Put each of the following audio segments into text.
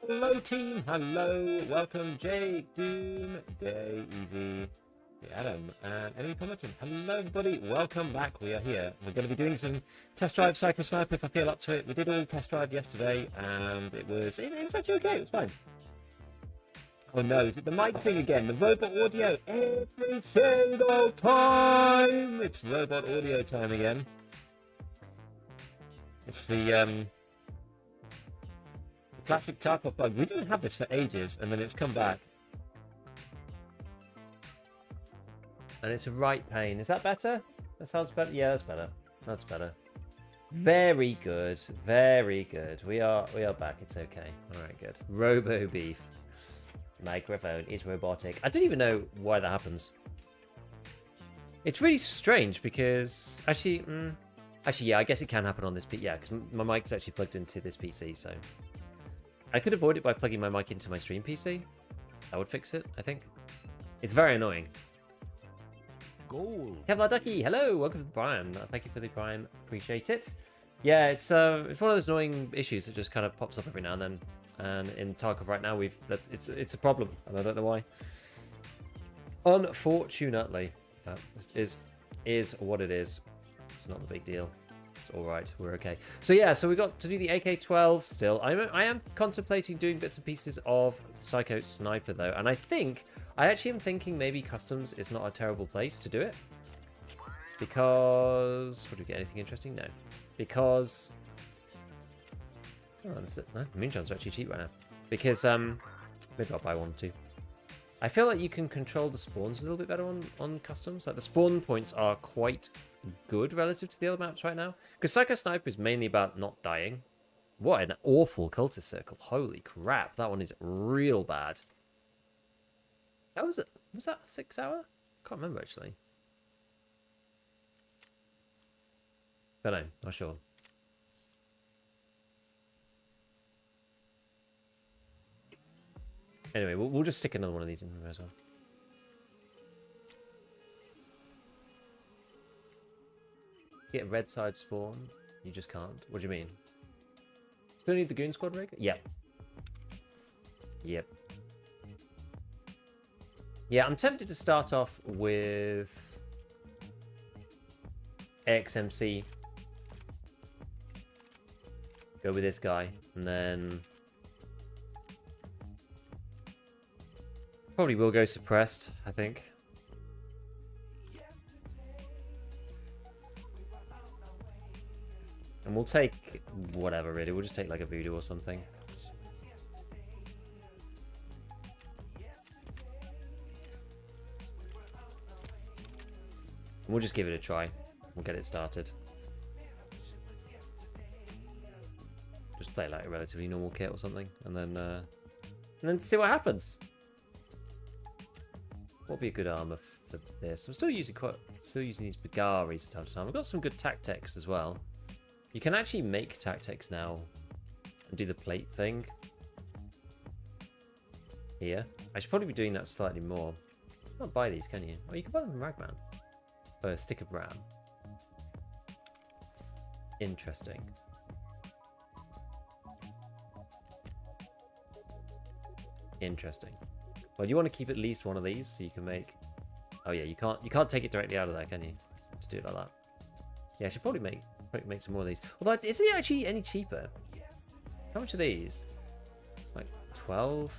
Hello team, hello, welcome Jake, Doom, Day, Easy, Adam, and Enemy commenting. Hello everybody, welcome back, we are here. We're going to be doing some test drive Psycho Sniper if I feel up to it. We did all test drive yesterday and it was actually okay, it was fine. Oh no, is it the mic thing again? The robot audio every single time! It's robot audio time again. It's the classic Tarkov bug. We didn't have this for ages, and then it's come back. And it's a right pain. Is that better? That sounds better? Yeah, that's better. That's better. Very good. Very good. We are back. It's okay. Alright, good. Robo beef. Microphone is robotic. I don't even know why that happens. It's really strange because... Actually, yeah, I guess it can happen on this PC. Yeah, because my mic's actually plugged into this PC, so... I could avoid it by plugging my mic into my stream PC. That would fix it, I think. It's very annoying. Goal. Kevlar Ducky, hello, welcome to the Prime. Thank you for the Prime, appreciate it. Yeah, it's one of those annoying issues that just kind of pops up every now and then. And in Tarkov right now, it's a problem, and I don't know why. Unfortunately, that is what it is. It's not a big deal. It's all right. We're okay. So yeah, so we got to do the AK-12 still. I am contemplating doing bits and pieces of Psycho Sniper though, and I actually am thinking maybe customs is not a terrible place to do it because would we get anything interesting? No, because that's it. No, moonshots are actually cheap right now because maybe I'll buy one too. I feel like you can control the spawns a little bit better on customs. Like the spawn points are quite good relative to the other maps right now. Because Psycho Sniper is mainly about not dying. What an awful cultist circle. Holy crap. That one is real bad. How was it? Was that 6 hour? Can't remember actually. Don't know. Not sure. Anyway, we'll just stick another one of these in there as well. Get red side spawn. You just can't. What do you mean? Still need the goon squad rig? Yep. Yep. Yeah, I'm tempted to start off with XMC. Go with this guy, and then probably will go suppressed, I think. And we'll take whatever, really. We'll just take like a voodoo or something. And we'll just give it a try. We'll get it started. Just play like a relatively normal kit or something, and then see what happens. What'll be a good armor for this? I'm still using these Bagaris from time to time. I've got some good tactics as well. You can actually make tactics now and do the plate thing here. I should probably be doing that slightly more. You can't buy these, can you? Oh, you can buy them from Ragman. Oh, a stick of RAM. Interesting. Interesting. Well, you want to keep at least one of these so you can make... Oh yeah, you can't take it directly out of there, can you? To do it like that. Yeah, I should probably make some more of these. Although, is it actually any cheaper? How much are these? Like 12?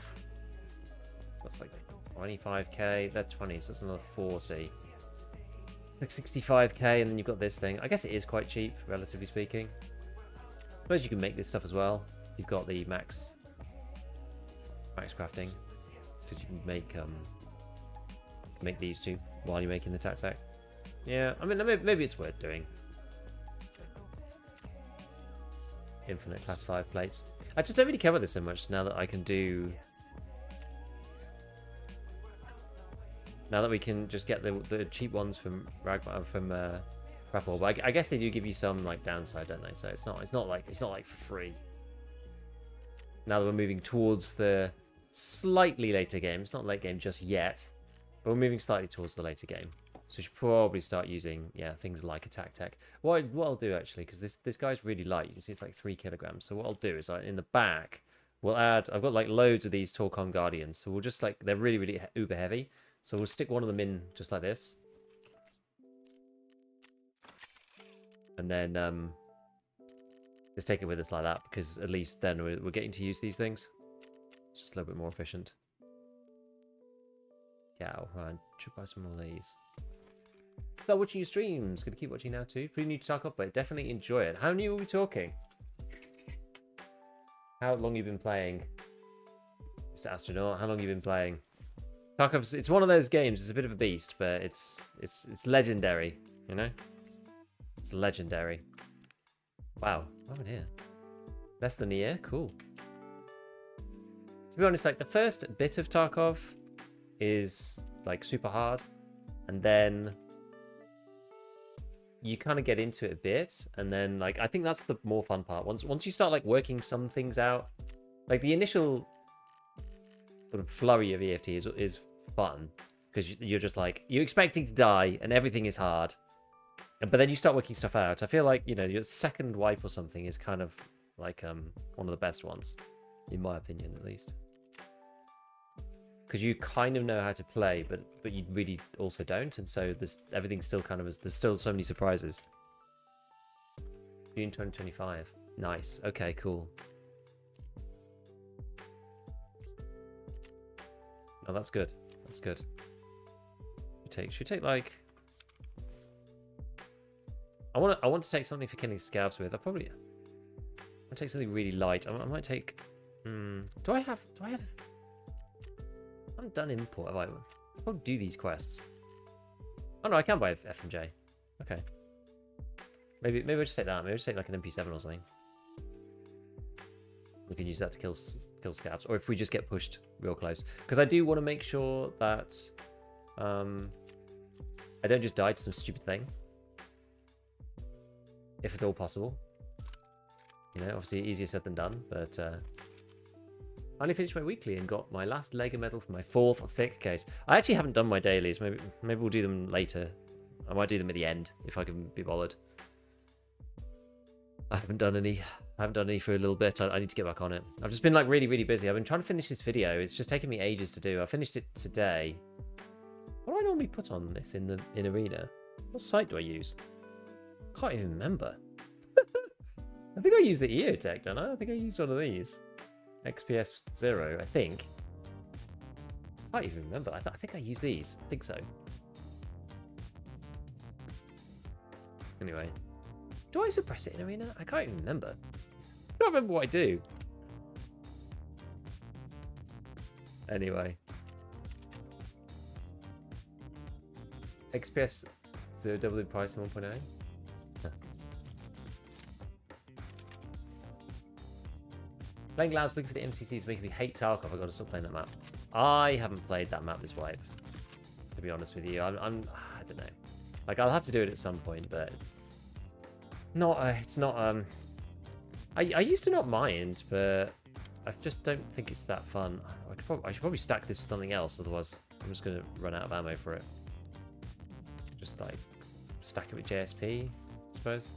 That's like 25k. They're 20s. So that's another 40. Like 65k, and then you've got this thing. I guess it is quite cheap, relatively speaking. I suppose you can make this stuff as well. You've got the max crafting, because you can make these two while you're making the tac. Yeah, I mean, maybe it's worth doing. Infinite class 5 plates. I just don't really care about this so much now that I can do... Now that we can just get the cheap ones from Rappel, but I guess they do give you some like downside, don't they? So it's not like for free. Now that we're moving towards the slightly later game, it's not late game just yet, but we're moving slightly towards the later game. So you should probably start using, yeah, things like attack tech. What I'll do, actually, because this guy's really light. You can see it's like 3 kilograms. So what I'll do is in the back, We'll add, I've got like loads of these Torcon Guardians, so we'll just like, they're really, really uber heavy. So we'll stick one of them in just like this. And then just take it with us like that, because at least then we're getting to use these things. It's just a little bit more efficient. Yeah, I should buy some more of these. Start watching your streams. Gonna keep watching now too. Pretty new to Tarkov, but definitely enjoy it. How new are we talking? How long you been playing? Mr. Astronaut, how long you been playing? Tarkov's, it's one of those games, it's a bit of a beast, but it's legendary, you know? It's legendary. Wow, I'm in here. Less than a year? Cool. To be honest, like the first bit of Tarkov is like super hard, and then you kind of get into it a bit, and then like I think that's the more fun part. Once you start like working some things out, like the initial sort of flurry of EFT is fun, because you're just like you're expecting to die and everything is hard, but then you start working stuff out. I feel like, you know, your second wipe or something is kind of like one of the best ones, in my opinion at least, because you kind of know how to play, but you really also don't, and so everything's still kind of there's still so many surprises. June 2025. Nice. Okay, cool. Oh, that's good. That's good. Should we take like, I want to take something for killing scavs with. I'll take something really light. I might take. Do I have? I haven't done import, have I? I'll do these quests. Oh no, I can buy FMJ. Okay. Maybe I'll just take that. Maybe I'll just take like an MP7 or something. We can use that to kill scavs, or if we just get pushed real close. Because I do want to make sure that I don't just die to some stupid thing, if at all possible. You know, obviously easier said than done, but I only finished my weekly and got my last Lego medal for my 4th thick case. I actually haven't done my dailies. Maybe we'll do them later. I might do them at the end if I can be bothered. I haven't done any for a little bit. I need to get back on it. I've just been like really, really busy. I've been trying to finish this video. It's just taken me ages to do. I finished it today. What do I normally put on this in Arena? What site do I use? I can't even remember. I think I use the EOTech, don't I? I think I used one of these. XPS 0, I think. I can't even remember. I think I use these. I think so. Anyway. Do I suppress it in Arena? I can't even remember. I don't remember what I do. Anyway. XPS 0 double in price 1.0. Playing Loud's looking for the MCC is making me hate Tarkov. I've got to stop playing that map. I haven't played that map this wipe, to be honest with you. I don't know. Like, I'll have to do it at some point, but it's not. I used to not mind, but I just don't think it's that fun. I should probably stack this with something else, otherwise I'm just going to run out of ammo for it. Just like stack it with JSP, I suppose.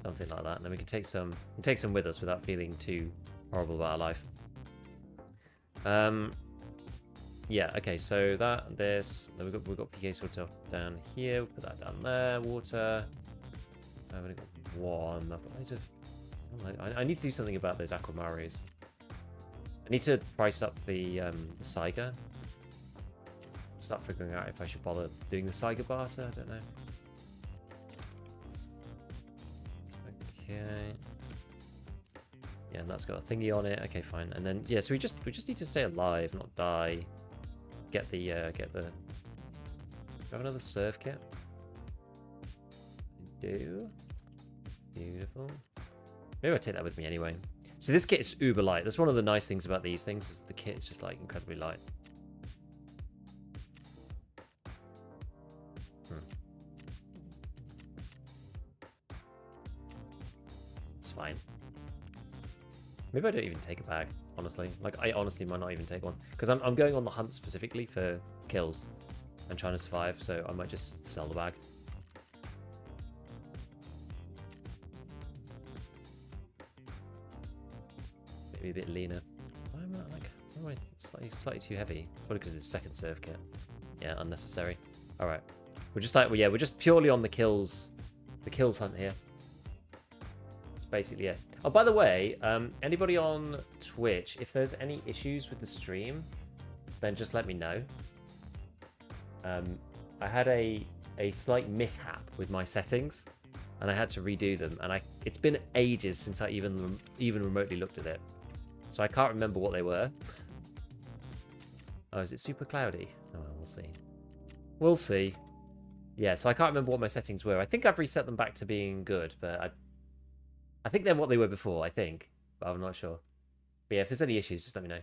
Something like that, and then we can take some with us without feeling too horrible about our life. Yeah, okay, so then we've got PK sorted off down here. We'll put that down there. Water. I've only got one. I need to do something about those Aquamarus. I need to price up the Saiga. Start figuring out if I should bother doing the Saiga barter. I don't know. Okay. Yeah, and that's got a thingy on it. Okay, fine. And then yeah, so we just need to stay alive, not die. Get the do I have another surf kit? I do. Beautiful. Maybe I'll take that with me anyway. So this kit is uber light. That's one of the nice things about these things, is the kit is just like incredibly light. It's fine. Maybe I don't even take a bag, honestly. Like, I honestly might not even take one, because I'm going on the hunt specifically for kills. and trying to survive, so I might just sell the bag. Maybe a bit leaner. I'm not, like, why am I slightly too heavy? Probably because it's second serve kit. Yeah, unnecessary. All right, we're just like, well, yeah, we're just purely on the kills hunt here. That's basically it. Oh, by the way, anybody on Twitch, if there's any issues with the stream, then just let me know. I had a slight mishap with my settings, and I had to redo them. And it's been ages since I even remotely looked at it, so I can't remember what they were. Oh, is it super cloudy? Oh, well, we'll see. We'll see. Yeah, so I can't remember what my settings were. I think I've reset them back to being good, but I think they're what they were before. I think, but I'm not sure. But yeah, if there's any issues, just let me know.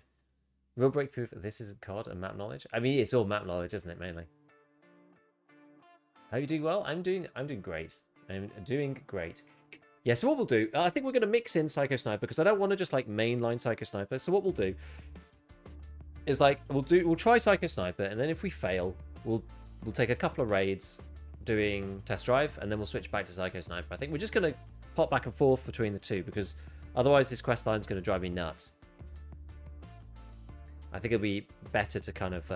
Real breakthrough for this is COD and map knowledge. I mean, it's all map knowledge, isn't it, mainly? How are you doing? Well, I'm doing great. I'm doing great. Yeah, so what we'll do, I think we're going to mix in Psycho Sniper, because I don't want to just like mainline Psycho Sniper. So what we'll do is like we'll try Psycho Sniper, and then if we fail, we'll take a couple of raids doing test drive, and then we'll switch back to Psycho Sniper. I think we're just going to pop back and forth between the two, because otherwise this quest line is going to drive me nuts. I think it'll be better to kind of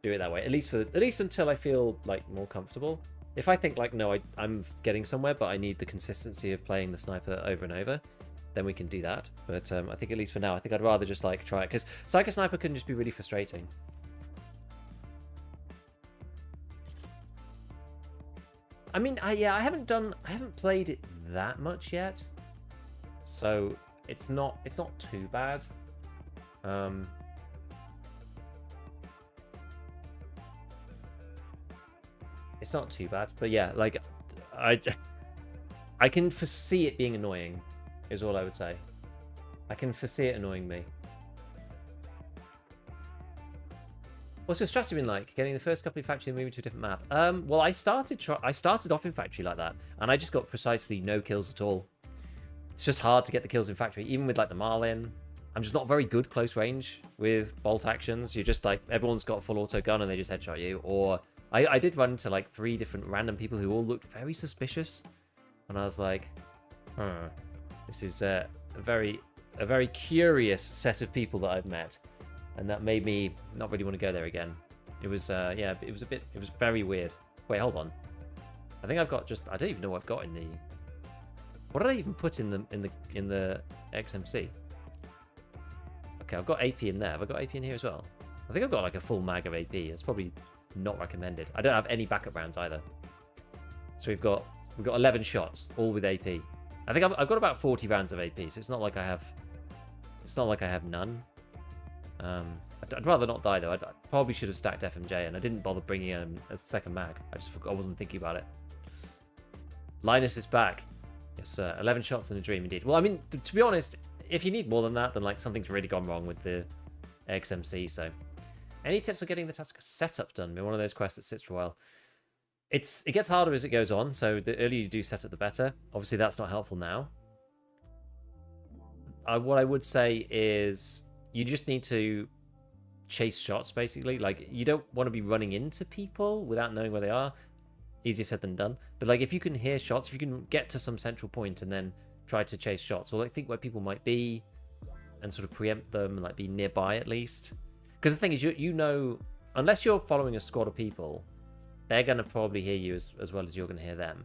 do it that way, at least until I feel like more comfortable. If I think like, no, I'm getting somewhere, but I need the consistency of playing the sniper over and over, then we can do that. But I think at least for now, I think I'd rather just like try it, because Psycho Sniper can just be really frustrating. I mean, I haven't played it that much yet, so it's not too bad. It's not too bad, but yeah, like I can foresee it being annoying, is all I would say. I can foresee it annoying me. What's your strategy been like? Getting the first couple of factory and moving to a different map? Well, I started off in factory like that, and I just got precisely no kills at all. It's just hard to get the kills in factory, even with like the Marlin. I'm just not very good close range with bolt actions. You're just like, everyone's got a full auto gun and they just headshot you. Or I did run into like 3 different random people who all looked very suspicious, and I was like, this is a very curious set of people that I've met, and that made me not really want to go there again. It was yeah, it was very weird. Wait, hold on. I think I've got I don't even know what I've got in the. What did I even put in the XMC? Okay, I've got AP in there. Have I got AP in here as well? I think I've got like a full mag of AP. It's probably not recommended. I don't have any backup rounds either. So we've got 11 shots, all with AP. I think I've got about 40 rounds of AP, so it's not like I have none. I'd rather not die though. I probably should have stacked FMJ, and I didn't bother bringing in a second mag. I wasn't thinking about it. Linus is back. Yes, sir. 11 shots in a dream, indeed. Well, I mean, to be honest, if you need more than that, then like something's really gone wrong with the XMC. So, any tips on getting the task setup done? Been one of those quests that sits for a while. It gets harder as it goes on. So the earlier you do setup, the better. Obviously, that's not helpful now. What I would say is you just need to chase shots, basically. Like, you don't want to be running into people without knowing where they are. Easier said than done. But like, if you can hear shots, if you can get to some central point and then try to chase shots, or like think where people might be and sort of preempt them and like be nearby at least. Because the thing is, you know, unless you're following a squad of people, they're going to probably hear you as well as you're going to hear them.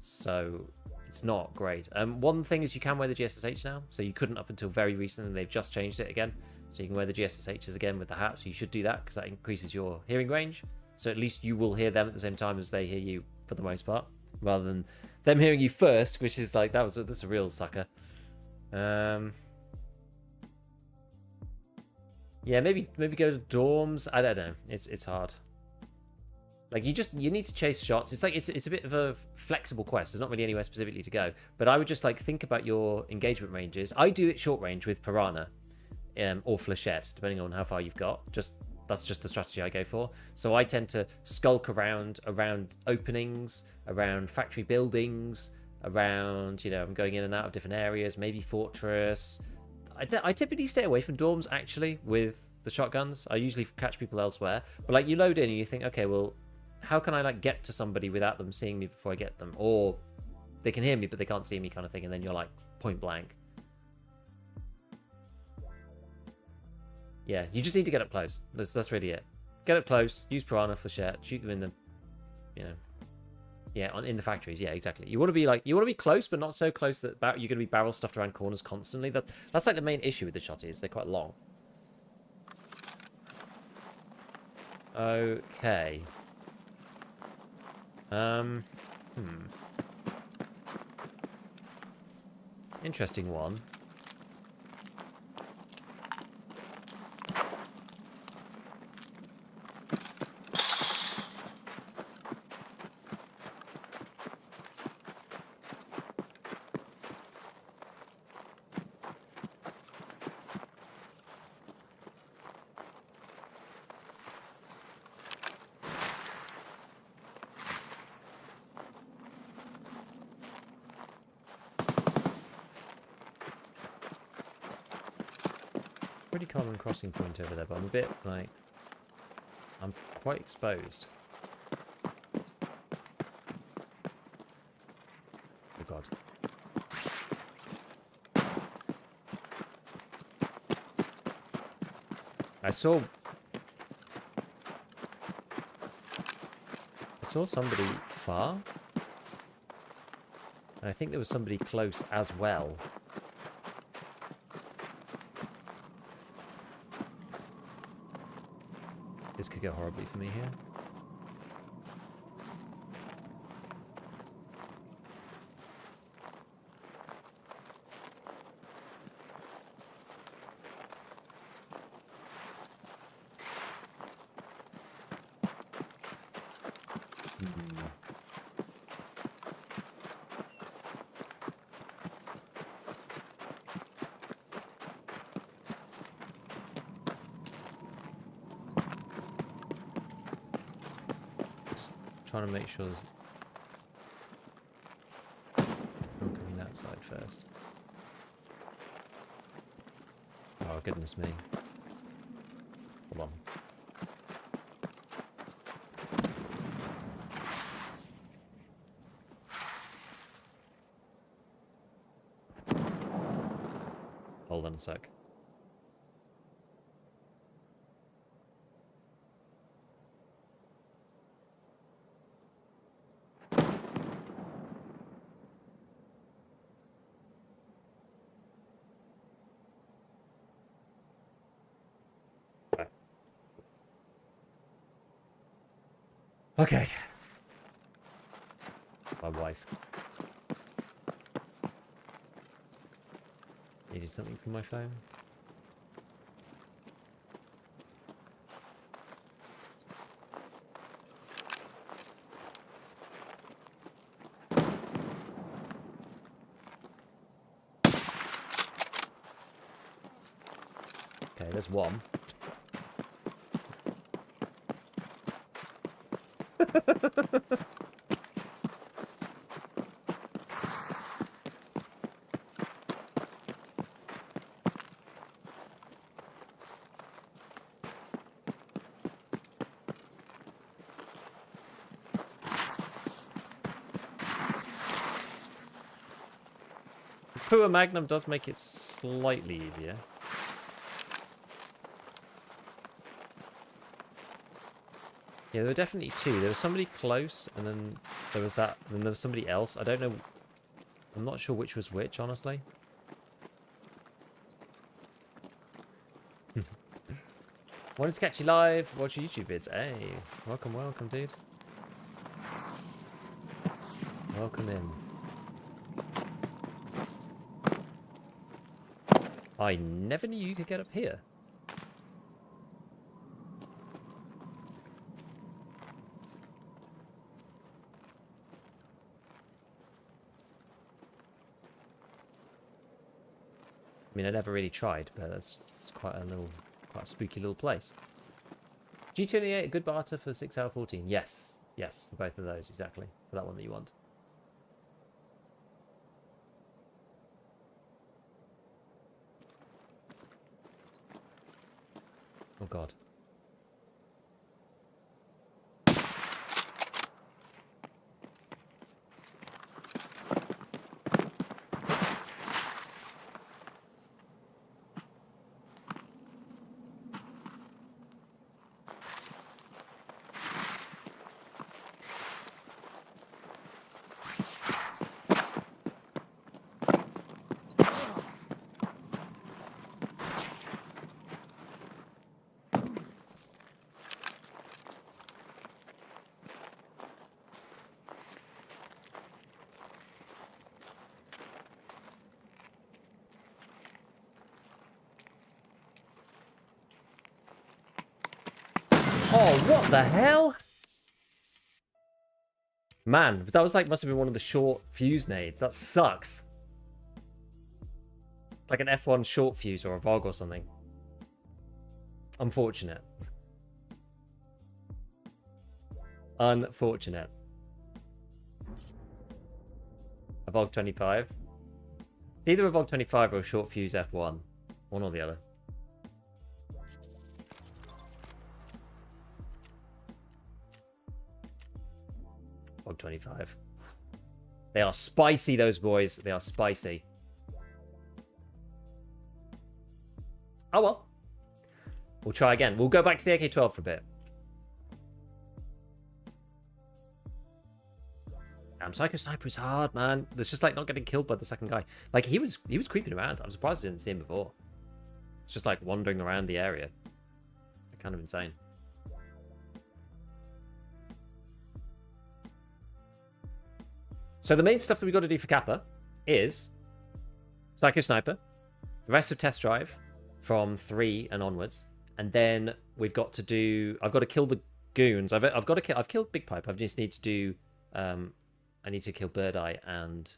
So it's not great. One thing is you can wear the GSSH now, so you couldn't up until very recently. They've just changed it again, so you can wear the GSSHs again with the hat. So you should do that, because that increases your hearing range. So at least you will hear them at the same time as they hear you for the most part, rather than them hearing you first, which is like that's a real sucker. Yeah, maybe go to dorms. I don't know. It's hard. Like you need to chase shots. It's like it's a bit of a flexible quest. There's not really anywhere specifically to go. But I would just like think about your engagement ranges. I do it short range with Piranha, or Flechette, depending on how far you've got. That's just the strategy I go for. So I tend to skulk around openings, around factory buildings, around, I'm going in and out of different areas, maybe fortress. I typically stay away from dorms, actually, with the shotguns. I usually catch people elsewhere. But like you load in and you think, okay, well, how can I like get to somebody without them seeing me before I get them? Or they can hear me but they can't see me kind of thing, and then you're like point blank. Yeah, you just need to get up close. That's really it. Get up close, use piranha flechette, shoot them in the, you know, yeah, in the factories. Yeah, exactly. You want to be close, but not so close that you're going to be barrel stuffed around corners constantly. That's like the main issue with the shotties. They're quite long. Okay. Interesting one. Pretty common crossing point over there, but I'm a bit like, I'm quite exposed. Oh god. I saw somebody far, and I think there was somebody close as well. This could go horribly for me here. Trying to make sure there's... I'm coming that side first. Oh, goodness me. Hold on. Hold on a sec. Okay. My wife. Needed something from my phone. Okay, there's one. Pua Magnum does make it slightly easier. Yeah, there were definitely two. There was somebody close, and then there was that, and then there was somebody else. I don't know. I'm not sure which was which, honestly. Wanted to catch you live, watch your YouTube vids. Hey, welcome, welcome, dude. Welcome in. I never knew you could get up here. I mean, I never really tried, but it's quite a spooky little place. G28, a good barter for 6 hour 14. Yes, yes, for both of those, exactly. For that one that you want. Oh god. Oh, what the hell? Man, that was like, must have been one of the short fuse nades. That sucks. Like an F1 short fuse or a VOG or something. Unfortunate. Unfortunate. A VOG 25. It's either a VOG 25 or a short fuse F1. One or the other. VOG 25. They are spicy, those boys. They are spicy. Oh well. We'll try again. We'll go back to the AK-12 for a bit. Damn, Psycho Sniper is hard, man. It's just like not getting killed by the second guy. Like he was creeping around. I'm surprised I didn't see him before. It's just like wandering around the area. Kind of insane. So the main stuff that we got to do for Kappa is Psycho Sniper, the rest of Test Drive from 3 and onwards, and then we've got to do. I've got to kill the goons. I've got to kill. I've killed Big Pipe. I just need to do. I need to kill Bird Eye and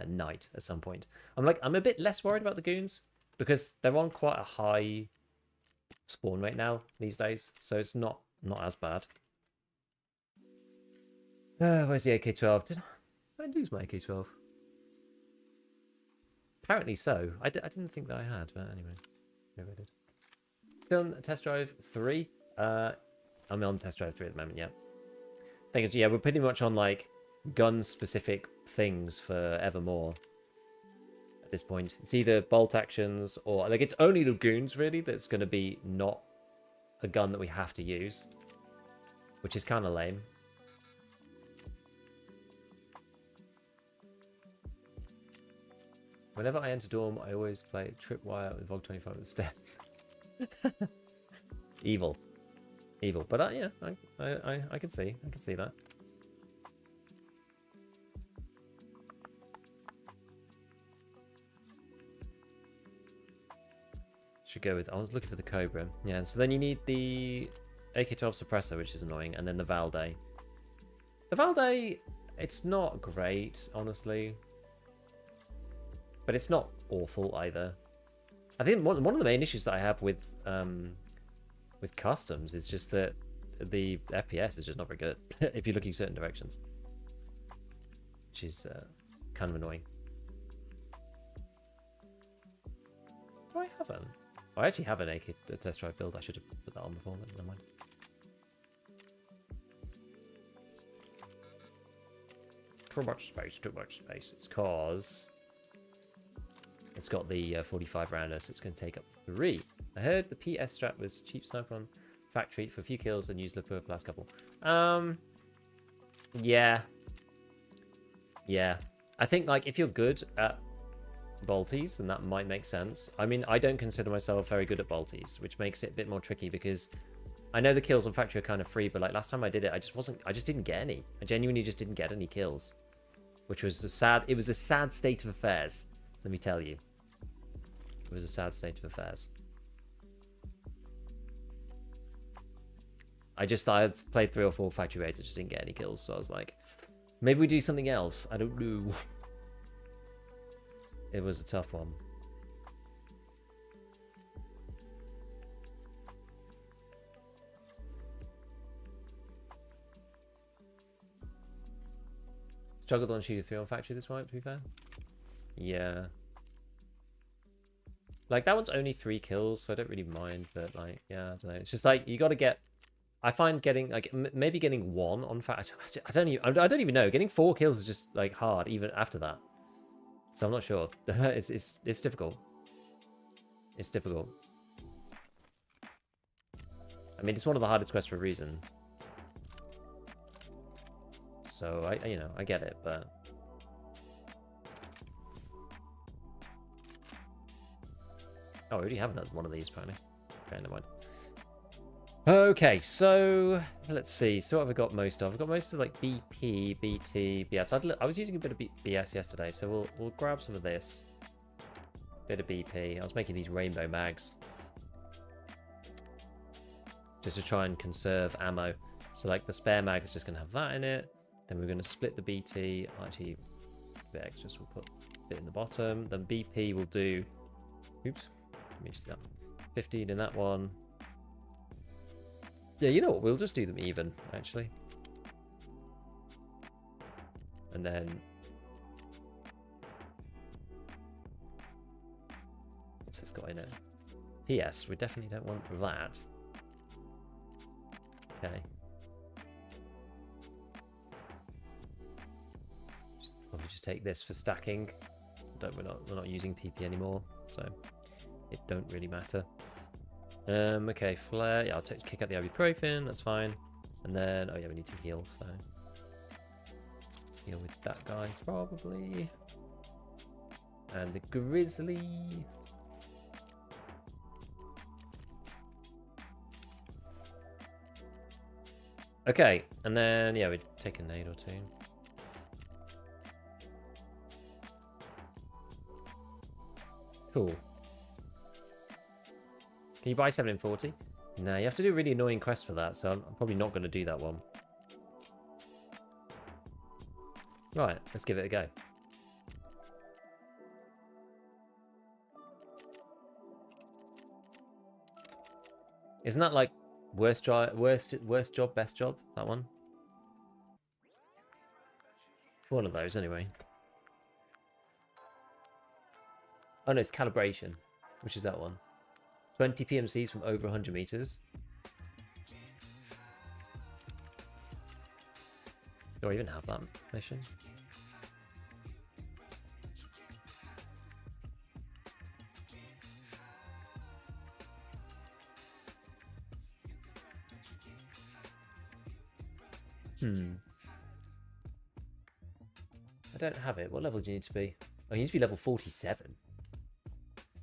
Knight at some point. I'm a bit less worried about the goons because they're on quite a high spawn rate now these days, so it's not as bad. Where's the AK-12? Did I lose my AK-12? Apparently so. I didn't think that I had, but anyway, maybe I did. Still on Test Drive 3. I'm on Test Drive 3 at the moment. Yeah. Thing is, yeah, we're pretty much on like gun-specific things for Evermore at this point. It's either bolt actions or like it's only the goons really that's going to be not a gun that we have to use, which is kind of lame. Whenever I enter Dorm, I always play Tripwire with VOG 25 with stats. Evil. Evil. But yeah, I can see that. Should go with, I was looking for the Cobra. Yeah, so then you need the AK-12 suppressor, which is annoying, and then the Valde. The Valde, it's not great, honestly. But it's not awful either. I think one of the main issues that I have with customs is just that the FPS is just not very good if you're looking certain directions, which is kind of annoying. Do I have an? I actually have an AK Test Drive build. I should have put that on before, but never mind. Too much space, too much space. It's cause it's got the 45 rounder, so it's going to take up 3. I heard the PS strat was cheap sniper on factory for a few kills and used Lipper for the last couple. Yeah. I think like if you're good at bolties, then that might make sense. I mean, I don't consider myself very good at bolties, which makes it a bit more tricky because I know the kills on factory are kind of free, but like last time I did it, I just didn't get any. I genuinely just didn't get any kills, which was it was a sad state of affairs. Let me tell you. It was a sad state of affairs. I played 3 or 4 factory raids, I just didn't get any kills, so I was like, maybe we do something else. I don't know. It was a tough one. Struggled on Shooter 3 on factory this wipe, to be fair. Yeah. Like, that one's only 3 kills, so I don't really mind, but, like, yeah, I don't know. It's just, like, you got to get... I find getting, like, maybe getting 1 on fact... I don't even know. Getting 4 kills is just, like, hard, even after that. So I'm not sure. It's difficult. It's difficult. I mean, it's one of the hardest quests for a reason. So, I get it, but... Oh, I already have another one of these, apparently. Okay, never mind. Okay, so... Let's see. So what have I got most of? I've got most of, like, BP, BT, BS. I was using a bit of BS yesterday, so we'll grab some of this. Bit of BP. I was making these rainbow mags. Just to try and conserve ammo. So, like, the spare mag is just going to have that in it. Then we're going to split the BT. Actually, a bit extra, so we'll put a bit in the bottom. Then BP will do... Oops. Let me just do that. 15 in that one. Yeah, you know what? We'll just do them even, actually. And then... What's this got in it? PS, we definitely don't want that. Okay. Probably just take this for stacking. We're not using PP anymore, so it don't really matter. Okay, flare. Yeah, I'll kick out the ibuprofen. That's fine. And then, oh yeah, we need to heal. So heal with that guy probably. And the grizzly. Okay, and then yeah, we'd take a nade or two. Cool. Can you buy 7 in 40? No, you have to do a really annoying quest for that, so I'm probably not going to do that one. Right, let's give it a go. Isn't that like worst job, best job? That one? One of those, anyway. Oh no, it's calibration, which is that one. 20 PMCs from over 100 meters. Do I even have that mission? I don't have it. What level do you need to be? Oh, you need to be level 47.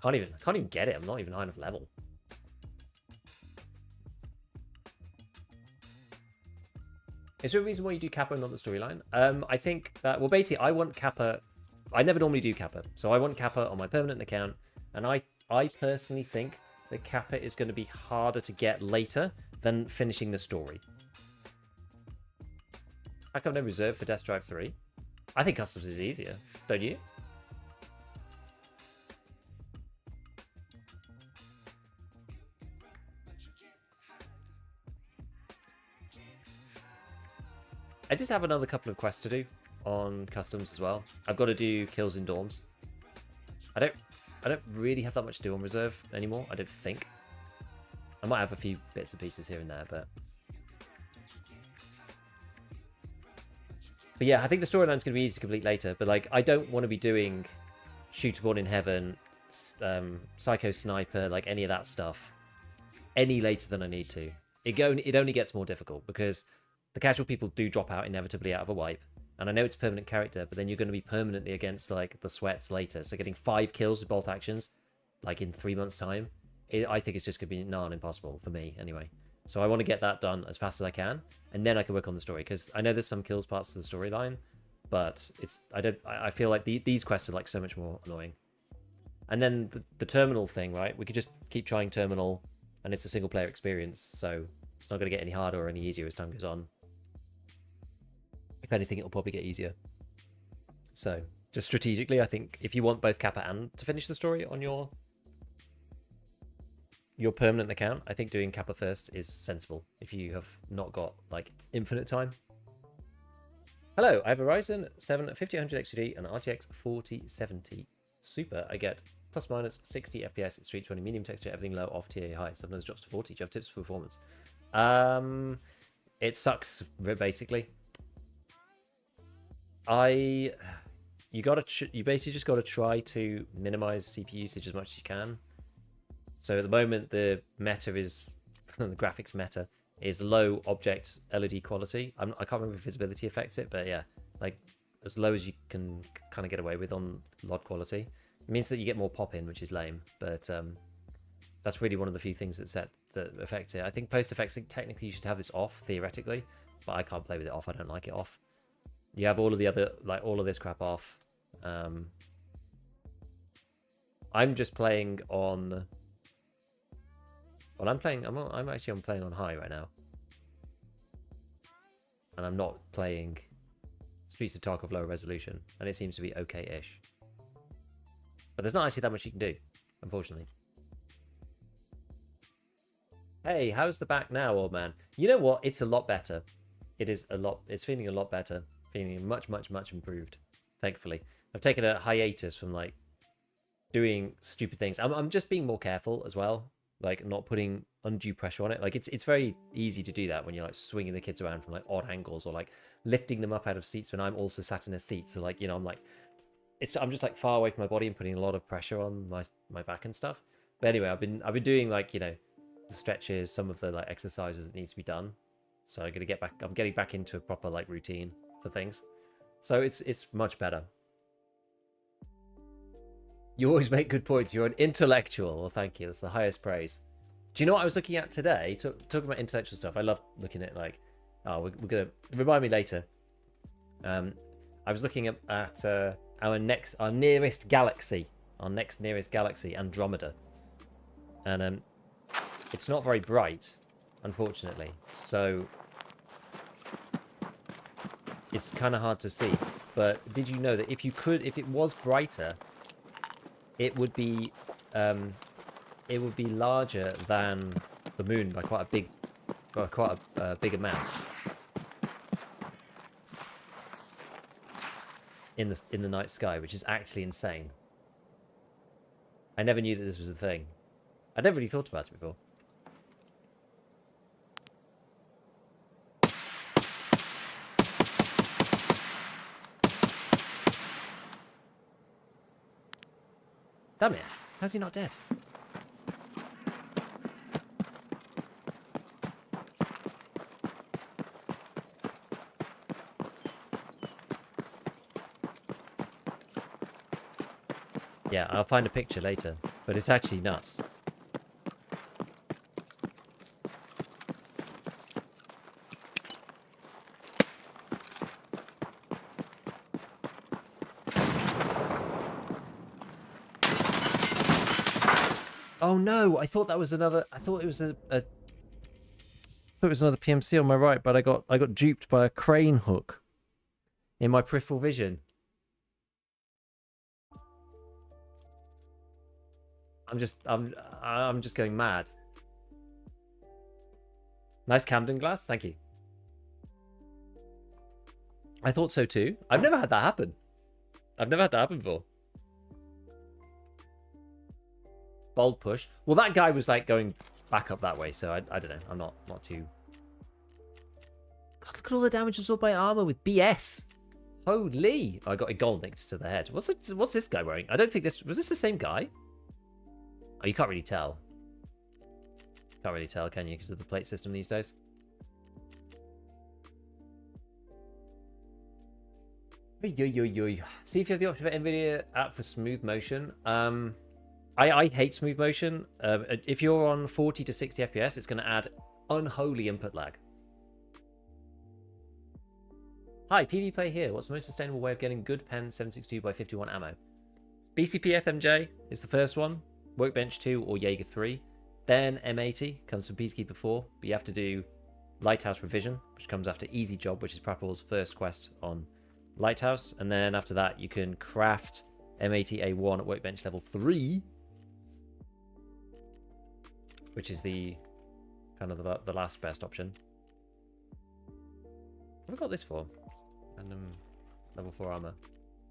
I can't even get it. I'm not even high enough level. Is there a reason why you do Kappa and not the storyline? I think that, well, basically, I want Kappa. I never normally do Kappa, so I want Kappa on my permanent account, and I personally think that Kappa is going to be harder to get later than finishing the story. I have no reserve for Death Drive 3. I think Customs is easier, don't you? I did have another couple of quests to do on Customs as well. I've got to do kills in dorms. I don't really have that much to do on reserve anymore, I don't think. I might have a few bits and pieces here and there, but yeah, I think the storyline's going to be easy to complete later, but like, I don't want to be doing Shooter Born in Heaven, Psycho Sniper, like any of that stuff, any later than I need to. It only gets more difficult because the casual people do drop out inevitably out of a wipe. And I know it's permanent character, but then you're going to be permanently against like the sweats later. So getting 5 kills with bolt actions, like in 3 months' time, I think it's just going to be impossible for me anyway. So I want to get that done as fast as I can, and then I can work on the story, because I know there's some kills parts of the storyline, but I feel like these quests are like so much more annoying. And then the terminal thing, right? We could just keep trying terminal, and it's a single player experience, so it's not going to get any harder or any easier as time goes on. If anything, it'll probably get easier. So just strategically, I think if you want both Kappa and to finish the story on your permanent account, I think doing Kappa first is sensible if you have not got like infinite time. Hello, I have a Ryzen 7 5800 XUD and RTX 4070 Super. I get plus minus 60 FPS at streets running medium texture, everything low, off tier high. Sometimes drops to 40. Do you have tips for performance? It sucks basically. You basically just gotta try to minimize CPU usage as much as you can. So at the moment the meta is the graphics meta is low object LED quality. I can't remember if visibility affects it, but yeah, like as low as you can kind of get away with on LOD quality. It means that you get more pop in, which is lame, but that's really one of the few things that affects it. I think post effects, technically you should have this off theoretically, but I can't play with it off. I don't like it off. You have all of the other, like all of this crap off. I'm just playing on. Well, I'm playing on high right now, and I'm not playing Streets of Tarkov lower resolution, and it seems to be okay-ish. But there's not actually that much you can do, unfortunately. Hey, how's the back now, old man? You know what? It's a lot better. It's feeling a lot better. Feeling much, much, much improved, thankfully. I've taken a hiatus from, like, doing stupid things. I'm just being more careful as well. Like, not putting undue pressure on it. Like, it's very easy to do that when you're, like, swinging the kids around from, like, odd angles, or, like, lifting them up out of seats when I'm also sat in a seat. So, like, you know, I'm just, like, far away from my body and putting a lot of pressure on my back and stuff. But anyway, I've been doing, like, you know, the stretches, some of the, like, exercises that needs to be done. So I'm getting back into a proper, like, routine for things. So it's much better. You always make good points. You're an intellectual. Well, thank you. That's the highest praise. Do you know what I was looking at today? Talking about intellectual stuff. I love looking at, like, oh, we're gonna remind me later. I was looking at our nearest galaxy, Andromeda, and it's not very bright, unfortunately. So it's kind of hard to see. But did you know that if it was brighter, it would be larger than the moon by quite a big amount in the night sky, which is actually insane. I never knew that this was a thing. I never really thought about it before. Damn it. How's he not dead? Yeah, I'll find a picture later, but it's actually nuts. Oh no! I thought that was another. I thought it was I thought it was another PMC on my right, but I got duped by a crane hook in my peripheral vision. I'm just going mad. Nice Camden glass, thank you. I thought so too. I've never had that happen. I've never had that happen before. Bold push. Well, that guy was like going back up that way, so I don't know. I'm not too. God, look at all the damage absorbed by armor with BS. Holy! I got a gold next to the head. What's this guy wearing? I don't think was this the same guy? Oh, you can't really tell. Can't really tell, can you? Because of the plate system these days. See if you have the option for NVIDIA app for smooth motion. I hate smooth motion. If you're on 40 to 60 FPS, it's going to add unholy input lag. Hi, PV Play here. What's the most sustainable way of getting good pen 762 by 51 ammo? BCP FMJ is the first one. Workbench 2 or Jaeger 3. Then M80 comes from Peacekeeper 4. But you have to do Lighthouse Revision, which comes after Easy Job, which is Prapool's first quest on Lighthouse. And then after that, you can craft M80A1 at Workbench level 3. Which is the kind of the last best option. What have I got this for? And level 4 armor.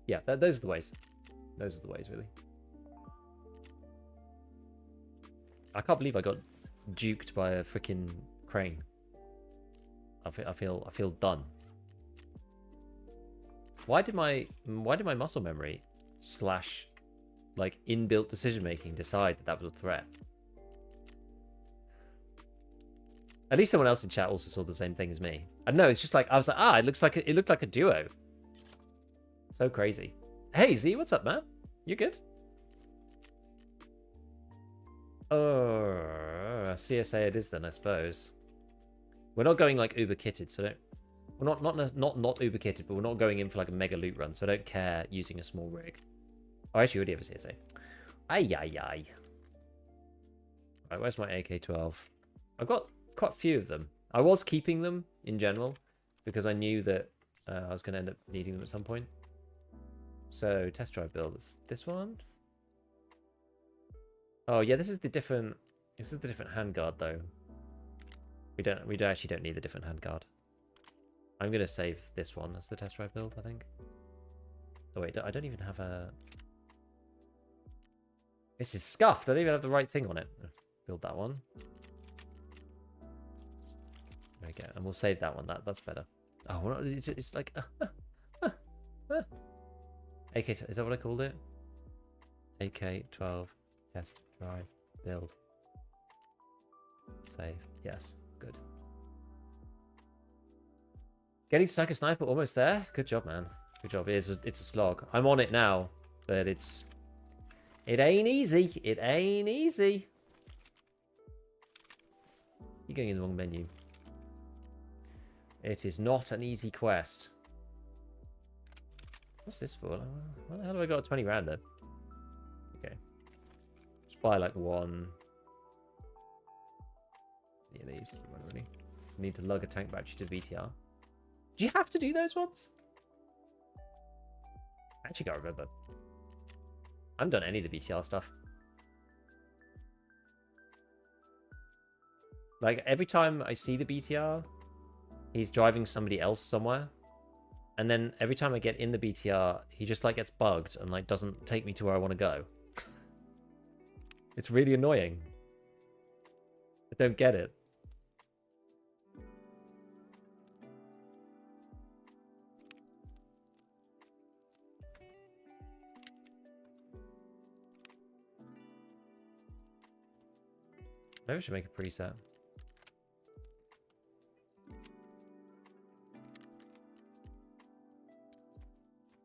Yeah, those are the ways. Those are the ways, really. I can't believe I got duked by a freaking crane. I feel done. Why did my muscle memory / like inbuilt decision making decide that was a threat? At least someone else in chat also saw the same thing as me. I don't know. It's just like I was like, it looked like a duo. So crazy. Hey Z, what's up, man? You good? Oh, CSA it is then, I suppose. We're not going like uber kitted, so don't. We're not uber kitted, but we're not going in for like a mega loot run, so I don't care using a small rig. Oh, I actually already have a CSA. Ay. Right, where's my AK-12? I've got quite a few of them. I was keeping them in general because I knew that I was going to end up needing them at some point. So test drive build is this one. Oh yeah, this is the different handguard though. We actually don't need the different handguard. I'm gonna save this one as the test drive build, I think. Oh wait, I don't even have a. This is scuffed. I don't even have the right thing on it. Build that one. There we go, and we'll save that one. That's better. Oh, well, it's like. AK, is that what I called it? AK-12 test drive build. Save. Yes. Good. Getting to Psycho Sniper, almost there. Good job, man. Good job. It's a slog. I'm on it now, but it ain't easy. It ain't easy. You're going in the wrong menu. It is not an easy quest. What's this for? Why the hell have I got a 20 rounder? Okay. Just buy like one. Any of these? Really? Need to lug a tank battery to the VTR. Do you have to do those ones? I actually can't remember. I haven't done any of the BTR stuff. Like, every time I see the BTR, he's driving somebody else somewhere. And then every time I get in the BTR, he just, like, gets bugged and, like, doesn't take me to where I want to go. It's really annoying. I don't get it. Maybe I should make a preset.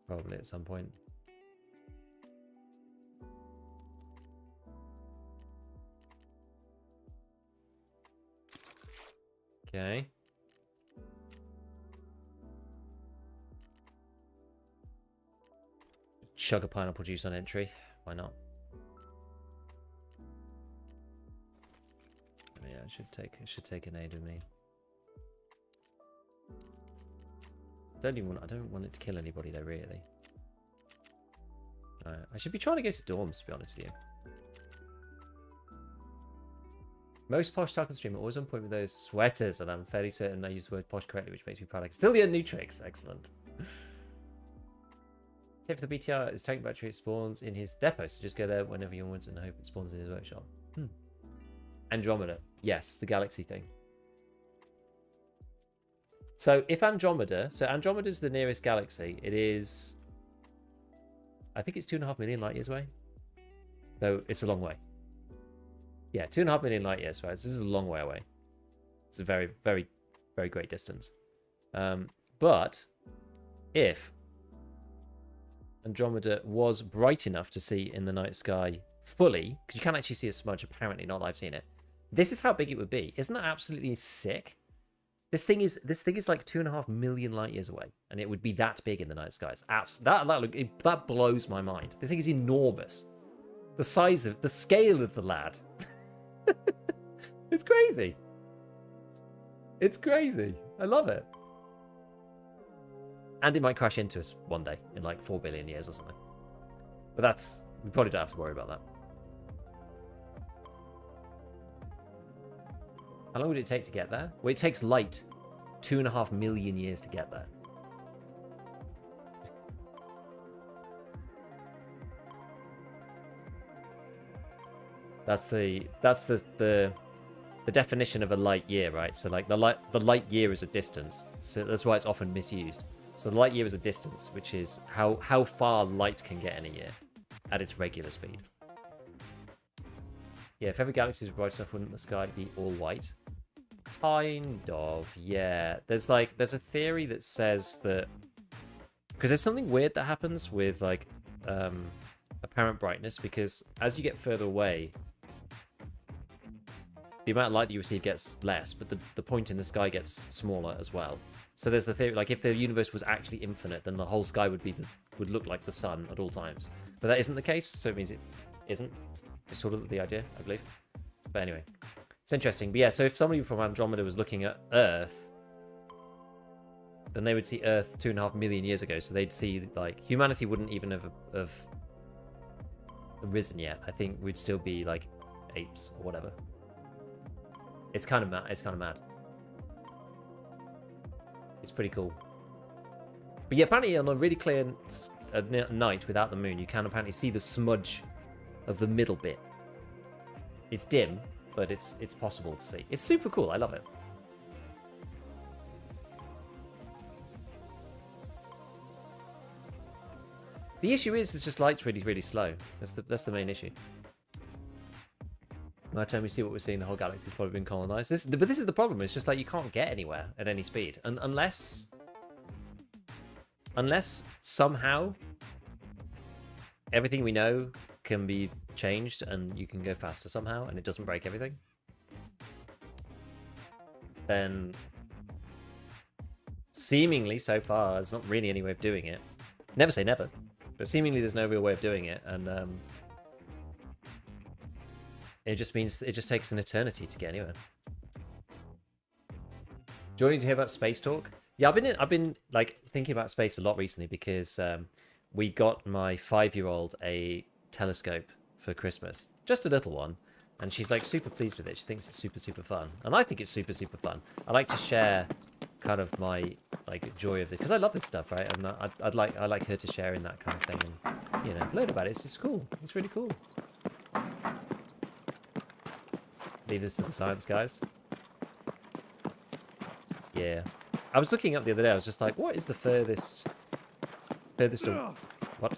Probably at some point. Okay. Chug a pineapple juice on entry. Why not? Yeah, it should take an aid with me. I don't want it to kill anybody though, really. I should be trying to go to dorms, to be honest with you. Most posh Tarkov stream are always on point with those sweaters, and I'm fairly certain I use the word posh correctly, which makes me proud. Still the new tricks, excellent. Tip for the BTR is tank battery spawns in his depot, so just go there whenever you want and hope it spawns in his workshop. Andromeda. Yes, the galaxy thing. So if Andromeda is the nearest galaxy. It is, I think it's 2.5 million light years away. So it's a long way. Yeah, 2.5 million light years, right? So this is a long way away. It's a very, very, very great distance. But if Andromeda was bright enough to see in the night sky fully, because you can actually see a smudge, apparently, not that I've seen it. This is how big it would be. Isn't that absolutely sick? This thing is like 2.5 million light years away, and it would be that big in the night sky. It's that blows my mind. This thing is enormous. The scale of the lad. It's crazy. It's crazy. I love it. And it might crash into us one day in like 4 billion years or something. But we probably don't have to worry about that. How long would it take to get there? Well, it takes light 2.5 million years to get there. That's the definition of a light year, right? So like the light year is a distance. So that's why it's often misused. So the light year is a distance, which is how far light can get in a year at its regular speed. Yeah, if every galaxy was bright enough, wouldn't the sky be all white? Kind of, yeah. There's a theory that says that because there's something weird that happens with like apparent brightness, because as you get further away, the amount of light that you receive gets less, but the point in the sky gets smaller as well. So there's the theory, like if the universe was actually infinite, then the whole sky would look like the sun at all times. But that isn't the case, so it means it isn't. It's sort of the idea, I believe. But anyway, it's interesting. But yeah, so if somebody from Andromeda was looking at Earth, then they would see Earth 2.5 million years ago. So they'd see like humanity wouldn't even have arisen yet. I think we'd still be like apes or whatever. It's kind of mad. It's kind of mad. It's pretty cool. But yeah, apparently on a really clear night without the moon, you can apparently see the smudge of the middle bit. It's dim, but it's possible to see. It's super cool. I love it. The issue is just light's really, really slow. That's the main issue. By the time we see what we're seeing, the whole galaxy's probably been colonized. But this is the problem. It's just like you can't get anywhere at any speed, and unless somehow everything we know can be changed and you can go faster somehow, and it doesn't break everything, then seemingly so far there's not really any way of doing it. Never say never, but seemingly there's no real way of doing it, and it just means it just takes an eternity to get anywhere. Do you want to hear about space talk? Yeah, I've been like thinking about space a lot recently because we got my 5-year-old a telescope for Christmas, just a little one, and she's like super pleased with it. She thinks it's super, super fun, and I think it's super, super fun. I like to share kind of my like joy of it because I love this stuff, right? And I like her to share in that kind of thing, and you know, learn about it. It's just cool. It's really cool. Leave this to the science guys. Yeah, I was looking up the other day. I was just like, what is the furthest? What?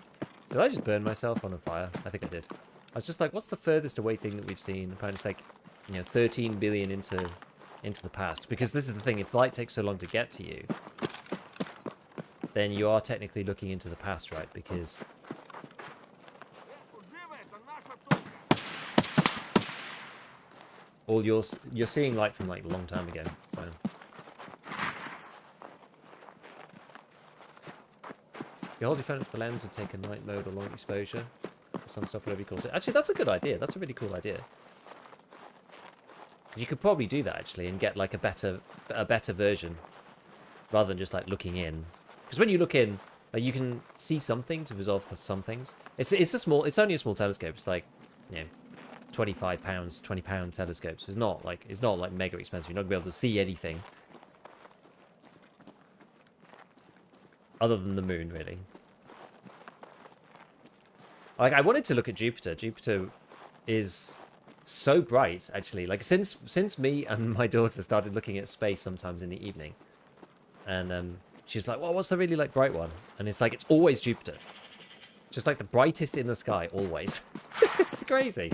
Did I just burn myself on a fire? I think I did. I was just like, what's the furthest away thing that we've seen? Apparently it's like, 13 billion into the past. Because this is the thing, if light takes so long to get to you, then you are technically looking into the past, right? Because all you're seeing light from like a long time ago. So you hold your phone up to the lens and take a night mode or long exposure, or some stuff, whatever you call it. Actually, that's a good idea. That's a really cool idea. You could probably do that actually and get like a better version, rather than just like looking in. Because when you look in, like, you can see some things, resolve to some things. It's only a small telescope. It's like 25 pounds, 20-pound telescopes. It's not like mega expensive. You're not gonna be able to see anything other than the moon, really. Like, I wanted to look at Jupiter. Jupiter is so bright, actually. Like, since me and my daughter started looking at space sometimes in the evening, and she's like, well, what's the really like bright one? And it's like, it's always Jupiter. Just like the brightest in the sky, always. It's crazy.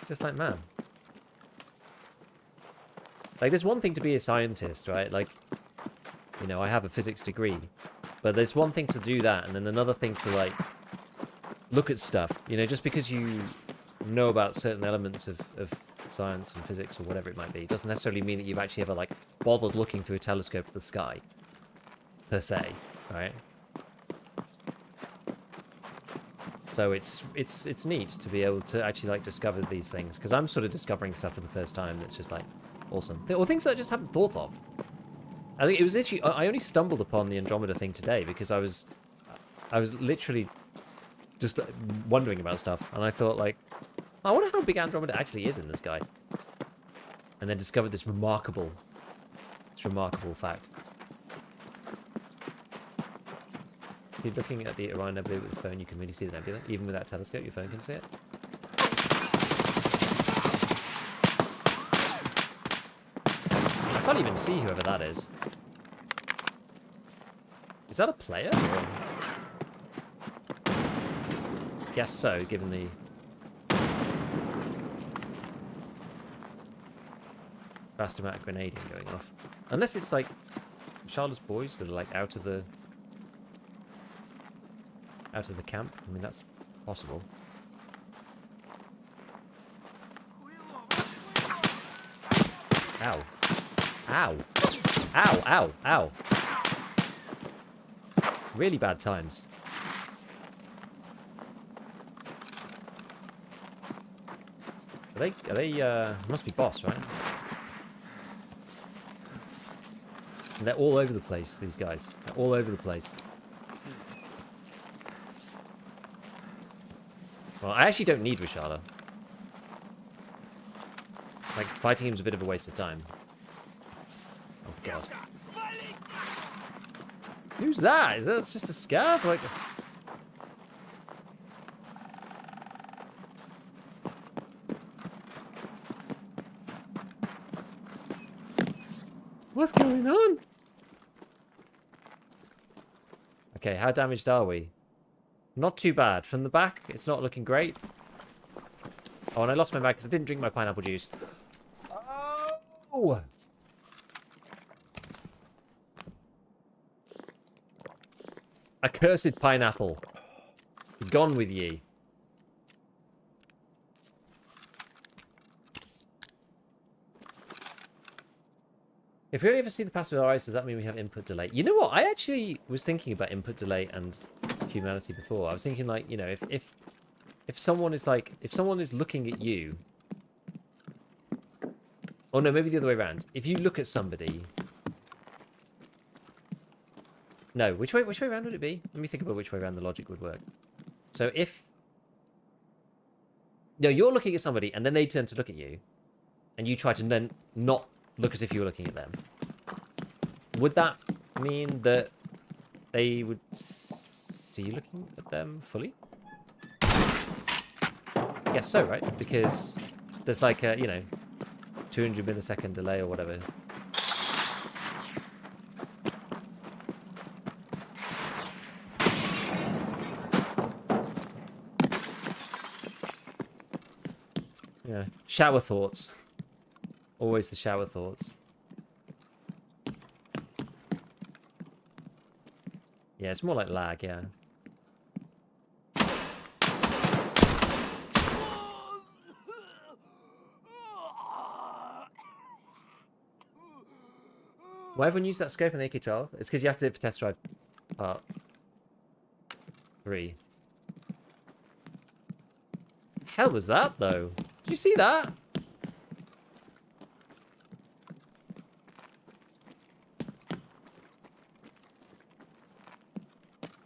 Just like, man. Like, there's one thing to be a scientist, right? Like, I have a physics degree. But there's one thing to do that, and then another thing to, like, look at stuff. Just because you know about certain elements of science and physics or whatever it might be, doesn't necessarily mean that you've actually ever, like, bothered looking through a telescope at the sky. Per se, right? So it's neat to be able to actually, like, discover these things. Because I'm sort of discovering stuff for the first time that's just, like, awesome. Or things that I just haven't thought of. I think it was literally, I only stumbled upon the Andromeda thing today because I was literally just wondering about stuff, and I thought, like, I wonder how big Andromeda actually is in the sky, and then discovered this remarkable fact. If you're looking at the Orion Nebula with the phone, you can really see the nebula. Even without a telescope, your phone can see it. can't even see whoever that is. Is that a player? Or... Guess so, given the... vast amount of grenading going off. Unless it's like Charlotte's boys that are like out of the camp. I mean, that's possible. Ow. Ow. Ow, ow, ow. Really bad times. Are they, must be boss, right? And they're all over the place, these guys. They're all over the place. Well, I actually don't need Rashada. Like, fighting him's a bit of a waste of time. Oh, God. Who's that? Is that just a scav? Like... What's going on? Okay, how damaged are we? Not too bad. From the back, it's not looking great. Oh, and I lost my mag because I didn't drink my pineapple juice. Oh! Accursed pineapple. Be gone with ye. If we only ever see the pass with our eyes, does that mean we have input delay? You know what? I actually was thinking about input delay and humanity before. I was thinking, like, you know, if someone is like, if someone is looking at you, oh no, maybe the other way around. If you look at somebody, no, which way around would it be? Let me think about which way around the logic would work. So if, no, you're looking at somebody and then they turn to look at you, and you try to then not look as if you were looking at them, would that mean that they would see you looking at them fully? I guess so, right? Because there's like a, you know, 200 millisecond delay or whatever. Yeah, shower thoughts. Always the shower thoughts. Yeah, it's more like lag, yeah. Why everyone use that scope in the AK-12? It's because you have to do it for test drive part 3. Hell was that, though? Did you see that?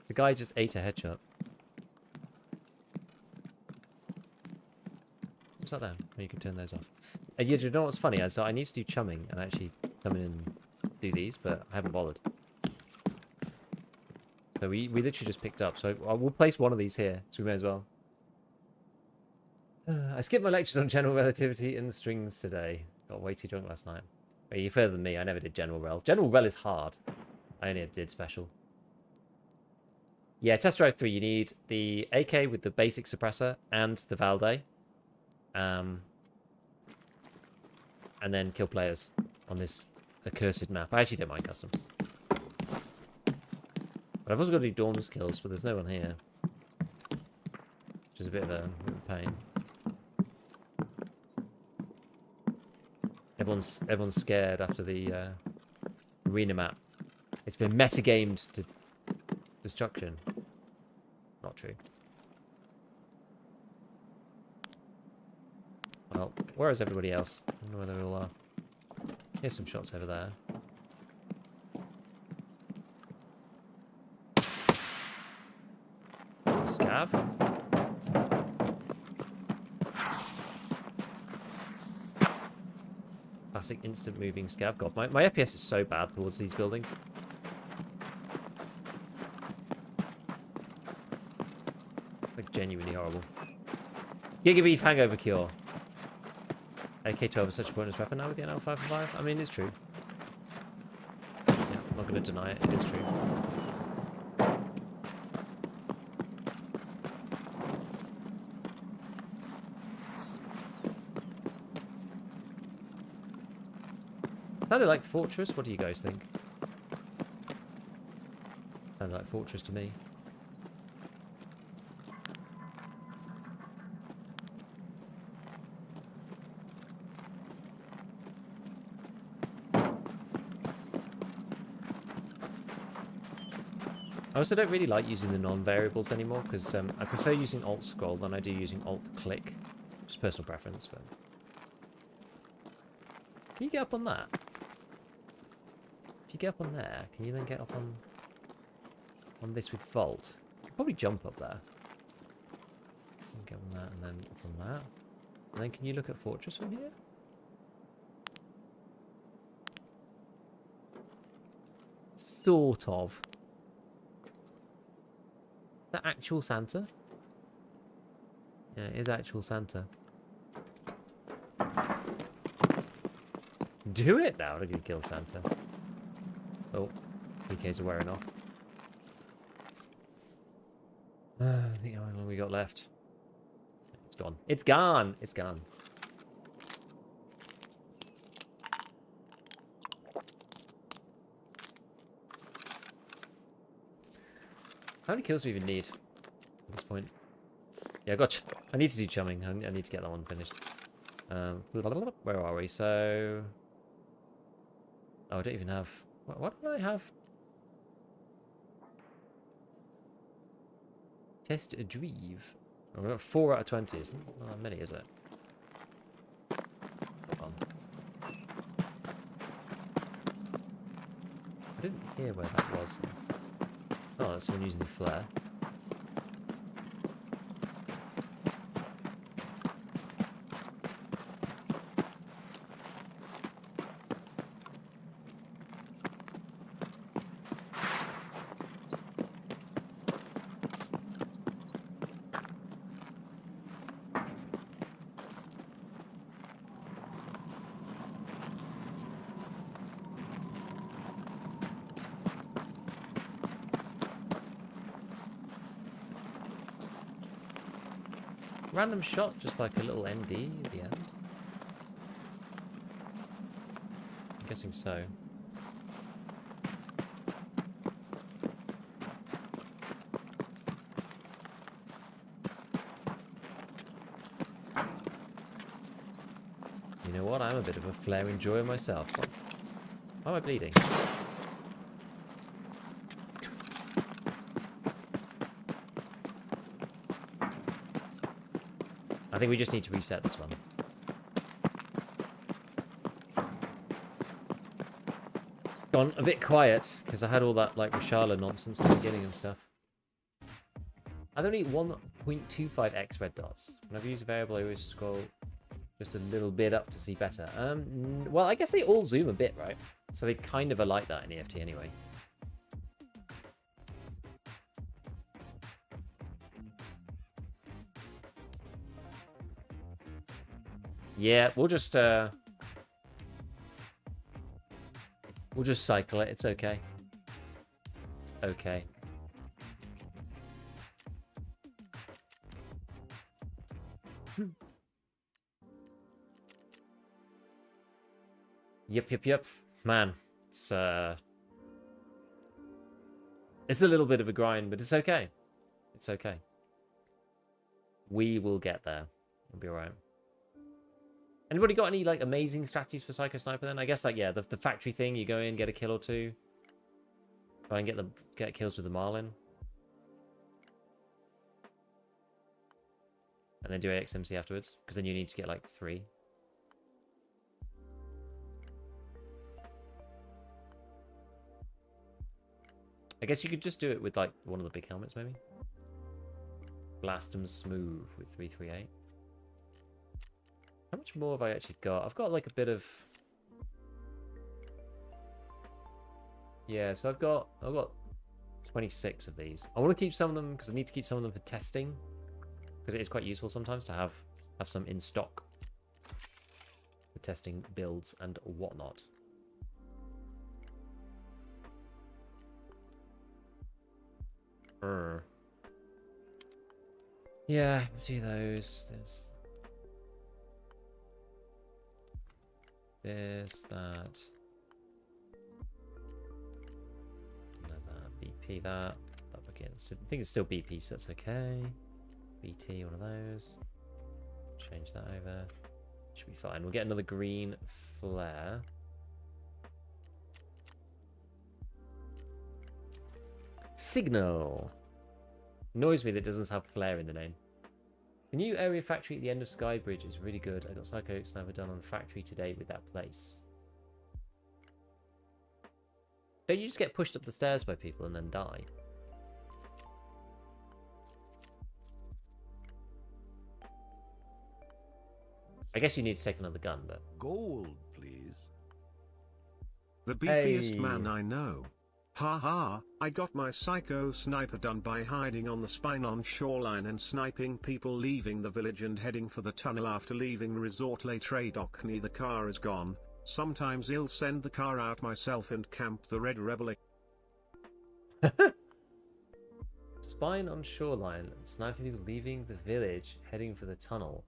The guy just ate a headshot. What's that there? Oh, you can turn those off. Yeah, do you know what's funny? So I need to do chumming and actually come in and do these, but I haven't bothered. So we literally just picked up. So we'll place one of these here, so we may as well. I skipped my lectures on general relativity and strings today. Got way too drunk last night. Wait, you're further than me. I never did general rel. General rel is hard. I only did special. Yeah, test drive 3. You need the AK with the basic suppressor and the Valde. And then kill players on this accursed map. I actually don't mind customs. But I've also got to do Dawn's kills, but there's no one here. Which is a bit of a pain. Everyone's scared after the arena map. It's been metagamed to destruction. Not true. Well, where is everybody else? I don't know where they all are. Here's some shots over there. Scav? Classic instant moving scav. God, my FPS is so bad towards these buildings. Like, genuinely horrible. Giga Beef Hangover Cure. AK-12 is such a pointless weapon now with the NL555. I mean, it's true. not going to deny it. It is true. Sounded like Fortress. What do you guys think? Sounded like Fortress to me. I also don't really like using the non-variables anymore because I prefer using Alt-Scroll than I do using Alt-Click. Just personal preference, but... Can you get up on that? If you get up on there, can you then get up on this with Vault? You could probably jump up there. Get on that and then up on that. And then can you look at Fortress from here? Sort of. Is that actual Santa? Yeah, it is actual Santa. Do it now to kill Santa. Oh, PKs are wearing off. I think how long we got left. It's gone. It's gone. It's gone. How many kills do we even need at this point? Yeah, I need to do chumming. I need to get that one finished. Where are we? So... Oh, I don't even have... What do I have? Test a drive. Oh, we've got 4 out of 20. Isn't not that many, is it? Hold on. I didn't hear where that was. Oh, that's someone using the flare. Random shot, just like a little ND at the end. I'm guessing so. You know what? I'm a bit of a flare enjoyer myself. Why am I bleeding? I think we just need to reset this one. It's gone a bit quiet because I had all that like Rashala nonsense at the beginning and stuff. I don't need 1.25x red dots. Whenever I use a variable, I always scroll just a little bit up to see better. Well, I guess they all zoom a bit, right? So they kind of are like that in EFT anyway. Yeah, we'll just cycle it. It's okay. It's okay. Yep. Man, it's a little bit of a grind, but it's okay. It's okay. We will get there. We'll be alright. Anybody got any like amazing strategies for Psycho Sniper then? I guess like yeah, the factory thing, you go in, get a kill or two. Try and get kills with the Marlin. And then do AXMC afterwards, because then you need to get like 3. I guess you could just do it with like one of the big helmets maybe. Blast them smooth with 338. How much more have I actually got? I've got like a bit of... Yeah, so I've got 26 of these. I want to keep some of them because I need to keep some of them for testing. Because it is quite useful sometimes to have some in stock for testing builds and whatnot. Yeah, we'll do those. There's this, that. No, that. BP, that. Again, so I think it's still BP, so that's okay. BT, one of those. Change that over. Should be fine. We'll get another green flare. Signal. Annoys me that it doesn't have flare in the name. The new area factory at the end of Skybridge is really good. I got Psycho Sniper done on factory today with that place. Don't you just get pushed up the stairs by people and then die? I guess you need to take another gun, but... Gold, please. The beefiest Hey. man I know. Ha ha, I got my Psycho Sniper done by hiding on the spine on shoreline and sniping people leaving the village and heading for the tunnel after leaving resort late Radokny. The car is gone. Sometimes I'll send the car out myself and camp the Red Rebel. Spine on shoreline and sniping people leaving the village, heading for the tunnel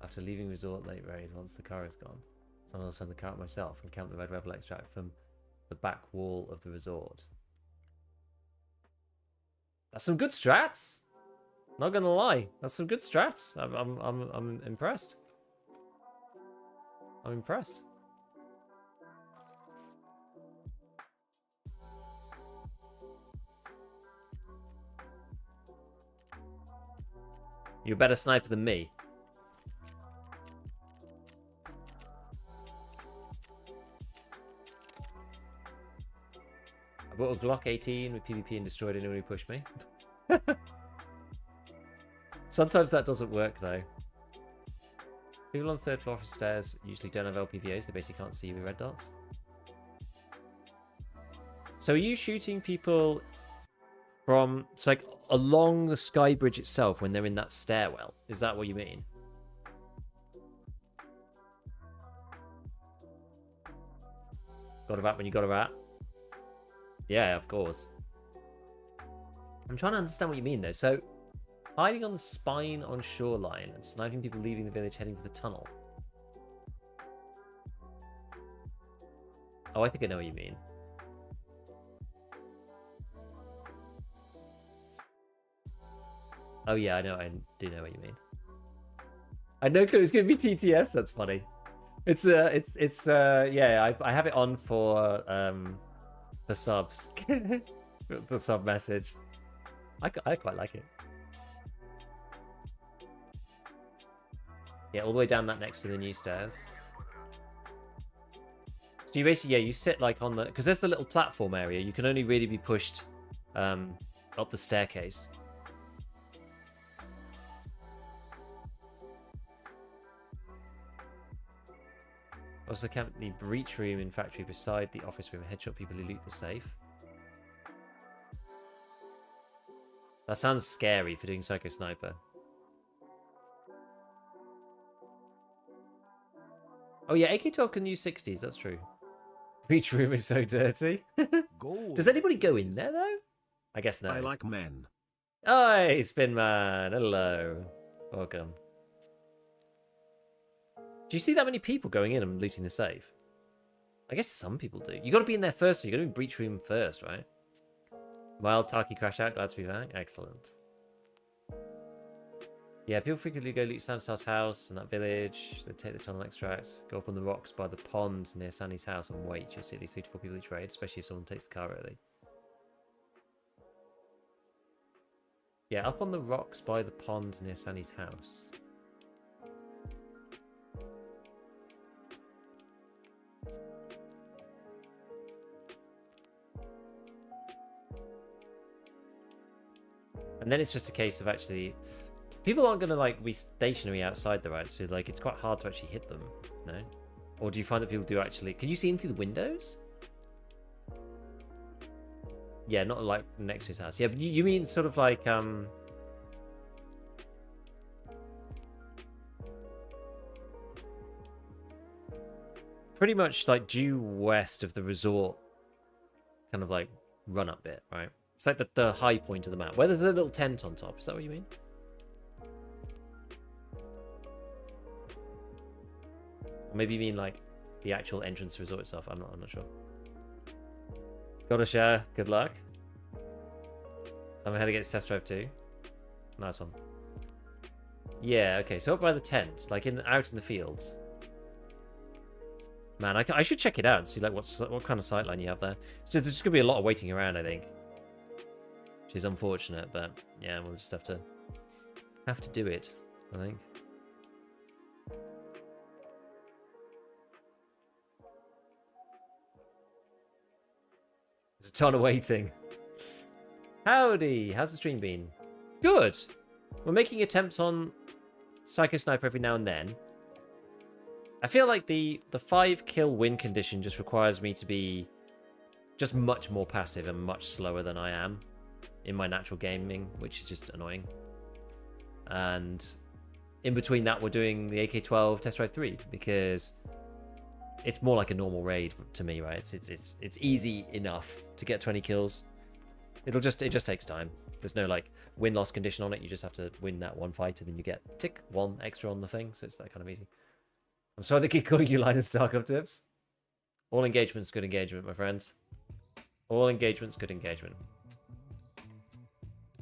after leaving resort late raid once the car is gone. So I'll send the car out myself and camp the Red Rebel extract from the back wall of the resort. That's some good strats. Not gonna lie, that's some good strats. I'm impressed. I'm impressed. You're a better sniper than me. I bought a Glock 18 with PvP and destroyed anyone who pushed me. Sometimes that doesn't work though. People on the third floor of stairs usually don't have LPVAs, they basically can't see you with red dots. So are you shooting people from, it's like along the sky bridge itself when they're in that stairwell? Is that what you mean? Got a rat when you got a rat? Yeah, of course. I'm trying to understand what you mean though. So, hiding on the spine on shoreline and sniping people leaving the village heading for the tunnel. Oh, I think I know what you mean. Oh yeah, I know. I do know what you mean. I know it was going to be TTS. That's funny. Yeah. I have it on for subs. The sub message. I quite like it. Yeah, all the way down that next to the new stairs. So you basically, yeah, you sit like on the, because there's the little platform area. You can only really be pushed up the staircase. Also camp the breach room in factory beside the office room. Headshot people who loot the safe. That sounds scary for doing Psycho Sniper. Oh yeah, AK-12 can use 60s, that's true. Breach room is so dirty. Gold. Does anybody go in there though? I guess no. I like men. Oi, Spinman, hello. Welcome. Do you see that many people going in and looting the safe? I guess some people do. You got to be in there first, so you got to be in breach room first, right? Mild Taki crash out, glad to be back. Excellent. Yeah, people frequently go loot Sandstar's house and that village. They take the tunnel extract, go up on the rocks by the pond near Sandy's house and wait. You'll see at least 3 to 4 people each raid, especially if someone takes the car early. Yeah, up on the rocks by the pond near Sandy's house. And then it's just a case of actually, people aren't going to like be stationary outside the right, so like it's quite hard to actually hit them, no? Or do you find that people do actually? Can you see in through the windows? Yeah, not like next to his house. Yeah, but you mean sort of like pretty much like due west of the resort, kind of like run up bit, right? It's like the high point of the map, where there's a little tent on top. Is that what you mean? Or maybe you mean like the actual entrance to resort itself. I'm not sure. Got to share. Good luck. Tell me how to get to test drive too. Nice one. Yeah, okay. So up by the tent, like out in the fields. Man, I should check it out and see like what kind of sightline you have there. So there's just gonna be a lot of waiting around, I think. Which is unfortunate, but yeah, we'll just have to do it, I think. There's a ton of waiting. Howdy, how's the stream been? Good. We're making attempts on Psycho Sniper every now and then. I feel like the 5 kill win condition just requires me to be just much more passive and much slower than I am in my natural gaming, which is just annoying. And in between that, we're doing the AK-12 Test Drive 3 because it's more like a normal raid to me, right? It's easy enough to get 20 kills. It just takes time. There's no like win-loss condition on it. You just have to win that one fight and then you get tick 1 extra on the thing. So it's that kind of easy. I'm sorry they keep calling you Linus Tarkov tips. All engagement's good engagement, my friends. All engagement's good engagement.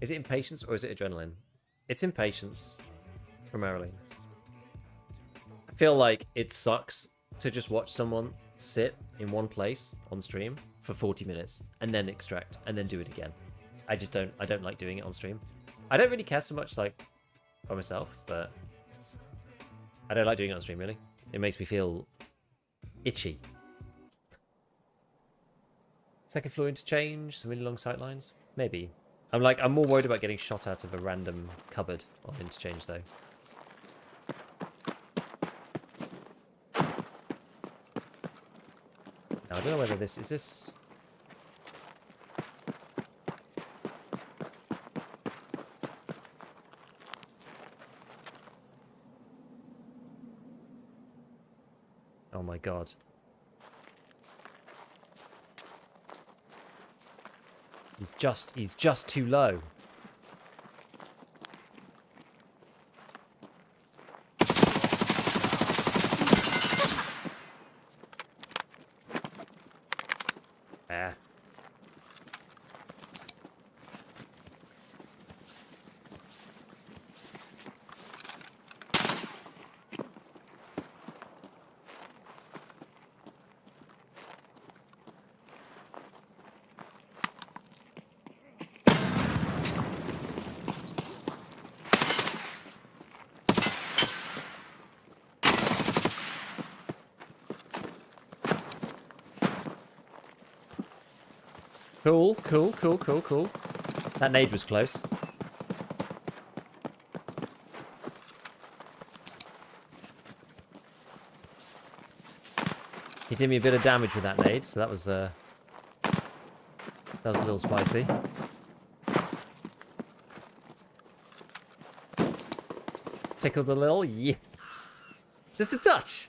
Is it impatience or is it adrenaline? It's impatience, primarily. I feel like it sucks to just watch someone sit in one place on stream for 40 minutes and then extract and then do it again. I don't like doing it on stream. I don't really care so much like by myself, but I don't like doing it on stream really. It makes me feel itchy. Second floor interchange, some really long sight lines? Maybe. I'm more worried about getting shot out of a random cupboard on interchange though. Now I don't know whether this is this. Oh my god. He's just too low. Ah. Cool. That nade was close. He did me a bit of damage with that nade, so that was a little spicy. Tickled a little, yeah. Just a touch.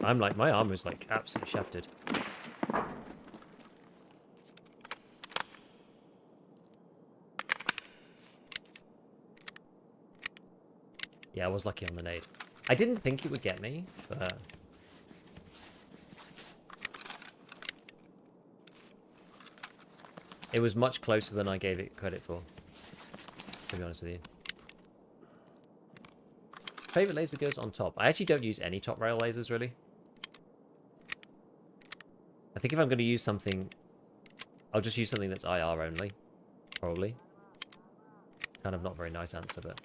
I'm like, my armor's like absolutely shafted. Yeah, I was lucky on the nade. I didn't think it would get me, but... It was much closer than I gave it credit for, to be honest with you. Favorite laser goes on top. I actually don't use any top rail lasers, really. I think if I'm going to use something, I'll just use something that's IR only, probably. Kind of not very nice answer, but...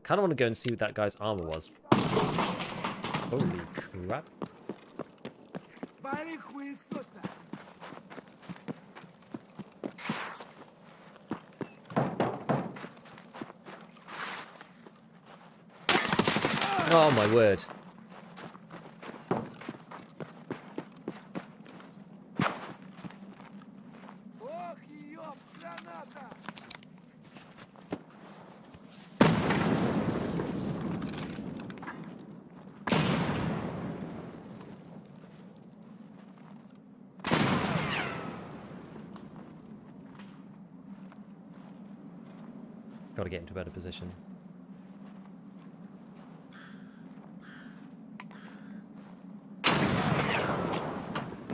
kind of want to go and see what that guy's armor was. Holy crap. Oh my word. Gotta get into a better position.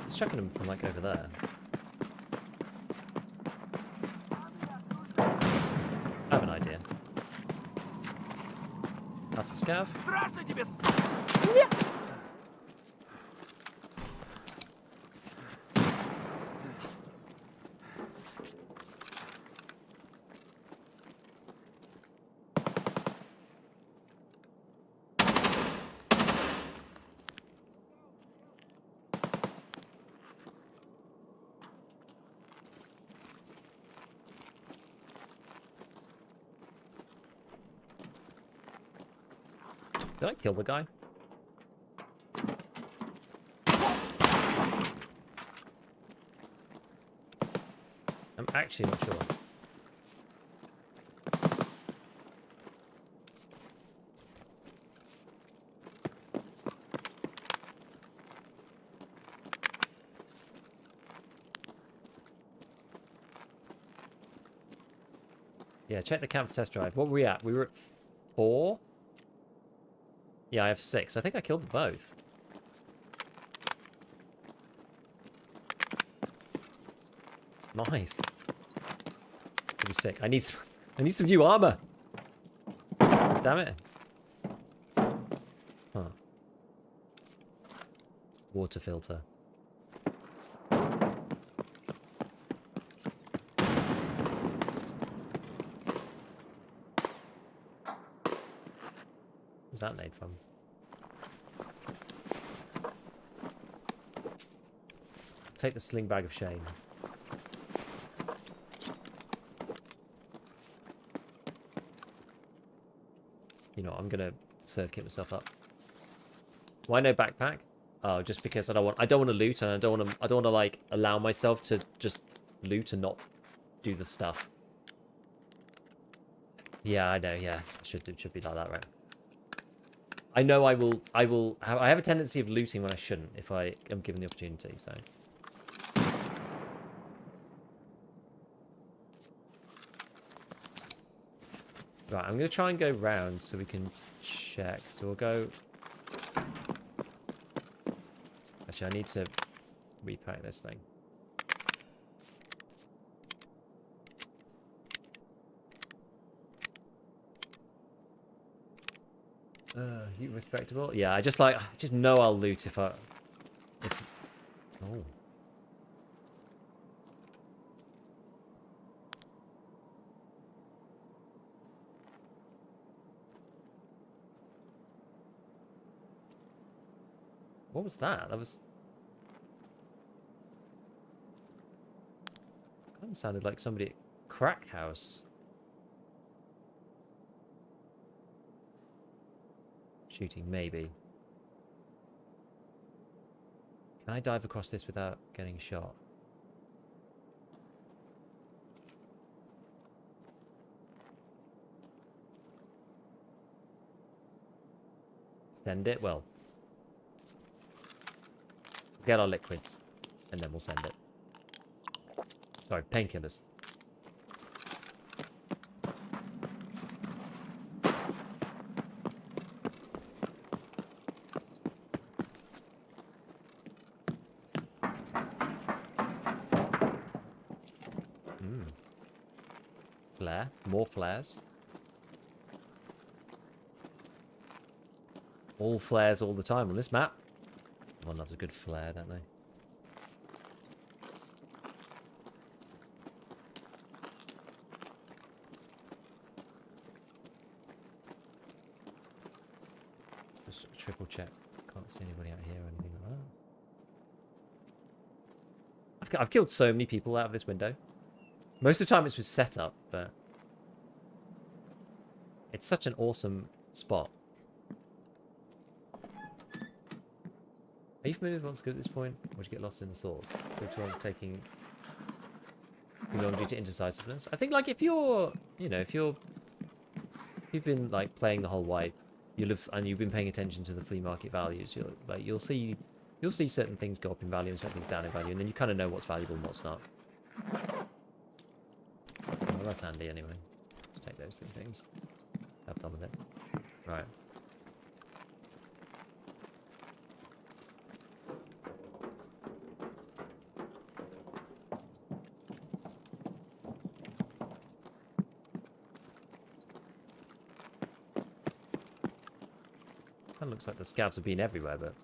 It's chucking them from like over there. I have an idea. That's a scav. Did I kill the guy? I'm actually not sure. Yeah, check the camp for test drive. What were we at? We were at 4? Yeah, I have 6. I think I killed them both. Nice. Pretty sick. I need some new armor. Damn it. Huh. Water filter. Where's that made from? Take the sling bag of shame. You know, I'm gonna circuit myself up. Why no backpack? Oh, just because I don't want to loot, and I don't want to like allow myself to just loot and not do the stuff. Yeah, I know. Yeah, it should be like that, right? I know I have a tendency of looting when I shouldn't if I am given the opportunity, so. Right, I'm going to try and go round so we can check. So we'll go... Actually, I need to repack this thing. You respectable? Yeah, I just know I'll loot if I... Oh. What was that? That was... Kind of sounded like somebody at Crack House. Shooting, maybe. Can I dive across this without getting shot? Send it? Well. Get our liquids, and then we'll send it. Sorry, painkillers. Flare. More flares. All flares all the time on this map. Everyone loves a good flare, don't they? Just triple check. Can't see anybody out here or anything like that. I've killed so many people out of this window. Most of the time it's with setup, but it's such an awesome spot. Are you familiar with what's good at this point? Or would you get lost in the source? Taking due to indecisiveness. I think like if you're, you know, if you've been like playing the whole wipe, and you've been paying attention to the flea market values, you'll see certain things go up in value and certain things down in value, and then you kind of know what's valuable and what's not. Well, that's handy anyway. Let's take those things. Have done with it. Right. Kind of looks like the scavs have been everywhere, but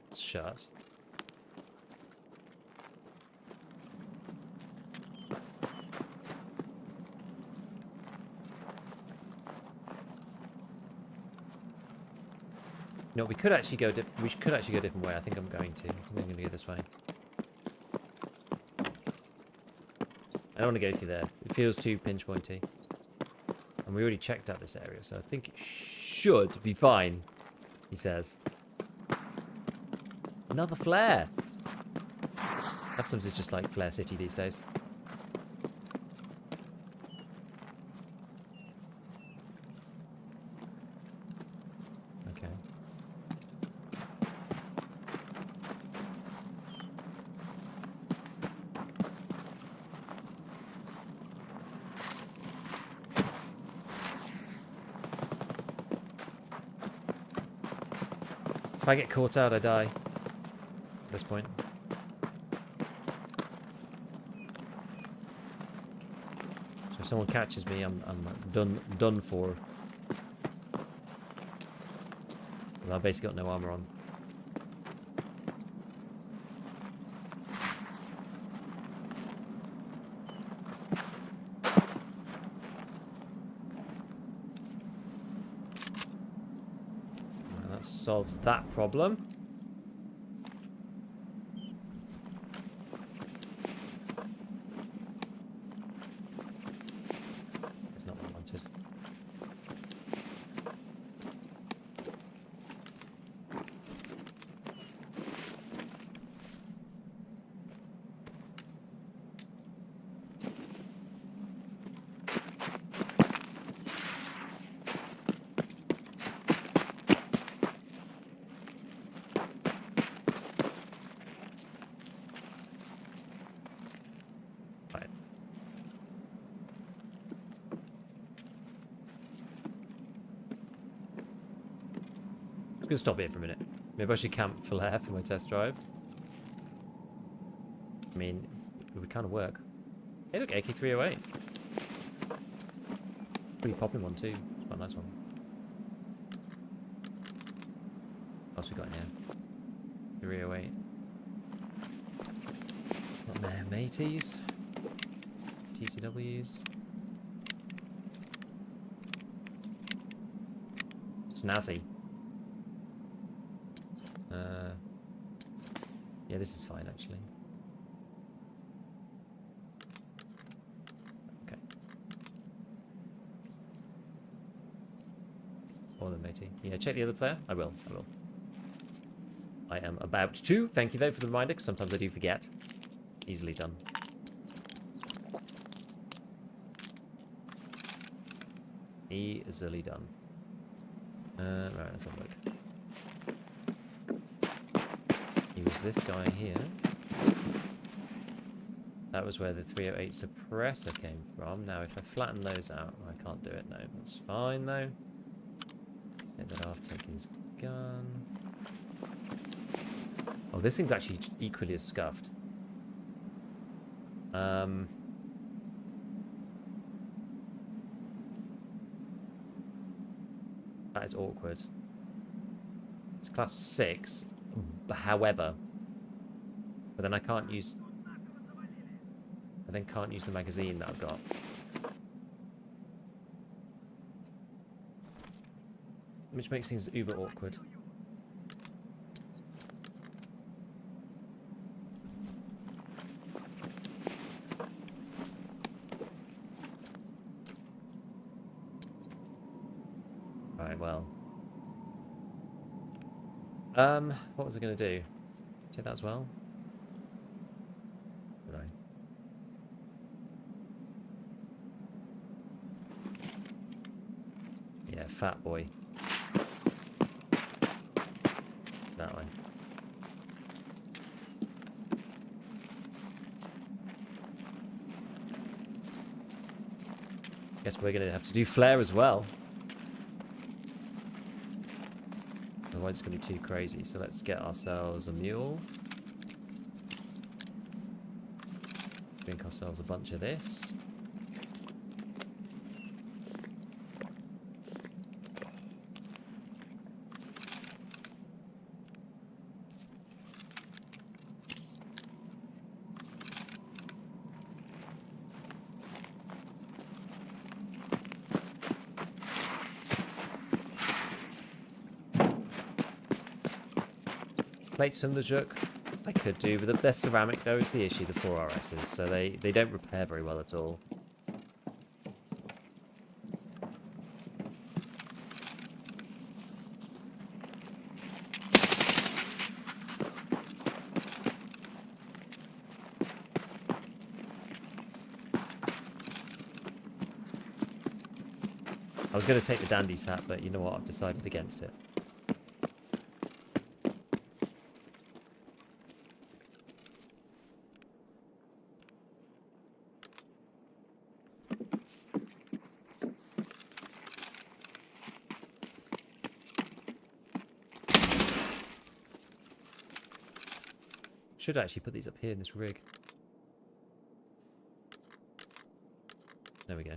it's shut. No, we could actually go. We could actually go a different way. I think I'm going to. I think I'm going to go this way. I don't want to go through there. It feels too pinch pointy. And we already checked out this area, so I think it should be fine. He says. Another flare. Customs is just like Flare City these days. If I get caught out, I die. At this point. So if someone catches me, I'm done for. Well, I've basically got no armor on. Solves that problem. It's not what I wanted. I'm gonna stop here for a minute. Maybe I should camp flare for my test drive. I mean, it would kind of work. Hey, look, AK-308. Pretty popping one too. It's quite a nice one. What else we got in here? 308. Got mateys. TCWs. Snazzy. Yeah, this is fine, actually. Okay. More than matey. Yeah, check the other player. I will. I am about to. Thank you, though, for the reminder, because sometimes I do forget. Easily done. Easily done. Right, let's have a look. Use this guy here. That was where the 308 suppressor came from. Now, if I flatten those out, I can't do it. No, that's fine, though. Take that off, take his gun. Oh, this thing's actually equally as scuffed. That is awkward. Let's class 6, however, but then I can't use... I then can't use the magazine that I've got. Which makes things uber awkward. Right, well. What was I going to do? Take that as well? Did I? Yeah, fat boy. That way. Guess we're going to have to do flare as well. Otherwise it's going to be too crazy. So let's get ourselves a mule. Drink ourselves a bunch of this. Plates from the Juk, I could do, but they're ceramic though, is the issue, the 4RSs, so they don't repair very well at all. I was going to take the Dandy's hat, but you know what, I've decided against it. Should actually put these up here in this rig. There we go.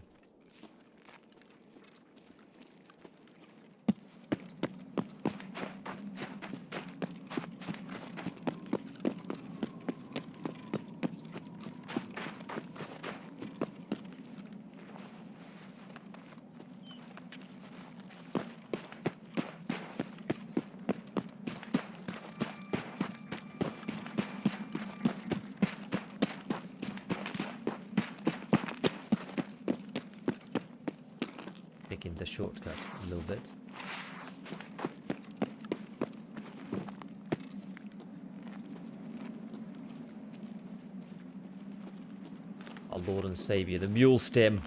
Taking the shortcut a little bit. Our Lord and Saviour, the mule stem.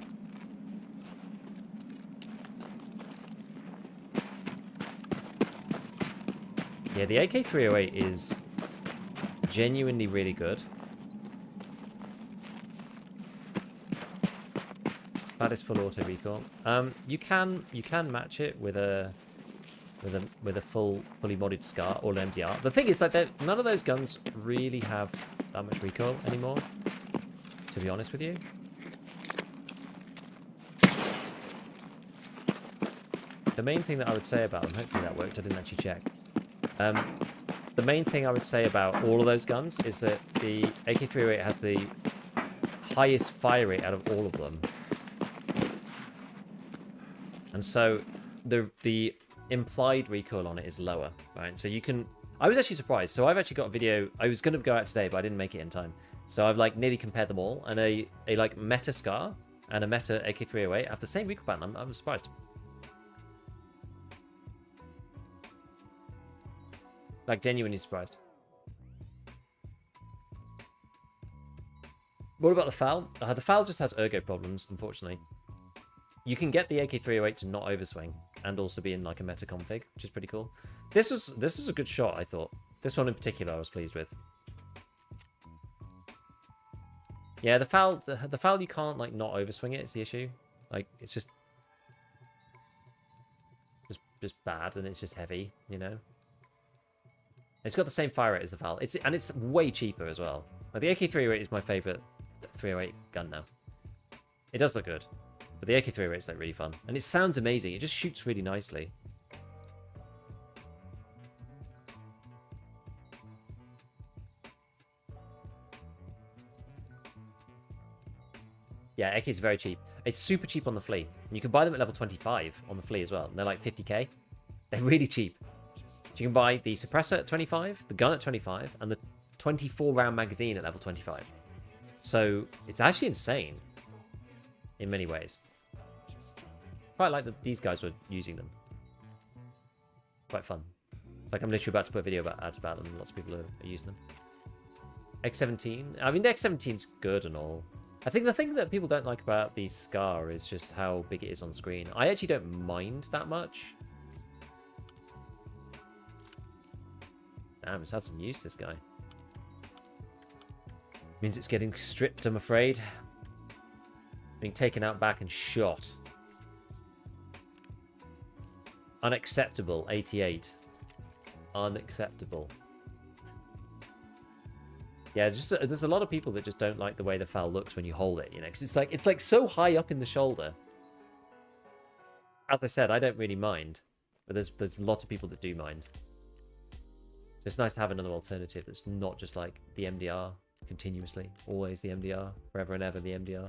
Yeah, the AK-308 is genuinely really good. That is full auto recoil. You can match it with a fully modded SCAR or an MDR. The thing is that none of those guns really have that much recoil anymore, to be honest with you. The main thing that I would say about them, hopefully that worked, I didn't actually check. The main thing I would say about all of those guns is that the AK-308 has the highest fire rate out of all of them. And so the implied recoil on it is lower, right? So you can... I was actually surprised. So I've actually got a video... I was going to go out today, but I didn't make it in time. So I've like nearly compared them all. And a like meta SCAR and a meta AK-308 have the same recoil pattern. I'm surprised. Like genuinely surprised. What about the FAL? The FAL just has ergo problems, unfortunately. You can get the AK-308 to not overswing and also be in like a meta config, which is pretty cool. This is a good shot, I thought. This one in particular I was pleased with. Yeah, the FAL you can't like not overswing it, it's the issue. Like it's just bad and it's just heavy, you know. It's got the same fire rate as the FAL. It's way cheaper as well. Like the AK-308 is my favorite 308 gun now. It does look good. But the AK-308 is like really fun. And it sounds amazing. It just shoots really nicely. Yeah, AK is very cheap. It's super cheap on the flea. You can buy them at level 25 on the flea as well. And they're like 50k. They're really cheap. So you can buy the suppressor at 25, the gun at 25, and the 24 round magazine at level 25. So it's actually insane in many ways. Quite like that these guys were using them. Quite fun. It's like I'm literally about to put a video about them. Lots of people are using them. X17. I mean, the X17's good and all. I think the thing that people don't like about the Scar is just how big it is on screen. I actually don't mind that much. Damn, it's had some use, this guy. Means it's getting stripped, I'm afraid. Being taken out back and shot. Unacceptable, 88. Unacceptable. Yeah, just there's a lot of people that just don't like the way the FAL looks when you hold it, you know, because it's like so high up in the shoulder. As I said, I don't really mind, but there's a lot of people that do mind. So it's nice to have another alternative that's not just like the MDR continuously, always the MDR, forever and ever the MDR.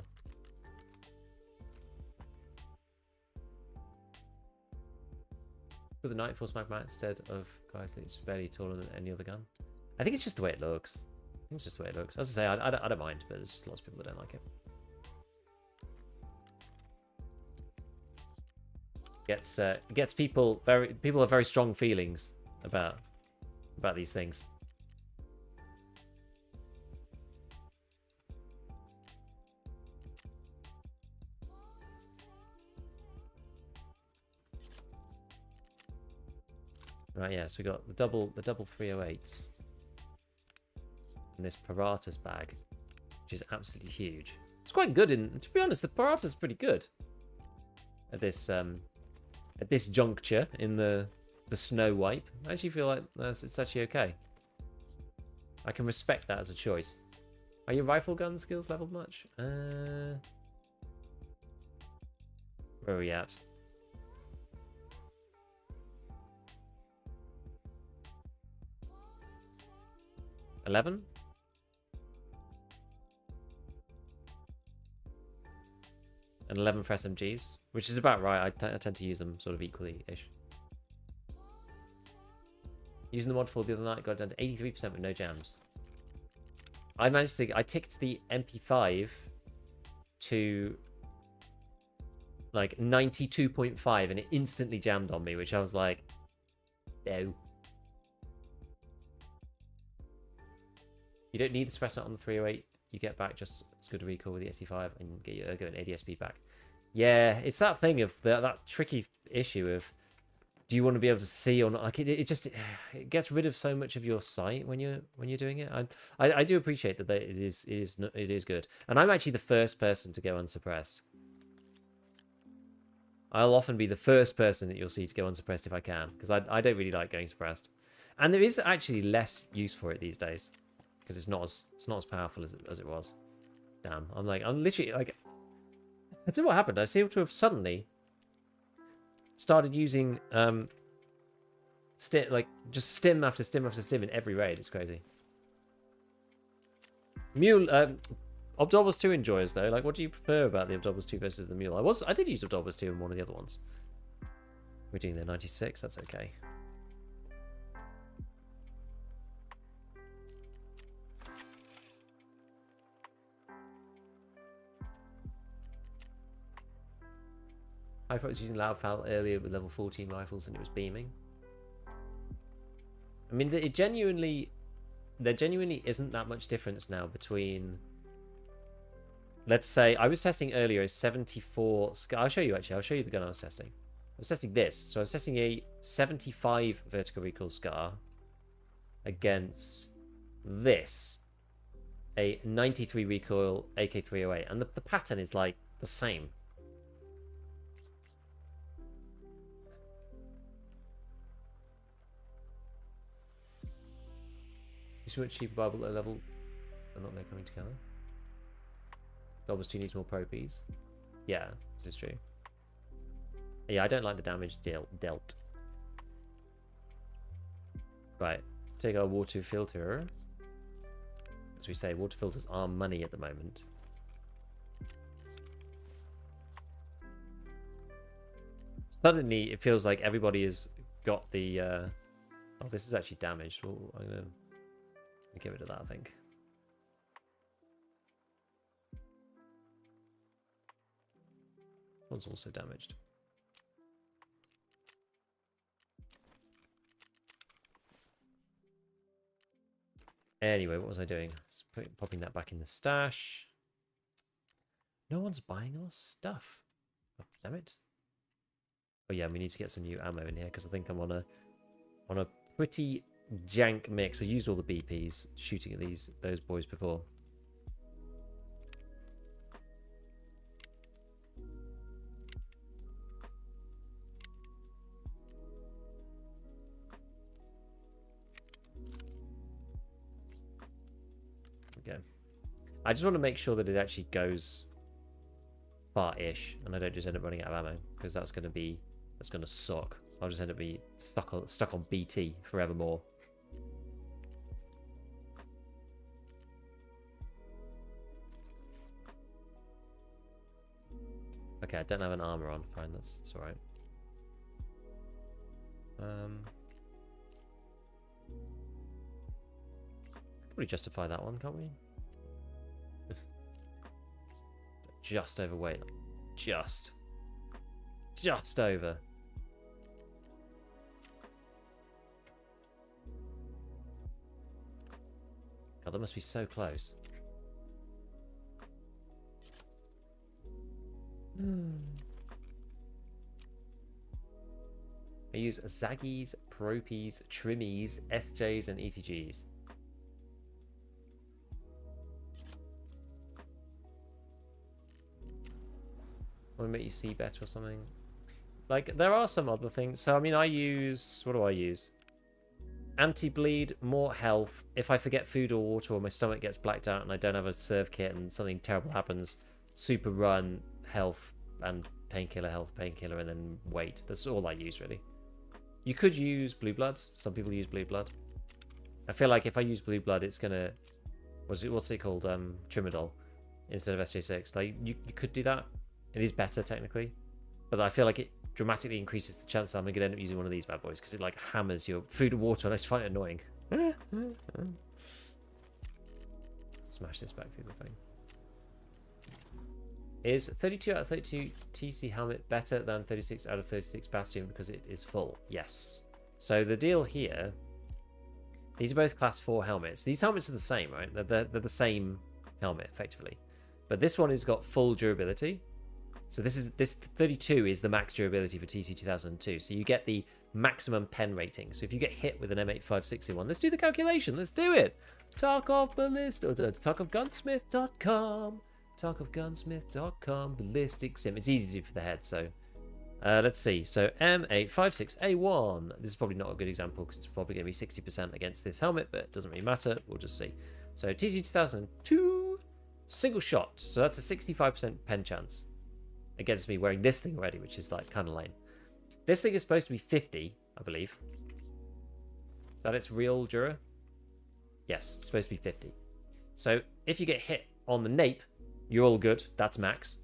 With the Nightfall Smack Mat instead of guys that it's barely taller than any other gun. I think it's just the way it looks. I think it's just the way it looks. As I say, I don't mind, but there's just lots of people that don't like it. Gets people have very strong feelings about these things. Right, yeah, so we got the double 308s. And this Paratus bag, which is absolutely huge. It's quite good to be honest, the Paratus is pretty good at this juncture in the snow wipe. I actually feel like it's actually okay. I can respect that as a choice. Are your rifle gun skills leveled much? Where are we at? $11? And 11 for SMGs, which is about right. I tend to use them sort of equally-ish. Using the mod for the other night, got it down to 83% with no jams. I ticked the MP5 to like 92.5 and it instantly jammed on me, which I was like, no. You don't need the suppressor on the 308. You get back just as good a recoil with the SE5 and get your Ergo and ADSB back. Yeah, it's that thing of that tricky issue of do you want to be able to see or not? Like it gets rid of so much of your sight when you're doing it. I do appreciate that it is good, and I'm actually the first person to go unsuppressed. I'll often be the first person that you'll see to go unsuppressed if I can, because I don't really like going suppressed, and there is actually less use for it these days. Because it's not as powerful as it was. Damn, I'm literally like, I don't know what happened. I seem to have suddenly started using just stim after stim after stim in every raid. It's crazy. Mule, Obdolbus 2 enjoyers though. Like, what do you prefer about the Obdolbus 2 versus the Mule? I did use Obdolbus 2 in one of the other ones. We're doing the 96. That's okay. I thought I was using loud foul earlier with level 14 rifles and it was beaming. I mean, there genuinely isn't that much difference now between, let's say, I was testing earlier a 74, I'll show you actually, I'll show you the gun I was testing. I was testing this, so I was testing a 75 vertical recoil Scar against this, a 93 recoil AK-308, and the pattern is like the same. So much cheaper Bible low level. They're not there coming together. Obviously 2 needs more pro Ps. Yeah, this is true. Yeah, I don't like the damage dealt. Right, take our water filter. As we say, water filters are money at the moment. Suddenly, it feels like everybody has got the... Oh, this is actually damaged. Well, I'm going to get rid of that, I think. One's also damaged. Anyway, what was I doing? Popping that back in the stash. No one's buying our stuff. Oh, damn it. Oh yeah, we need to get some new ammo in here because I think I'm on a pretty jank mix. I used all the BPs shooting at those boys before. Okay. I just want to make sure that it actually goes far-ish and I don't just end up running out of ammo because that's going to suck. I'll just end up being stuck on BT forevermore. Okay, I don't have an armor on. Fine, that's all right. Probably justify that one, can't we? Just overweight, just over. God, that must be so close. I use Zaggies, Propies, Trimmies, SJs, and ETGs. Want to make you see better or something? Like, there are some other things. So, I mean, I use... What do I use? Anti-bleed, more health. If I forget food or water or my stomach gets blacked out and I don't have a serve kit and something terrible happens, super run, health, and painkiller, health, painkiller, and then weight. That's all I use, really. You could use blue blood. Some people use blue blood. I feel like if I use blue blood, it's going to... What's it called? Trimadol instead of SJ6. Like, you could do that. It is better, technically. But I feel like it dramatically increases the chance that I'm going to end up using one of these bad boys. Because it, like, hammers your food and water. And I just find it annoying. Smash this back through the thing. Is 32 out of 32 TC helmet better than 36 out of 36 Bastion because it is full? Yes. So the deal here... These are both class 4 helmets. These helmets are the same, right? They're the same helmet, effectively. But this one has got full durability. So this 32 is the max durability for TC 2002. So you get the maximum pen rating. So if you get hit with an M856 let's do the calculation. Let's do it. Tarkov Ballista, TarkovGunsmith.com. TarkovGunsmith.com. Ballistic sim. It's easy to do for the head. So let's see. So M856A1. This is probably not a good example because it's probably going to be 60% against this helmet, but it doesn't really matter. We'll just see. So TC 2002 single shot. So that's a 65% pen chance against me wearing this thing already, which is like kind of lame. This thing is supposed to be 50, I believe. Is that its real Jura? Yes, it's supposed to be 50. So if you get hit on the nape, you're all good. That's max.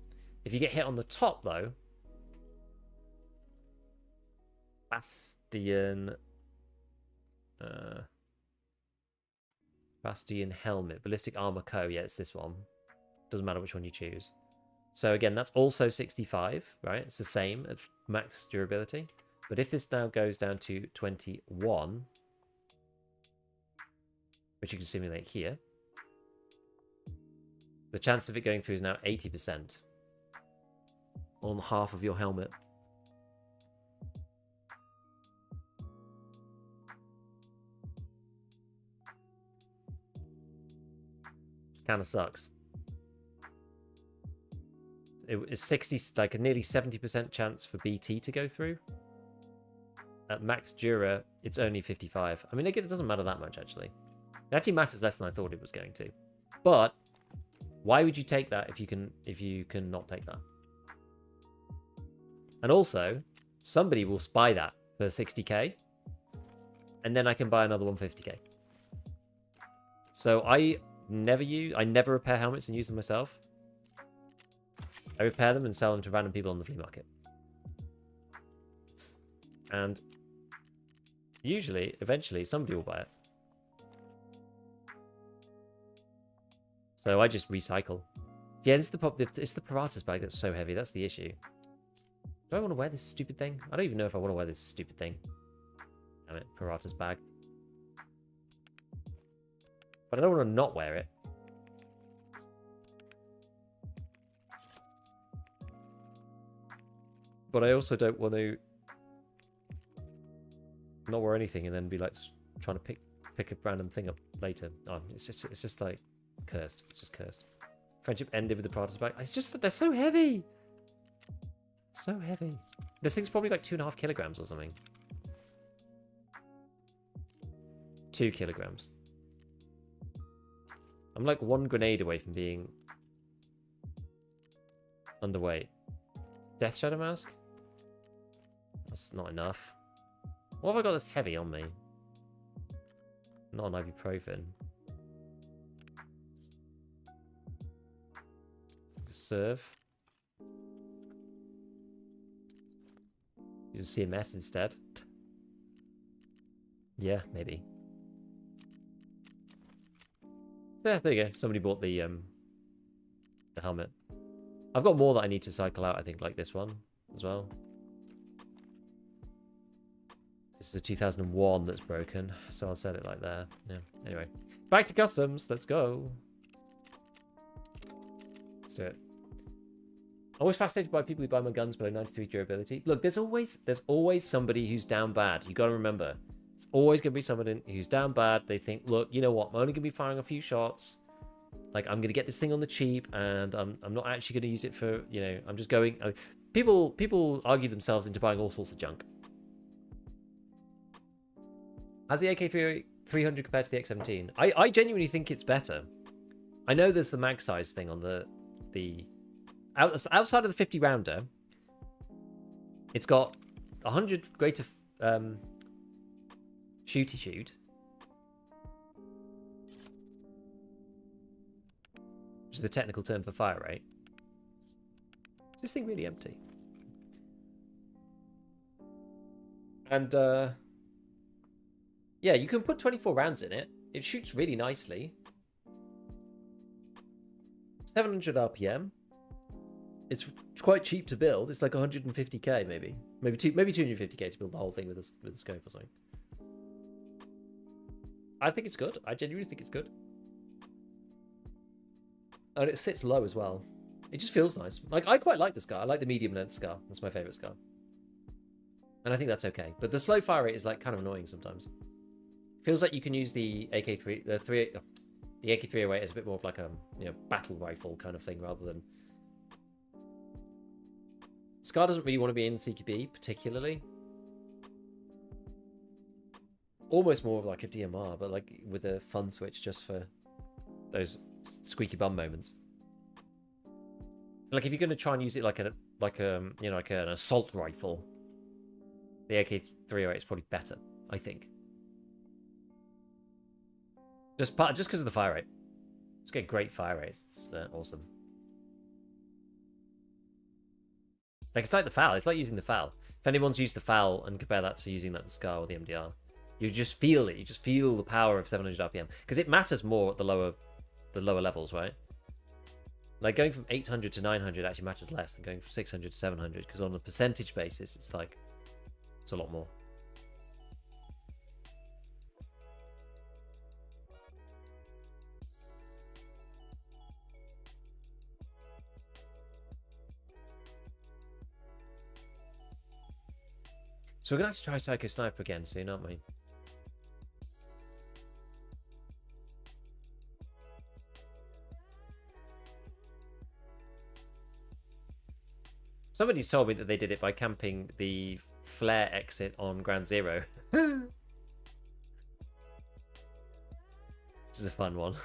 If you get hit on the top, though, Bastion helmet, ballistic armor co. Yeah, it's this one. Doesn't matter which one you choose. So again, that's also 65, right? It's the same at max durability. But if this now goes down to 21, which you can simulate here, the chance of it going through is now 80% on half of your helmet. Kind of sucks. It's 60, like a nearly 70% chance for BT to go through. At max Dura, it's only 55. I mean, it doesn't matter that much, actually. It actually matters less than I thought it was going to. But why would you take that if you can not take that? And also, somebody will buy that for 60k, and then I can buy another 150k. So I never repair helmets and use them myself. I repair them and sell them to random people on the flea market. And usually, eventually, somebody will buy it. So I just recycle. Yeah, it's the Paratas bag that's so heavy. That's the issue. Do I want to wear this stupid thing? I don't even know if I want to wear this stupid thing. Damn it, Paratas bag. But I don't want to not wear it. But I also don't want to not wear anything and then be like trying to pick a random thing up later. Oh, it's just like cursed. It's just cursed. Friendship ended with the Paratas bag. It's just that they're so heavy. So heavy. This thing's probably like 2.5 kilograms or something. 2 kilograms. I'm like 1 grenade away from being underweight. Death Shadow Mask? That's not enough. What have I got that's heavy on me? Not an ibuprofen. Serve. Use a CMS instead. Yeah, maybe. So yeah, there you go. Somebody bought the helmet. I've got more that I need to cycle out, I think, like this one as well. This is a 2001 that's broken, so I'll set it like there. Yeah. Anyway, back to customs. Let's go. Let's do it. Always fascinated by people who buy my guns below 93 durability. Look, there's always somebody who's down bad. You got to remember, it's always going to be somebody who's down bad. They think, look, you know what? I'm only going to be firing a few shots. Like, I'm going to get this thing on the cheap, and I'm not actually going to use it for, you know, I'm just going. People argue themselves into buying all sorts of junk. How's the AK-300 compared to the X17? I genuinely think it's better. I know there's the mag size thing on the outside of the 50 rounder. It's got 100 greater shooty shoot, which is the technical term for fire rate. Is this thing really empty? And yeah, you can put 24 rounds in it. It shoots really nicely. 700 RPM. It's quite cheap to build. It's like 150k maybe. Maybe 250k to build the whole thing with a scope or something. I think it's good. I genuinely think it's good. And it sits low as well. It just feels nice. Like, I quite like the SCAR. I like the medium length SCAR. That's my favorite SCAR. And I think that's okay. But the slow fire rate is like kind of annoying sometimes. Feels like you can use the the AK-308 as a bit more of like a, you know, battle rifle kind of thing rather than. SCAR doesn't really want to be in CQB particularly. Almost more of like a DMR, but like with a fun switch just for those squeaky bum moments. Like if you're going to try and use it like an assault rifle, the AK-308 is probably better, I think. Just because of the fire rate. Just get great fire rates. It's awesome. Like it's like the FAL. It's like using the FAL. If anyone's used the FAL and compare that to using that the SCAR or the MDR, you just feel it. You just feel the power of 700 RPM because it matters more at the lower levels, right? Like going from 800 to 900 actually matters less than going from 600 to 700 because on a percentage basis, it's a lot more. So we're going to have to try Psycho Sniper again soon, aren't we? Somebody's told me that they did it by camping the flare exit on Ground Zero. Which is a fun one.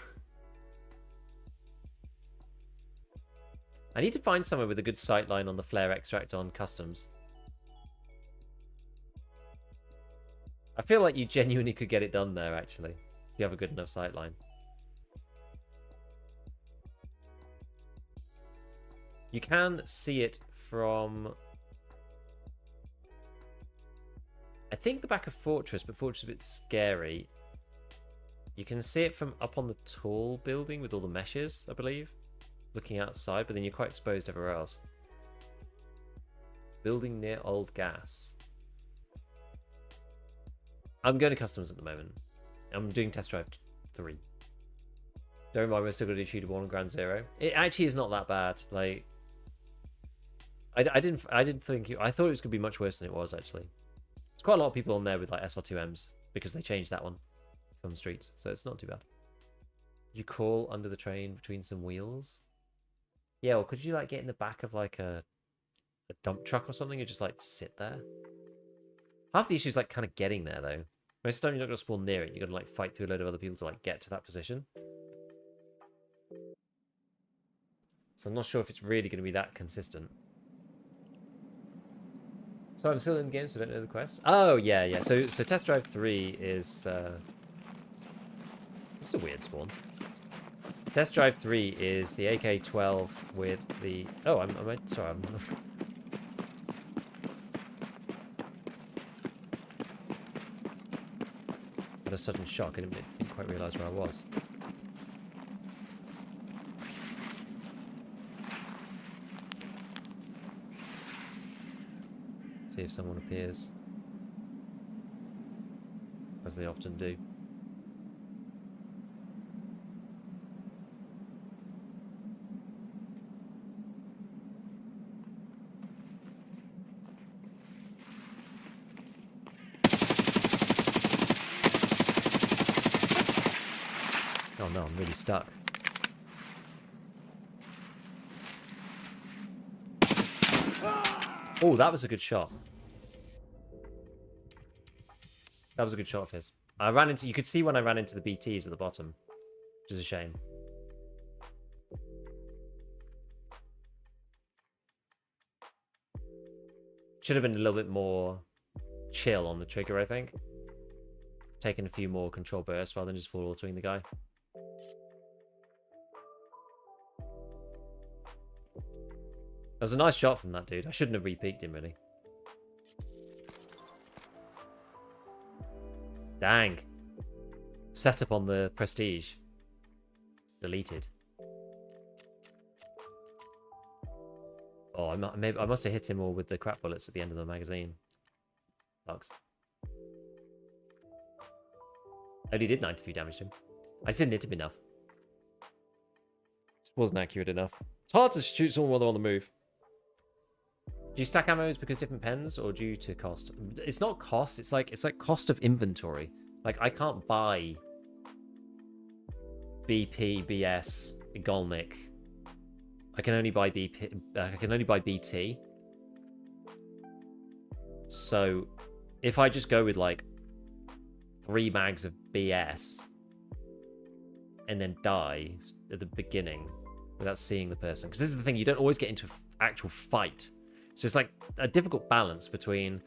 I need to find somewhere with a good sightline on the flare extract on customs. I feel like you genuinely could get it done there, actually, if you have a good enough sightline. You can see it from I think the back of Fortress, but Fortress is a bit scary. You can see it from up on the tall building with all the meshes, I believe. Looking outside, but then you're quite exposed everywhere else. Building near old gas. I'm going to customs at the moment. I'm doing test drive 3. Don't remind me, we're still going to do shootable on Ground Zero. It actually is not that bad. Like, I didn't think I thought it was going to be much worse than it was actually. There's quite a lot of people on there with like SR2Ms because they changed that one from the streets, so it's not too bad. You crawl under the train between some wheels. Yeah, or could you like get in the back of like a dump truck or something and just like sit there? Half the issue is like kind of getting there though. Most of the time you're not going to spawn near it. You're going to like fight through a load of other people to like get to that position. So I'm not sure if it's really going to be that consistent. So I'm still in the game, so I don't know the quest. Oh yeah. So test drive 3 is this is a weird spawn. Test drive 3 is the AK-12 with the sorry. Had a sudden shock. I didn't quite realise where I was. See if someone appears, as they often do. Oh no, I'm really stuck. Oh, that was a good shot. That was a good shot of his. I ran into... You could see when I ran into the BTs at the bottom. Which is a shame. Should have been a little bit more chill on the trigger, I think. Taking a few more control bursts rather than just full autoing the guy. That was a nice shot from that dude. I shouldn't have re-peeked him, really. Dang. Set up on the Prestige. Deleted. Oh, I must have hit him all with the crap bullets at the end of the magazine. Sucks. Only did 93 damage to him. I just didn't hit him enough. Just wasn't accurate enough. It's hard to shoot someone while they're on the move. Do you stack ammos because different pens or due to cost? It's not cost, it's like cost of inventory. Like I can't buy BP, BS, Golnik. I can only buy BP, I can only buy BT. So if I just go with like 3 mags of BS and then die at the beginning without seeing the person, because this is the thing, you don't always get into an actual fight. So it's like a difficult balance between,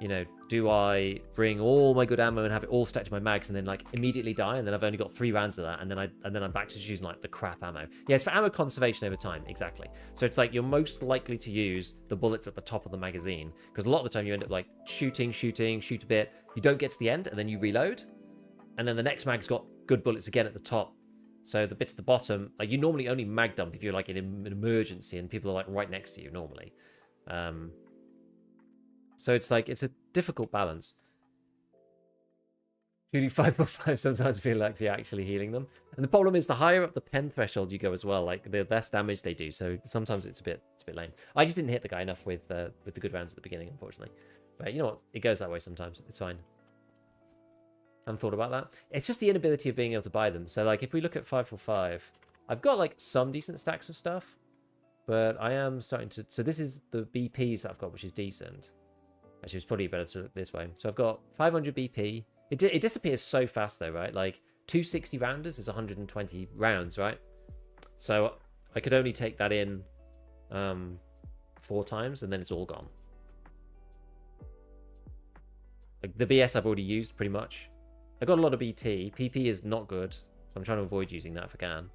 you know, do I bring all my good ammo and have it all stacked to my mags and then like immediately die, and then I've only got 3 rounds of that, and then I'm back to choosing like the crap ammo. Yeah, it's for ammo conservation over time, exactly. So it's like you're most likely to use the bullets at the top of the magazine, because a lot of the time you end up like shooting, shoot a bit, you don't get to the end, and then you reload, and then the next mag's got good bullets again at the top. So the bits at the bottom, like you normally only mag dump if you're like in an emergency and people are like right next to you normally. So it's like, it's a difficult balance. Shooting 5.5 sometimes feel like you're actually healing them. And the problem is the higher up the pen threshold you go as well, like the less damage they do. So sometimes it's a bit lame. I just didn't hit the guy enough with the good rounds at the beginning, unfortunately. But you know what? It goes that way sometimes. It's fine. I haven't thought about that. It's just the inability of being able to buy them. So like if we look at 545, I've got like some decent stacks of stuff. But I am starting to... So this is the BPs that I've got, which is decent. Actually, it's probably better to look this way. So I've got 500 BP. It disappears so fast, though, right? Like, 260 rounders is 120 rounds, right? So I could only take that in 4 times, and then it's all gone. Like, the BS I've already used, pretty much. I got a lot of BT. PP is not good, so I'm trying to avoid using that if I can.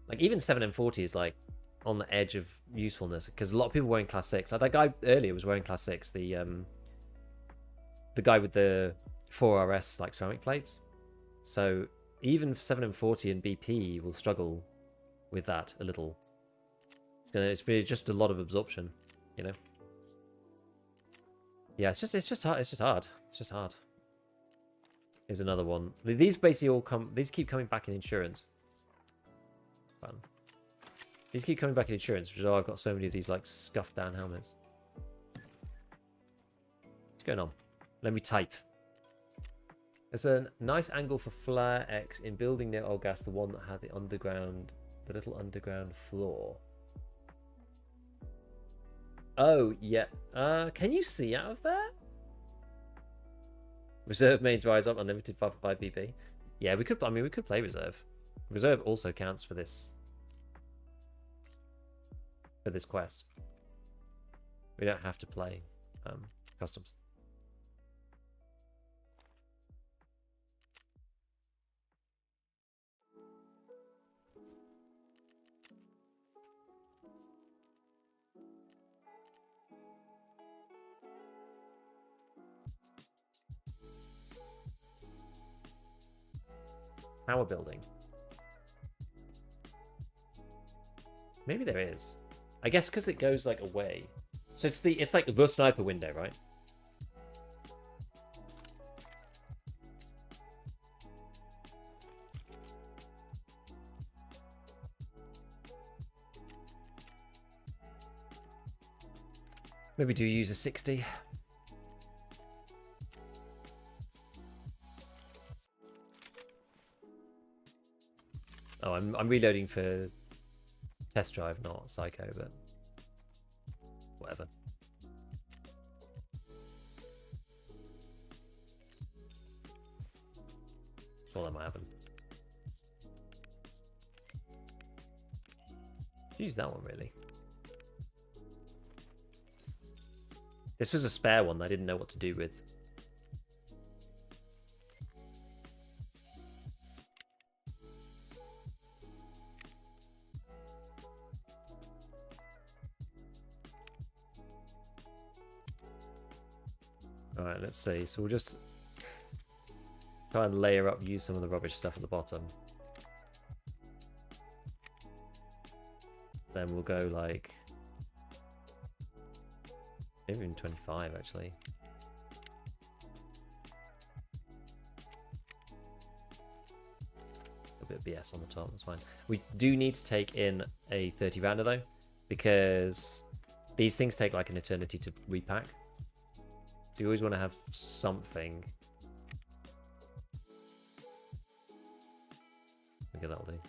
Like, even 7M40 is, like, on the edge of usefulness because a lot of people wearing class 6. Like that guy earlier was wearing class 6. The guy with the 4RS like ceramic plates. So even 740 and BP will struggle with that a little. It's really just a lot of absorption, you know. Yeah, it's just hard. It's just hard. Here's another one. These basically all come. These keep coming back in insurance. Fun. These keep coming back in insurance, which is why I've got so many of these like scuffed down helmets. What's going on? Let me type. There's a nice angle for Flare X in building near Old Gas, the one that had the little underground floor. Oh, yeah. Can you see out of there? Reserve mains rise up, unlimited 5 BP. Yeah, we could play reserve. Reserve also counts for this quest. We don't have to play customs. Power building. Maybe there is. I guess because it goes like away. So it's like the sniper window, right? Maybe do use a 60. Oh, I'm reloading for test drive, not psycho, but whatever. Well, that might happen. Use that one really. This was a spare one that I didn't know what to do with. Alright, let's see. So we'll just try and layer up, use some of the rubbish stuff at the bottom. Then we'll go like... maybe even 25 actually. A bit of BS on the top, that's fine. We do need to take in a 30 rounder though, because these things take like an eternity to repack. So you always want to have something. Okay, that'll do.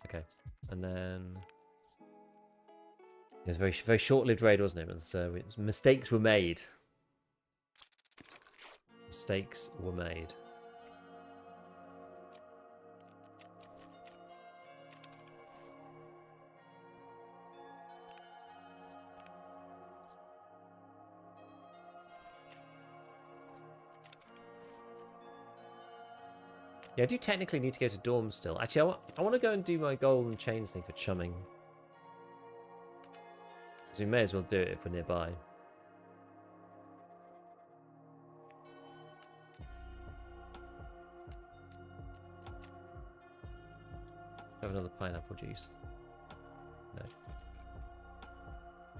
Okay, and then it was a very, very short-lived raid, wasn't it? So mistakes were made. Mistakes were made. Yeah, I do technically need to go to dorms still. Actually, I want to go and do my golden chains thing for chumming. So we may as well do it if we're nearby. Have another pineapple juice. No.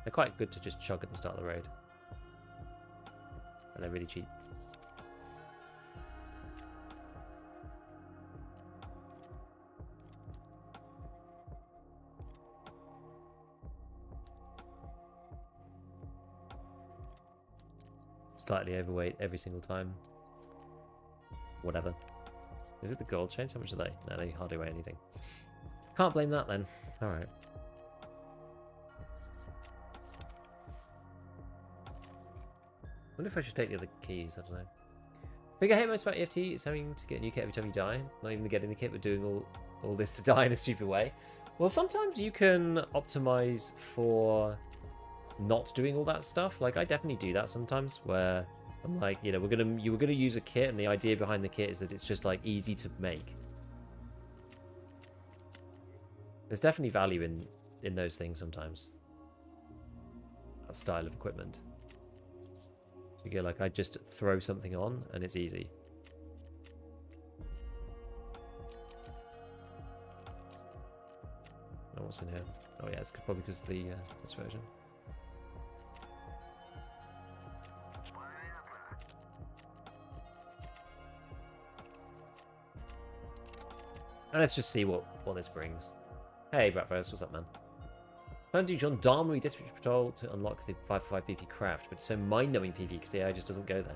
They're quite good to just chug at the start of the raid. And they're really cheap. Slightly overweight every single time. Whatever. Is it the gold chains? How much are they? No, they hardly weigh anything. Can't blame that then. Alright. Wonder if I should take the other keys. I don't know. I think I hate most about EFT is having to get a new kit every time you die. Not even getting the kit, but doing all this to die in a stupid way. Well, sometimes you can optimize for not doing all that stuff. Like I definitely do that sometimes, where I'm like, you know, you were gonna use a kit, and the idea behind the kit is that it's just like easy to make. There's definitely value in in those things sometimes. That style of equipment. So you go like, I just throw something on and it's easy. Oh, what's in here? Oh yeah, it's probably because of the this version. And let's just see what this brings. Hey, Bratfirst, what's up, man? Trying to do Gendarmerie District Patrol to unlock the 545 BP craft, but it's so mind-numbing PV because the AI just doesn't go there.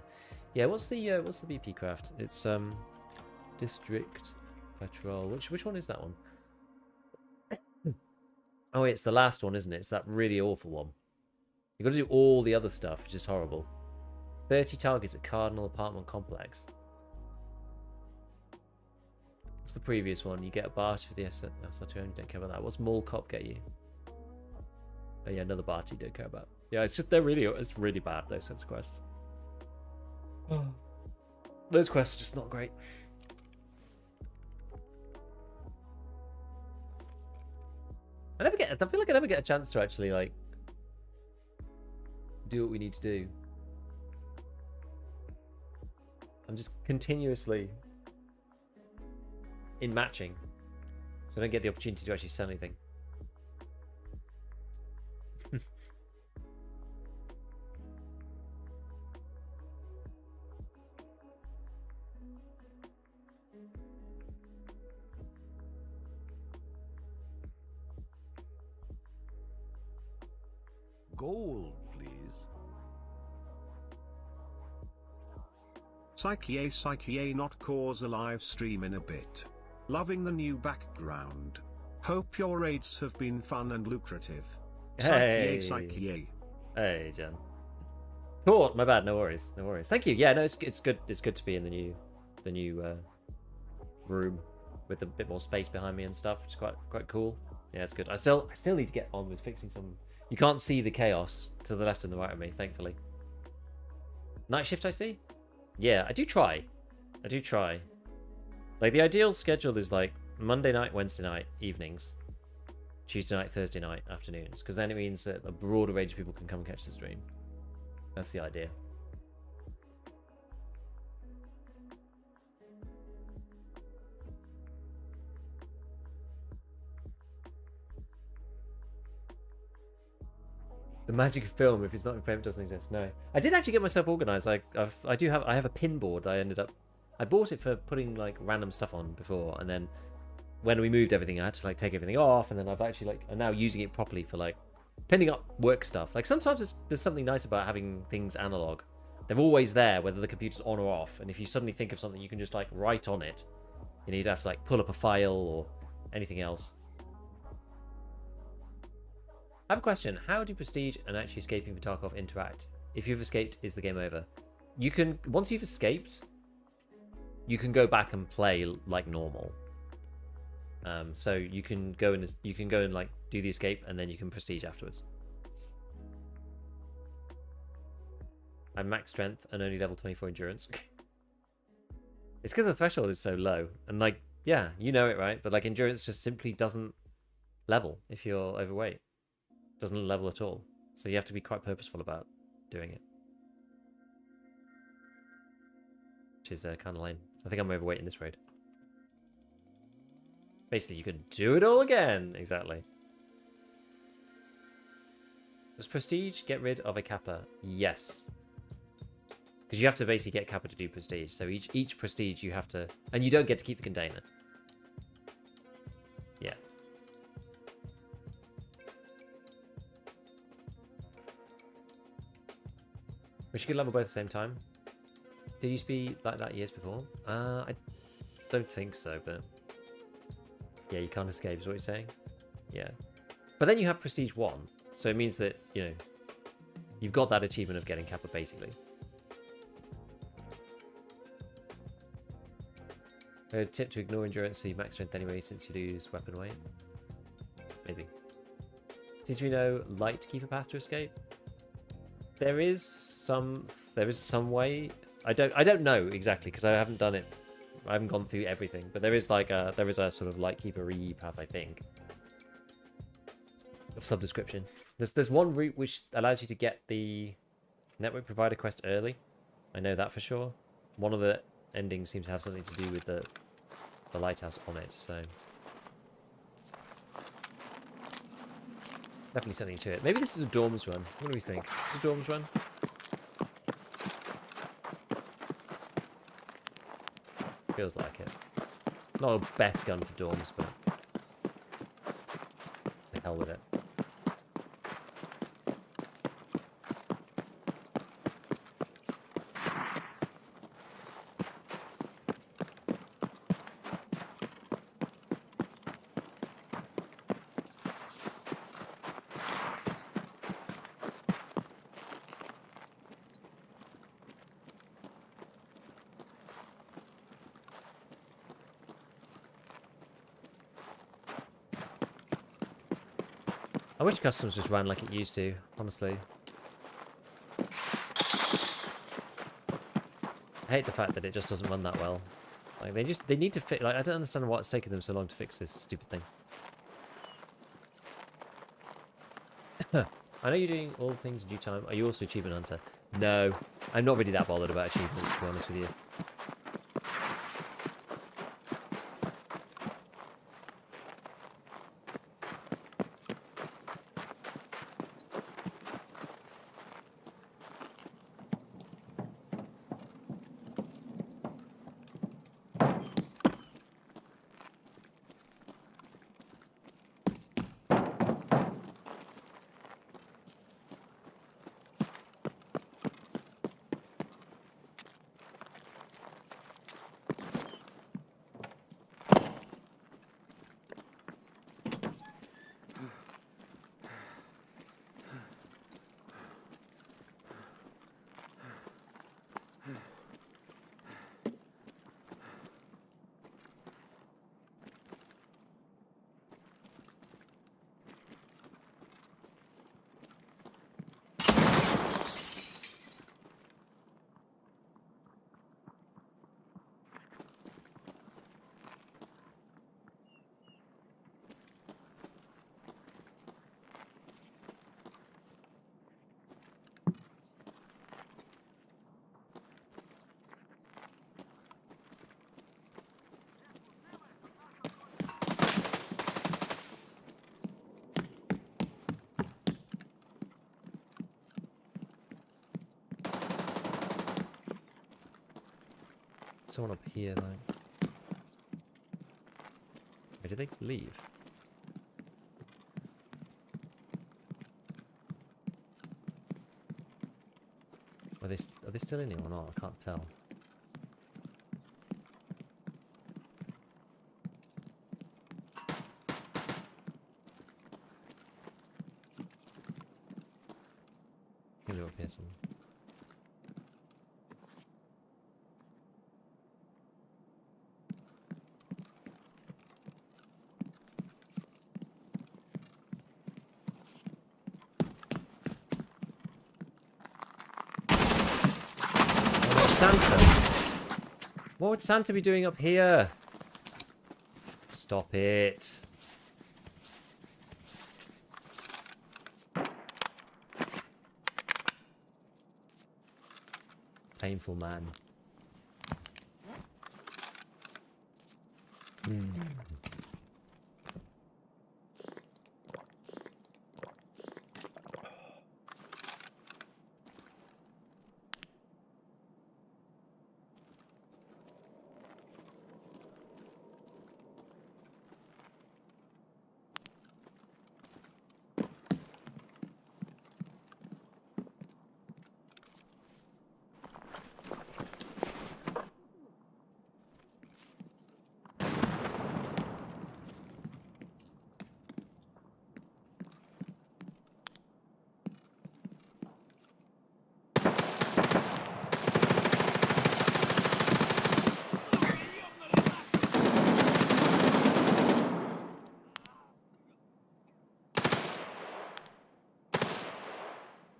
Yeah, what's the BP craft? It's District Patrol. Which one is that one? Oh, it's the last one, isn't it? It's that really awful one. You've got to do all the other stuff, which is horrible. 30 targets at Cardinal Apartment Complex. What's the previous one? You get a Barty for the SR2, you don't care about that. What's Mall Cop get you? Oh yeah, another Barty you don't care about. Yeah, it's just, it's really bad, those sorts of quests. Those quests are just not great. I feel like I never get a chance to actually, like, do what we need to do. I'm just continuously in matching, so I don't get the opportunity to actually sell anything. Gold, please. Psyche not cause a live stream in a bit. Loving the new background. Hope your raids have been fun and lucrative. Hey, Psyche. Hey, Jen. Cool, my bad. No worries, no worries. Thank you. Yeah, no, it's good. It's good to be in the new room with a bit more space behind me and stuff. It's quite cool. Yeah, it's good. I still need to get on with fixing some. You can't see the chaos to the left and the right of me, thankfully. Night shift, I see. Yeah, I do try. Like, the ideal schedule is like Monday night, Wednesday night, evenings, Tuesday night, Thursday night, afternoons, because then it means that a broader range of people can come and catch the stream. That's the idea. The magic of film, if it's not in frame, it doesn't exist. No, I did actually get myself organized. I have a pin board. I bought it for putting like random stuff on before, and then when we moved everything, I had to like take everything off, and then I'm now using it properly for like pinning up work stuff. Like sometimes there's something nice about having things analog. They're always there, whether the computer's on or off. And if you suddenly think of something, you can just like write on it. You need to have to like pull up a file or anything else. I have a question. How do Prestige and actually escaping for Tarkov interact? If you've escaped, is the game over? You can, once you've escaped, you can go back and play like normal. So you can go and like do the escape, and then you can Prestige afterwards. I'm max strength and only level 24 endurance. It's because the threshold is so low, and like, yeah, you know it, right? But like endurance just simply doesn't level if you're overweight. Doesn't level at all. So you have to be quite purposeful about doing it. Which is kind of lame. I think I'm overweight in this raid. Basically, you can do it all again. Exactly. Does Prestige get rid of a Kappa? Yes. Because you have to basically get Kappa to do Prestige. So each Prestige you have to... And you don't get to keep the container. Yeah. Wish you could level both at the same time. Did you used to be like that years before? I don't think so, but... Yeah, you can't escape is what you're saying? Yeah. But then you have Prestige 1. So it means that, you know, you've got that achievement of getting Kappa, basically. A tip to ignore endurance so you max strength anyway since you lose weapon weight. Maybe. Seems to be no light keeper path to escape. There is some way. I don't know exactly because I haven't done it. I haven't gone through everything, but there is a sort of light keeper-y path, I think. of some description. There's one route which allows you to get the network provider quest early. I know that for sure. One of the endings seems to have something to do with the lighthouse on it, so definitely something to it. Maybe this is a Dorms run. What do we think? Is this a Dorms run? Feels like it. Not the best gun for Dorms, but to hell with it. I wish customs just ran like it used to, honestly. I hate the fact that it just doesn't run that well. Like they need to fix. Like I don't understand why it's taken them so long to fix this stupid thing. I know you're doing all things in due time. Are you also achievement hunter? No, I'm not really that bothered about achievements, to be honest with you. Someone up here, like. Where did they leave? Are they still in here or not? I can't tell. Maybe up here somewhere. Santa? What would Santa be doing up here? Stop it. Painful man.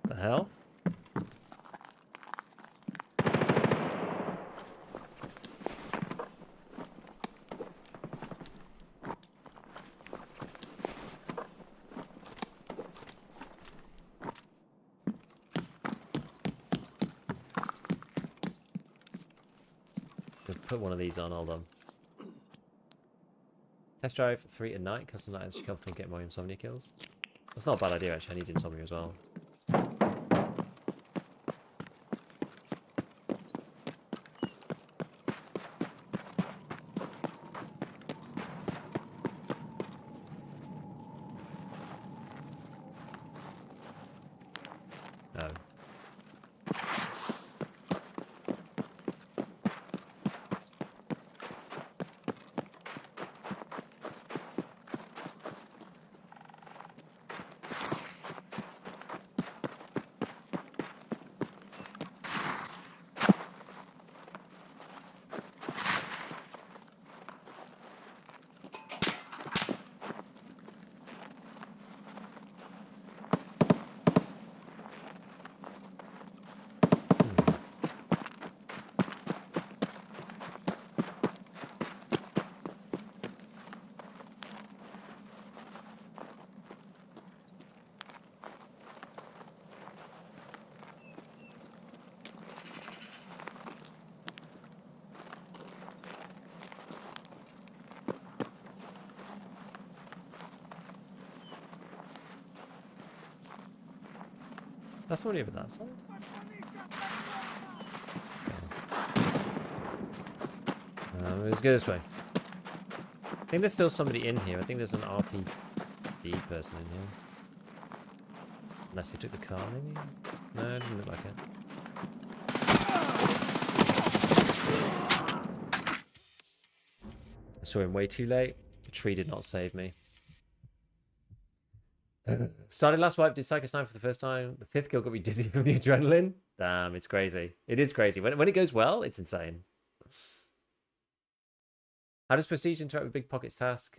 The hell? Put one of these on, hold on. Test drive 3 at night, custom night, actually comfortable get more insomnia kills. That's not a bad idea, actually. I need insomnia as well. Oh. That's somebody over that side. Let's go this way. I think there's still somebody in here. I think there's an RPD person in here. Unless they took the car, maybe? No, it doesn't look like it. I saw him way too late. The tree did not save me. Started last wipe, did Psycho Snipe for the first time. The 5th kill got me dizzy from the adrenaline. Damn, it's crazy. It is crazy. When it goes well, it's insane. How does Prestige interact with Big Pocket's task?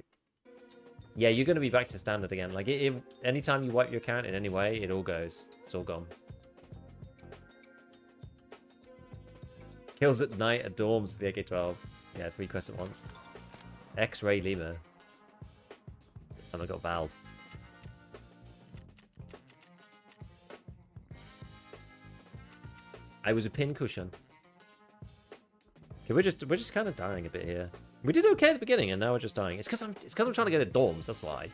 Yeah, you're going to be back to standard again. Like, anytime you wipe your account in any way, it all goes. It's all gone. Kills at night at dorms, the AK-12. Yeah, 3 quests at once. X-Ray Lima. And I got Valed. I was a pincushion. Okay, we're just kind of dying a bit here. We did okay at the beginning, and now we're just dying. It's because I'm trying to get at dorms. That's why.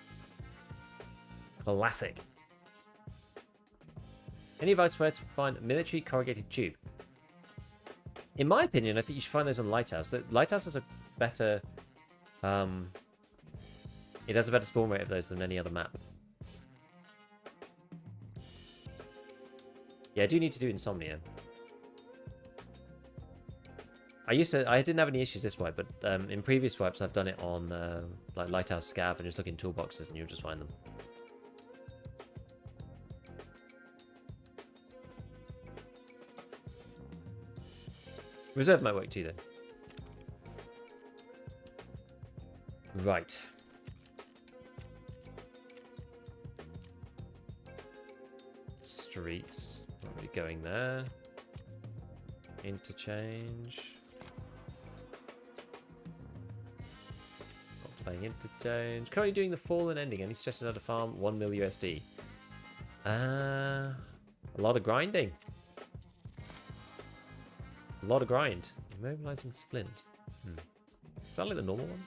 Classic. Any advice where to find military corrugated tube? In my opinion, I think you should find those on Lighthouse. The Lighthouse has a better, it has a better spawn rate of those than any other map. Yeah, I do need to do Insomnia. I didn't have any issues this wipe, but in previous wipes I've done it on like Lighthouse Scav and just look in toolboxes and you'll just find them. Reserve might work too, though. Right. Streets. Not really going there. Interchange. Not playing interchange. Currently doing the Fallen ending. Any suggestions how to farm 1 mil USD? A lot of grinding. A lot of grind. Mobilizing Splint. Is that like the normal one?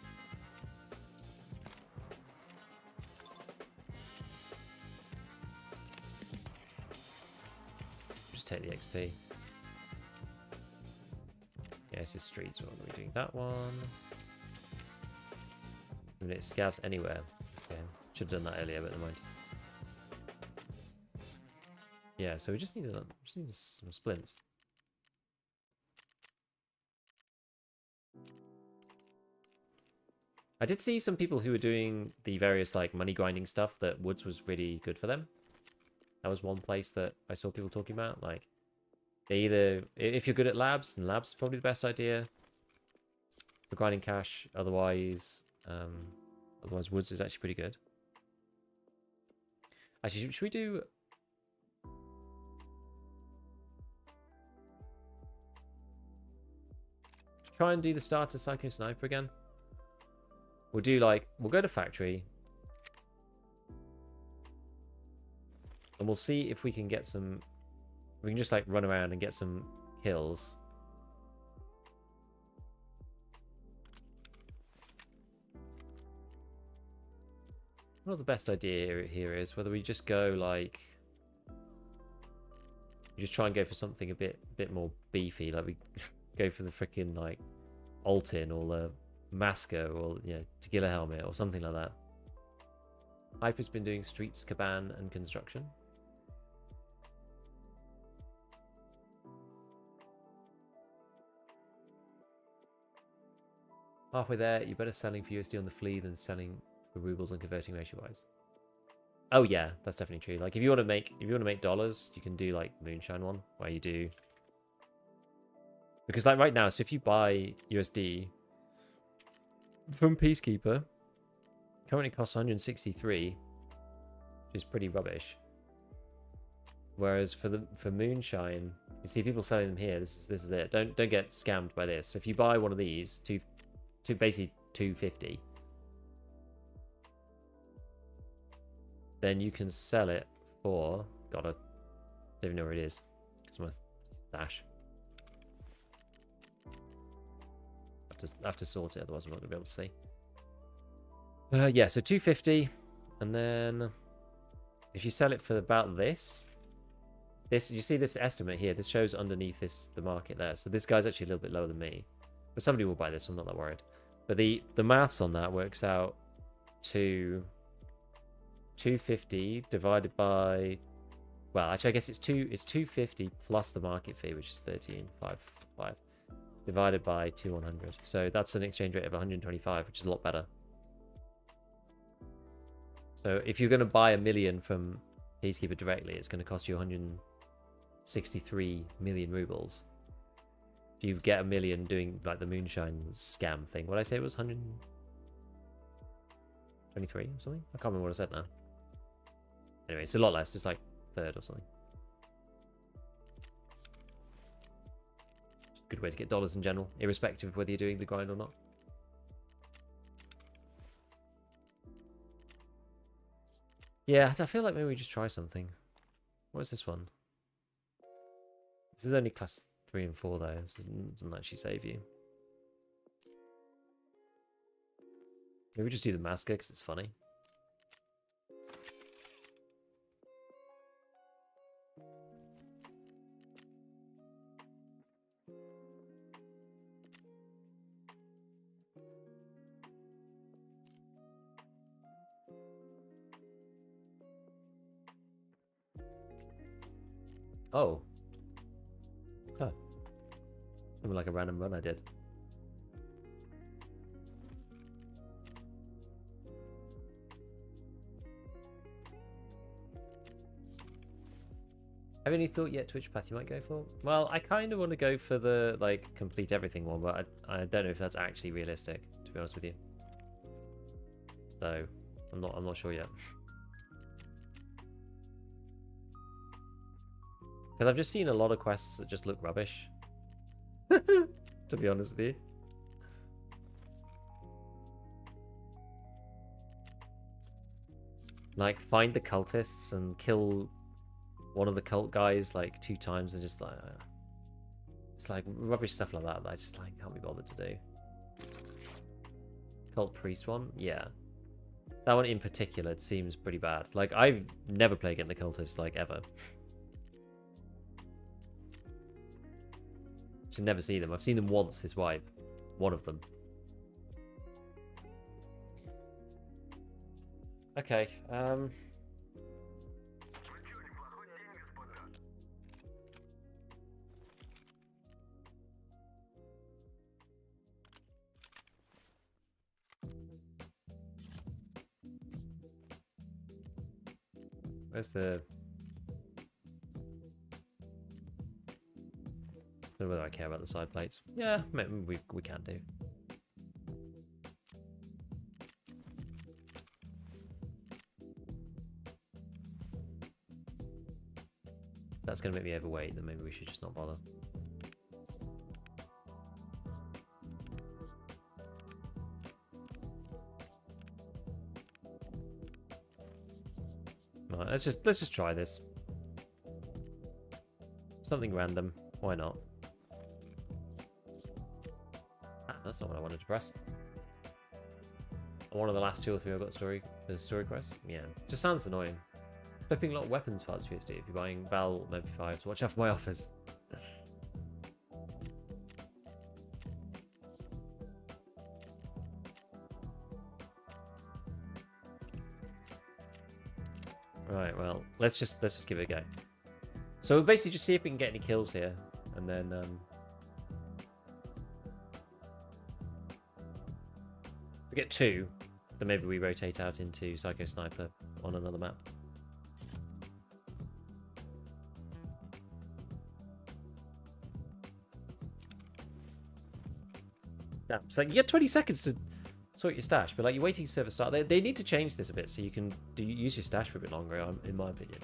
Just take the XP. Yeah, this is streets. We're going to be doing that one. And it scavs anywhere. Okay. Should have done that earlier, but never mind. Yeah, so we just need some splints. I did see some people who were doing the various like money grinding stuff that woods was really good for them. That was one place that I saw people talking about. Like, they either, if you're good at labs, then labs is probably the best idea for grinding cash. Otherwise, woods is actually pretty good. Actually, should we do? Try and do the starter Psycho Sniper again. We'll do like, we'll go to factory. And we'll see if we can get some, we can just like run around and get some kills. what the best idea here is. Whether we just go like, we just try and go for something a bit more beefy, like we go for the freaking like Altin or the Masco or Tequila Helmet or something like that. Hyper's been doing streets, caban, and construction. Halfway there, you're better selling for USD on the flea than selling for rubles and converting ratio-wise. Oh yeah, that's definitely true. Like if you want to make dollars, you can do like Moonshine one where you do, because like right now, so if you buy USD from Peacekeeper, currently costs 163, which is pretty rubbish. Whereas for Moonshine, you see people selling them here. This is it. Don't get scammed by this. So if you buy one of these, basically 250, then you can sell it for, God, I don't even know where it is. It's my stash. I have to sort it, otherwise I'm not gonna be able to see. Yeah, so 250, and then if you sell it for about this, you see this estimate here. This shows underneath the market there. So this guy's actually a little bit lower than me, but somebody will buy this, so I'm not that worried. But the maths on that works out to 250 divided by, well, actually I guess it's 250 plus the market fee, which is 13.55, divided by 2100. So that's an exchange rate of 125, which is a lot better. So if you're going to buy 1 million from Peacekeeper directly, it's going to cost you 163 million rubles. If you get 1 million doing like the Moonshine scam thing, what did I say it was 123 or something? I can't remember what I said now. Anyway, it's a lot less. It's like third or something. Just a good way to get dollars in general, irrespective of whether you're doing the grind or not. Yeah, I feel like maybe we just try something. What is this one? This is only class 3 and 4 though. This doesn't actually save you. Maybe we just do the Masker because it's funny. Oh. Huh. Something like a random run I did. Have any thought yet which path you might go for? Well, I kind of want to go for the like complete everything one, but I don't know if that's actually realistic, to be honest with you. So I'm not sure yet. Because I've just seen a lot of quests that just look rubbish. To be honest with you. Like, find the cultists and kill one of the cult guys like 2 times and just like... it's like rubbish stuff like that I just like can't be bothered to do. Cult priest one? Yeah. That one in particular, it seems pretty bad. Like, I've never played against the cultists, like, ever. Just never see them. I've seen them once this wipe. One of them. Okay, where's the... I don't know whether I care about the side plates. Yeah, maybe we can do. That's going to make me overweight, then maybe we should just not bother. Right, let's just try this. Something random. Why not? Ah, that's not what I wanted to press. One of the last 2 or 3 I've got story quests. Yeah, just sounds annoying. Flipping a lot of weapons parts for USD if you're buying Val maybe 5. So watch out for my offers. Right, well, let's just give it a go. So we'll basically just see if we can get any kills here, and then we get 2, then maybe we rotate out into Psycho Sniper on another map. Damn, so you get 20 seconds to sort your stash, but like you're waiting for server start. They need to change this a bit so you can use your stash for a bit longer, in my opinion.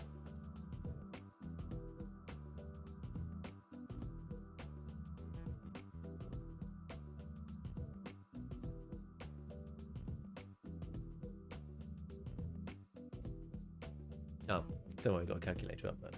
Oh, don't worry, got a calculator up there.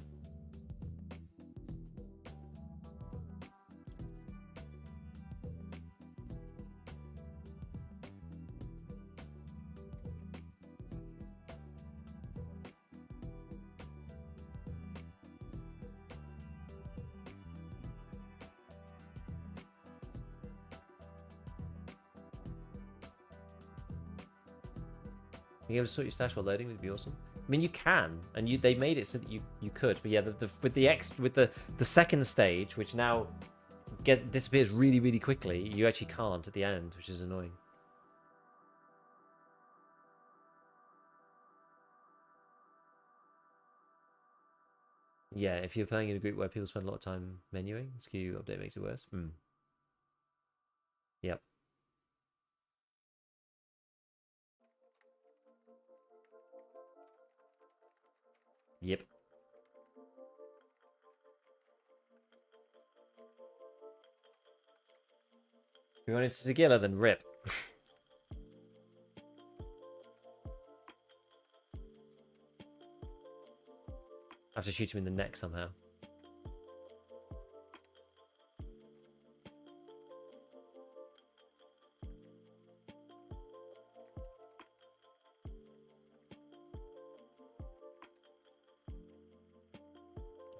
Being able to sort your stash while loading would be awesome. I mean, you can, and they made it so that you could, but yeah, with the second stage, which now disappears really, really quickly, you actually can't at the end, which is annoying. Yeah, if you're playing in a group where people spend a lot of time menuing, SKU update makes it worse. Yep. Yep. If you want into Tequila, then rip. I have to shoot him in the neck somehow.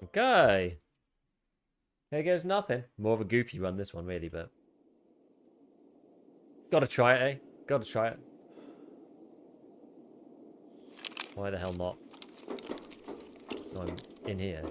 Okay. There goes nothing. More of a goofy run, this one, really, but... Gotta try it, eh? Gotta try it. Why the hell not? No, I'm in here.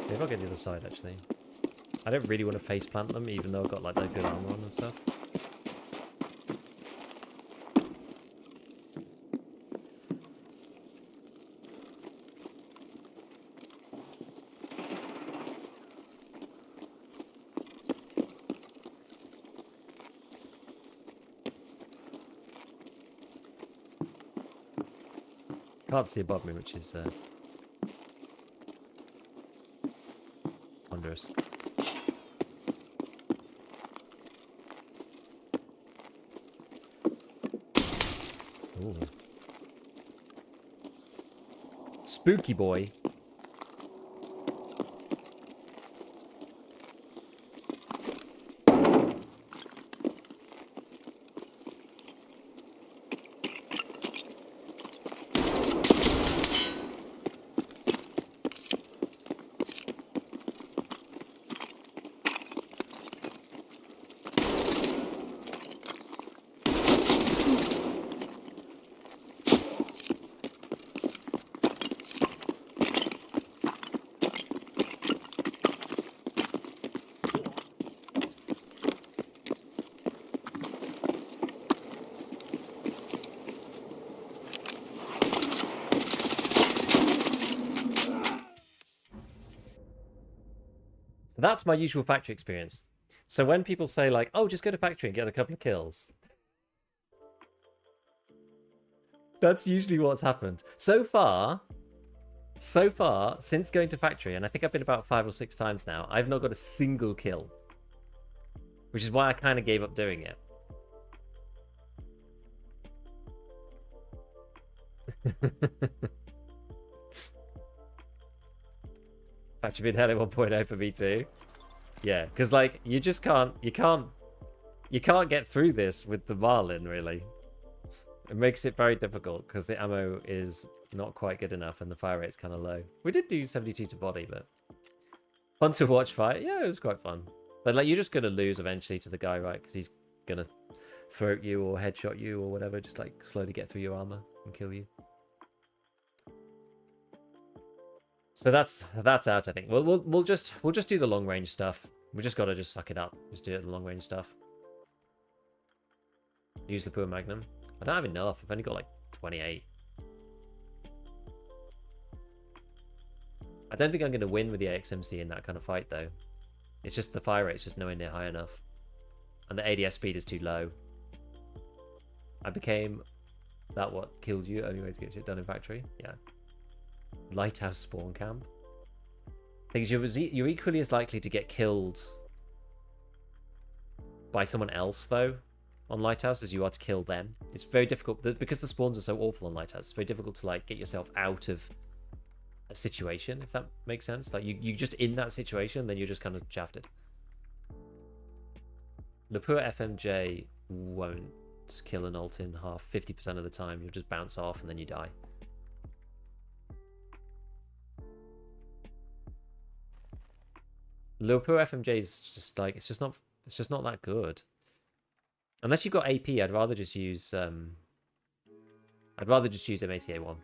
Maybe I'll get the other side, actually. I don't really want to face plant them, even though I've got like that good armor on and stuff. Can't see above me, which is wondrous. Ooh. Spooky boy. That's my usual factory experience. So when people say like, oh, just go to factory and get a couple of kills, that's usually what's happened. So far, since going to factory, and I think I've been about 5 or 6 times now, I've not got a single kill. Which is why I kind of gave up doing it. Factory been hell at 1.0 for me too. Yeah, because like you just can't get through this with the Marlin really. It makes it very difficult because the ammo is not quite good enough and the fire rate's kind of low. We did do 72 to body, but fun to watch fight. Yeah, it was quite fun. But like you're just gonna lose eventually to the guy, right? Because he's gonna throat you or headshot you or whatever, just like slowly get through your armor and kill you. So that's out, I think. We'll just do the long range stuff. We just gotta just suck it up. Just do it the long range stuff. Use the Pure Magnum. I don't have enough. I've only got like 28. I don't think I'm gonna win with the AXMC in that kind of fight though. It's just the fire rate's just nowhere near high enough. And the ADS speed is too low. I became that what killed you, only way to get shit done in factory. Yeah. Lighthouse spawn camp. Things you're equally as likely to get killed by someone else though on Lighthouse as you are to kill them. It's very difficult because the spawns are so awful on Lighthouse. It's very difficult to like get yourself out of a situation, if that makes sense. Like you just in that situation, then you're just kind of shafted. The poor FMJ won't kill an ult in half 50% of the time. You'll just bounce off and then you die. Liverpool FMJ is just like it's just not that good. Unless you've got AP, I'd rather just use M80A1.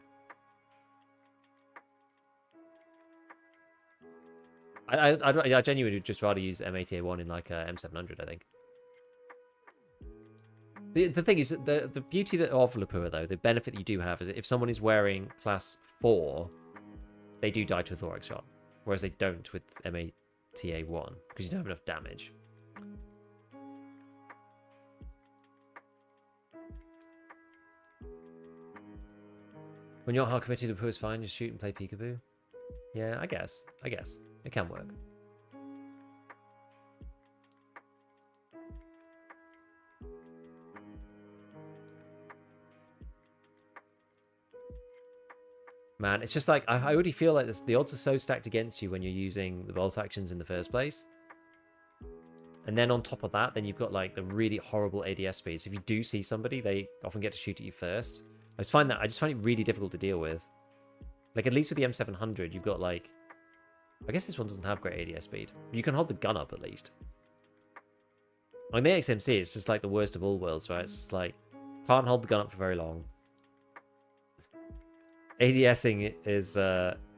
I genuinely would just rather use M80A1 in like a M700, I think. The thing is, the beauty of Lapua though, the benefit you do have is that if someone is wearing class 4, they do die to a thorax shot, whereas they don't with M80A1 because you don't have enough damage. When you're not hard committed, Lapua is fine. Just shoot and play peekaboo. Yeah, I guess it can work. Man, it's just like I already feel like this, the odds are so stacked against you when you're using the bolt actions in the first place. And then on top of that, then you've got like the really horrible ADS speed. So if you do see somebody, they often get to shoot at you first. I just find it really difficult to deal with. Like at least with the M700, you've got like, I guess this one doesn't have great ADS speed. You can hold the gun up at least. On the XMC, it's just like the worst of all worlds, right? It's just like, can't hold the gun up for very long. ADSing is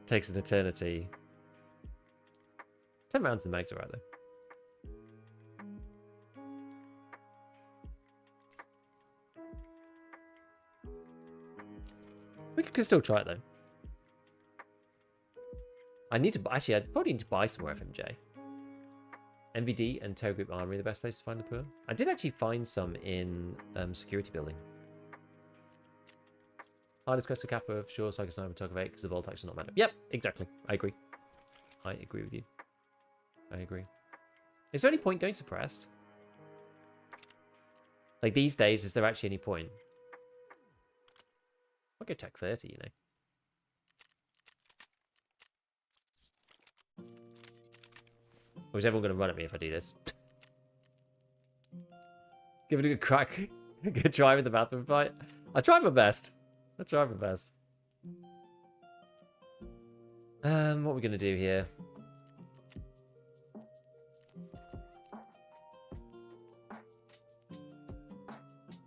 takes an eternity. 10 rounds in the mag's alright though. We could still try it though. I probably need to buy some more FMJ. MVD and Tow Group Armory are the best place to find the poor. I did actually find some in security building. Hardest quest for Kappa, sure, so I can snipe and Tarkov 8 because the bolt action not matter. Yep, exactly. I agree. I agree with you. I agree. Is there any point going suppressed? Like these days, is there actually any point? I'll go Tech 30, you know. Or is everyone going to run at me if I do this? Give it a good crack. Good try with the bathroom fight. I tried my best. What are we going to do here?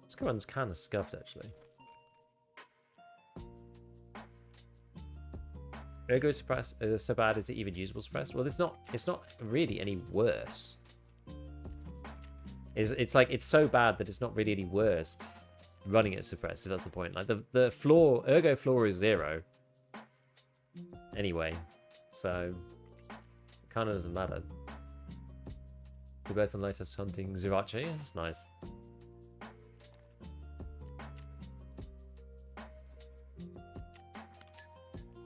This one's kind of scuffed, actually. Ergo suppress so bad, is it even usable suppressed? Well, it's not really any worse. It's like it's so bad that it's not really any worse running it suppressed, if that's the point. Like the floor, ergo floor is 0 anyway, so it kind of doesn't matter. We're both on latest hunting Zirachi. That's nice.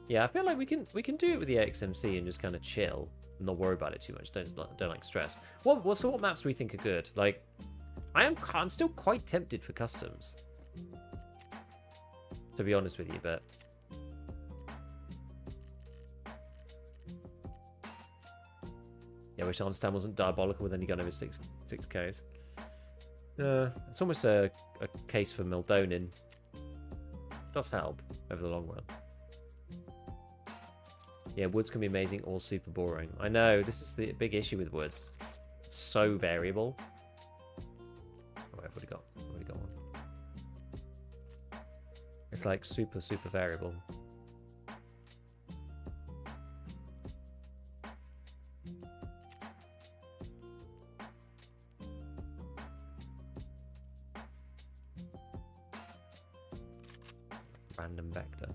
Yeah, I feel like we can do it with the XMC and just kind of chill, and not worry about it too much. Don't like stress. What maps do we think are good? Like, I'm still quite tempted for customs, to be honest with you, but yeah, I wish Arnstein wasn't diabolical with any gun over 6Ks. It's almost a case for Mildonin. Does help over the long run. Yeah, woods can be amazing or super boring. I know, this is the big issue with woods. It's so variable. Oh, I've already got one. It's like super variable. Random vector.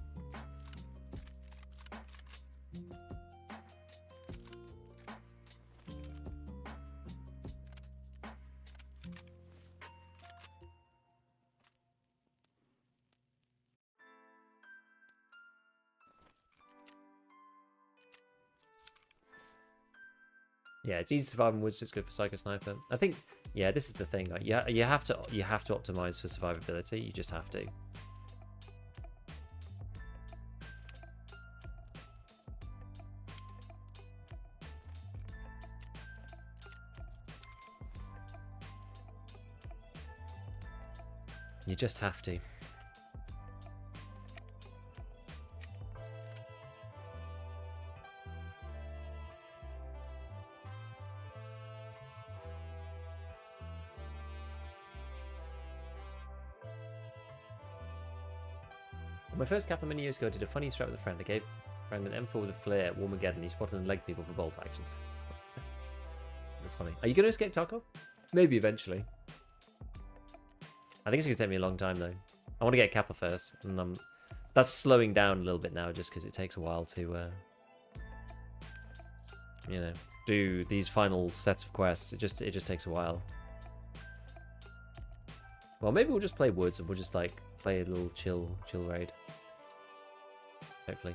Yeah, it's easy to survive in woods, so it's good for Psycho Sniper. I think, yeah, this is the thing. Like, you have to optimize for survivability. You just have to. You just have to. On my first Kappa many years ago, I did a funny strat with a friend. I gave friend an M4 with a flare, Warmageddon. He spotted and legged people for bolt actions. That's funny. Are you going to escape Tarkov? Maybe eventually. I think it's going to take me a long time, though. I want to get Kappa first. And that's slowing down a little bit now, just because it takes a while to, you know, do these final sets of quests. It just takes a while. Well, maybe we'll just play woods and we'll just, like, play a little chill raid. Hopefully.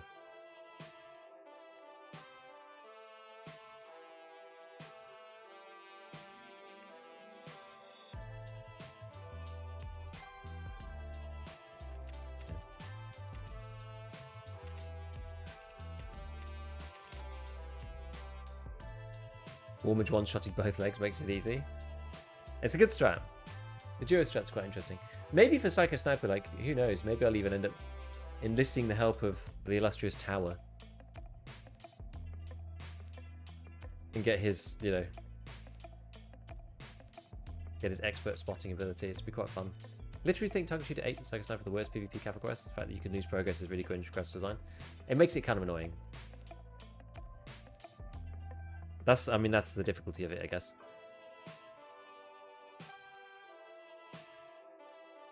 Warmage one-shotting both legs makes it easy. It's a good strat. The duo strat's quite interesting. Maybe for Psycho Sniper, like, who knows? Maybe I'll even end up enlisting the help of the illustrious Tower. And get his, you know, get his expert spotting ability. It's be quite fun. Literally think Target Shooter 8 and Psycho Sniper are the worst PvP Kappa quests. The fact that you can lose progress is really cringe quest design. It makes it kind of annoying. I mean, that's the difficulty of it, I guess.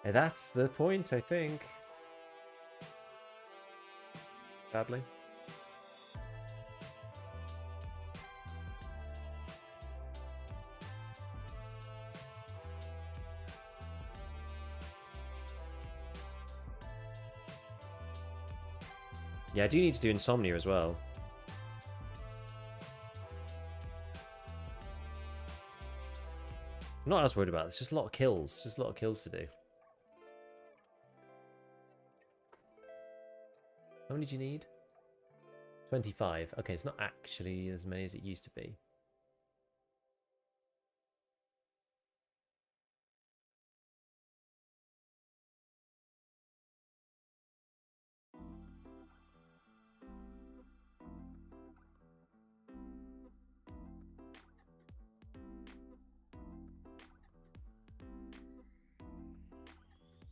And that's the point, I think. Sadly. Yeah, I do need to do Insomnia as well. I'm not as worried about it. It's just a lot of kills. Just a lot of kills to do. How many do you need? 25. Okay, it's not actually as many as it used to be.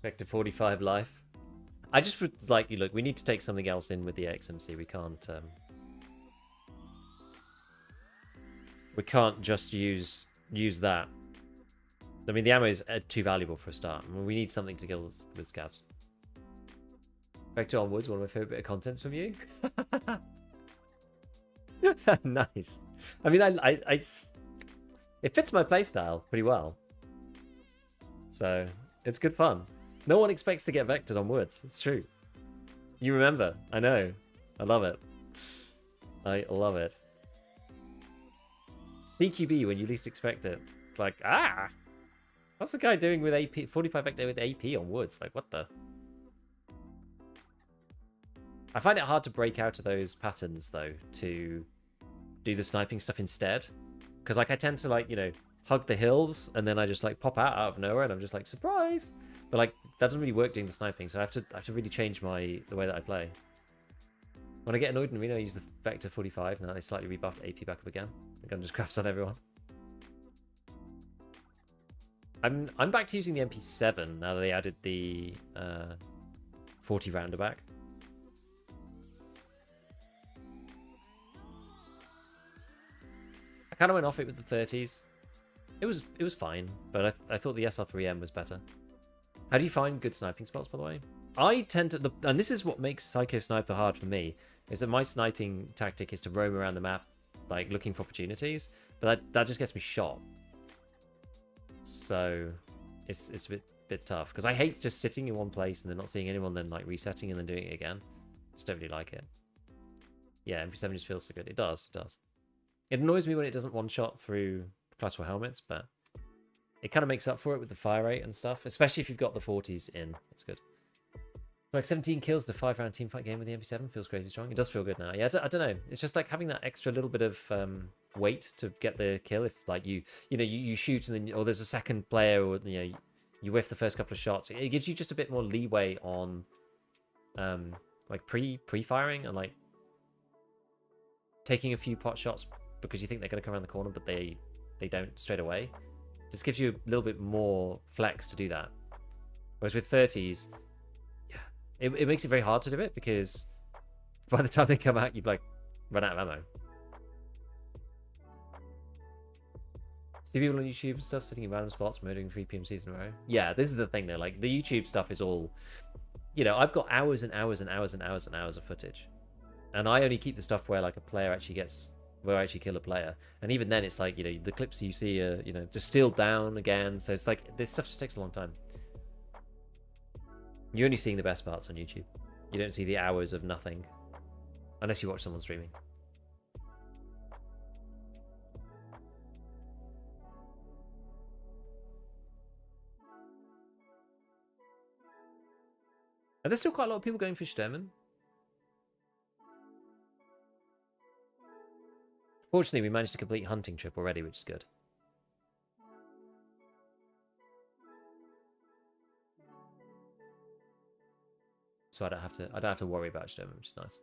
Back to 45 life. I just would like you look. We need to take something else in with the XMC. We can't just use that. I mean, the ammo is too valuable for a start. I mean, we need something to kill with scavs. Vector onwards, one of my favorite bit of contents from you. Nice. I mean, It fits my playstyle pretty well. So, it's good fun. No one expects to get vectored on woods. It's true. You remember. I know. I love it. I love it. CQB when you least expect it. It's like, ah! What's the guy doing with AP? 45 vector with AP on woods? Like, what the? I find it hard to break out of those patterns, though, to do the sniping stuff instead. Because, like, I tend to, like, you know, hug the hills, and then I just, like, pop out of nowhere, and I'm just like, surprise! But, like, that doesn't really work doing the sniping, so I have to really change the way that I play. When I get annoyed in arena, I use the Vector 45. Now they slightly rebuffed AP back up again. The gun just crafts on everyone. I'm back to using the MP7 now that they added the 40 rounder back. I kind of went off it with the 30s. It was fine, but I thought the SR3M was better. How do you find good sniping spots, by the way? I tend to, and this is what makes Psycho Sniper hard for me, is that my sniping tactic is to roam around the map, like looking for opportunities, but that just gets me shot. So it's a bit tough, because I hate just sitting in one place and then not seeing anyone, then like resetting and then doing it again. Just don't really like it. Yeah, MP7 just feels so good. It does. It annoys me when it doesn't one-shot through Class 4 helmets, but it kind of makes up for it with the fire rate and stuff, especially if you've got the 40s in. It's good. Like 17 kills in a 5-round teamfight game with the MP7 feels crazy strong. It does feel good now. Yeah, I don't know. It's just like having that extra little bit of weight to get the kill. If like you shoot and then, or there's a second player, or you whiff the first couple of shots. It gives you just a bit more leeway on like pre-firing and like taking a few pot shots because you think they're going to come around the corner, but they don't straight away. Just gives you a little bit more flex to do that. Whereas with 30s, it makes it very hard to do it, because by the time they come out, you've like run out of ammo. See people on YouTube and stuff sitting in random spots, murdering 3 PMCs in a row. Yeah, this is the thing though. Like the YouTube stuff is all, I've got hours and hours and hours and hours and hours of footage, and I only keep the stuff where like a player actually where I actually kill a player, and even then it's like the clips you see are distilled down again. So it's like this stuff just takes a long time. You're only seeing the best parts on YouTube. You don't see the hours of nothing. Unless you watch someone streaming. Are there still quite a lot of people going for Sturman? Fortunately, we managed to complete hunting trip already, which is good. So I don't have to worry about Sturman, which is nice.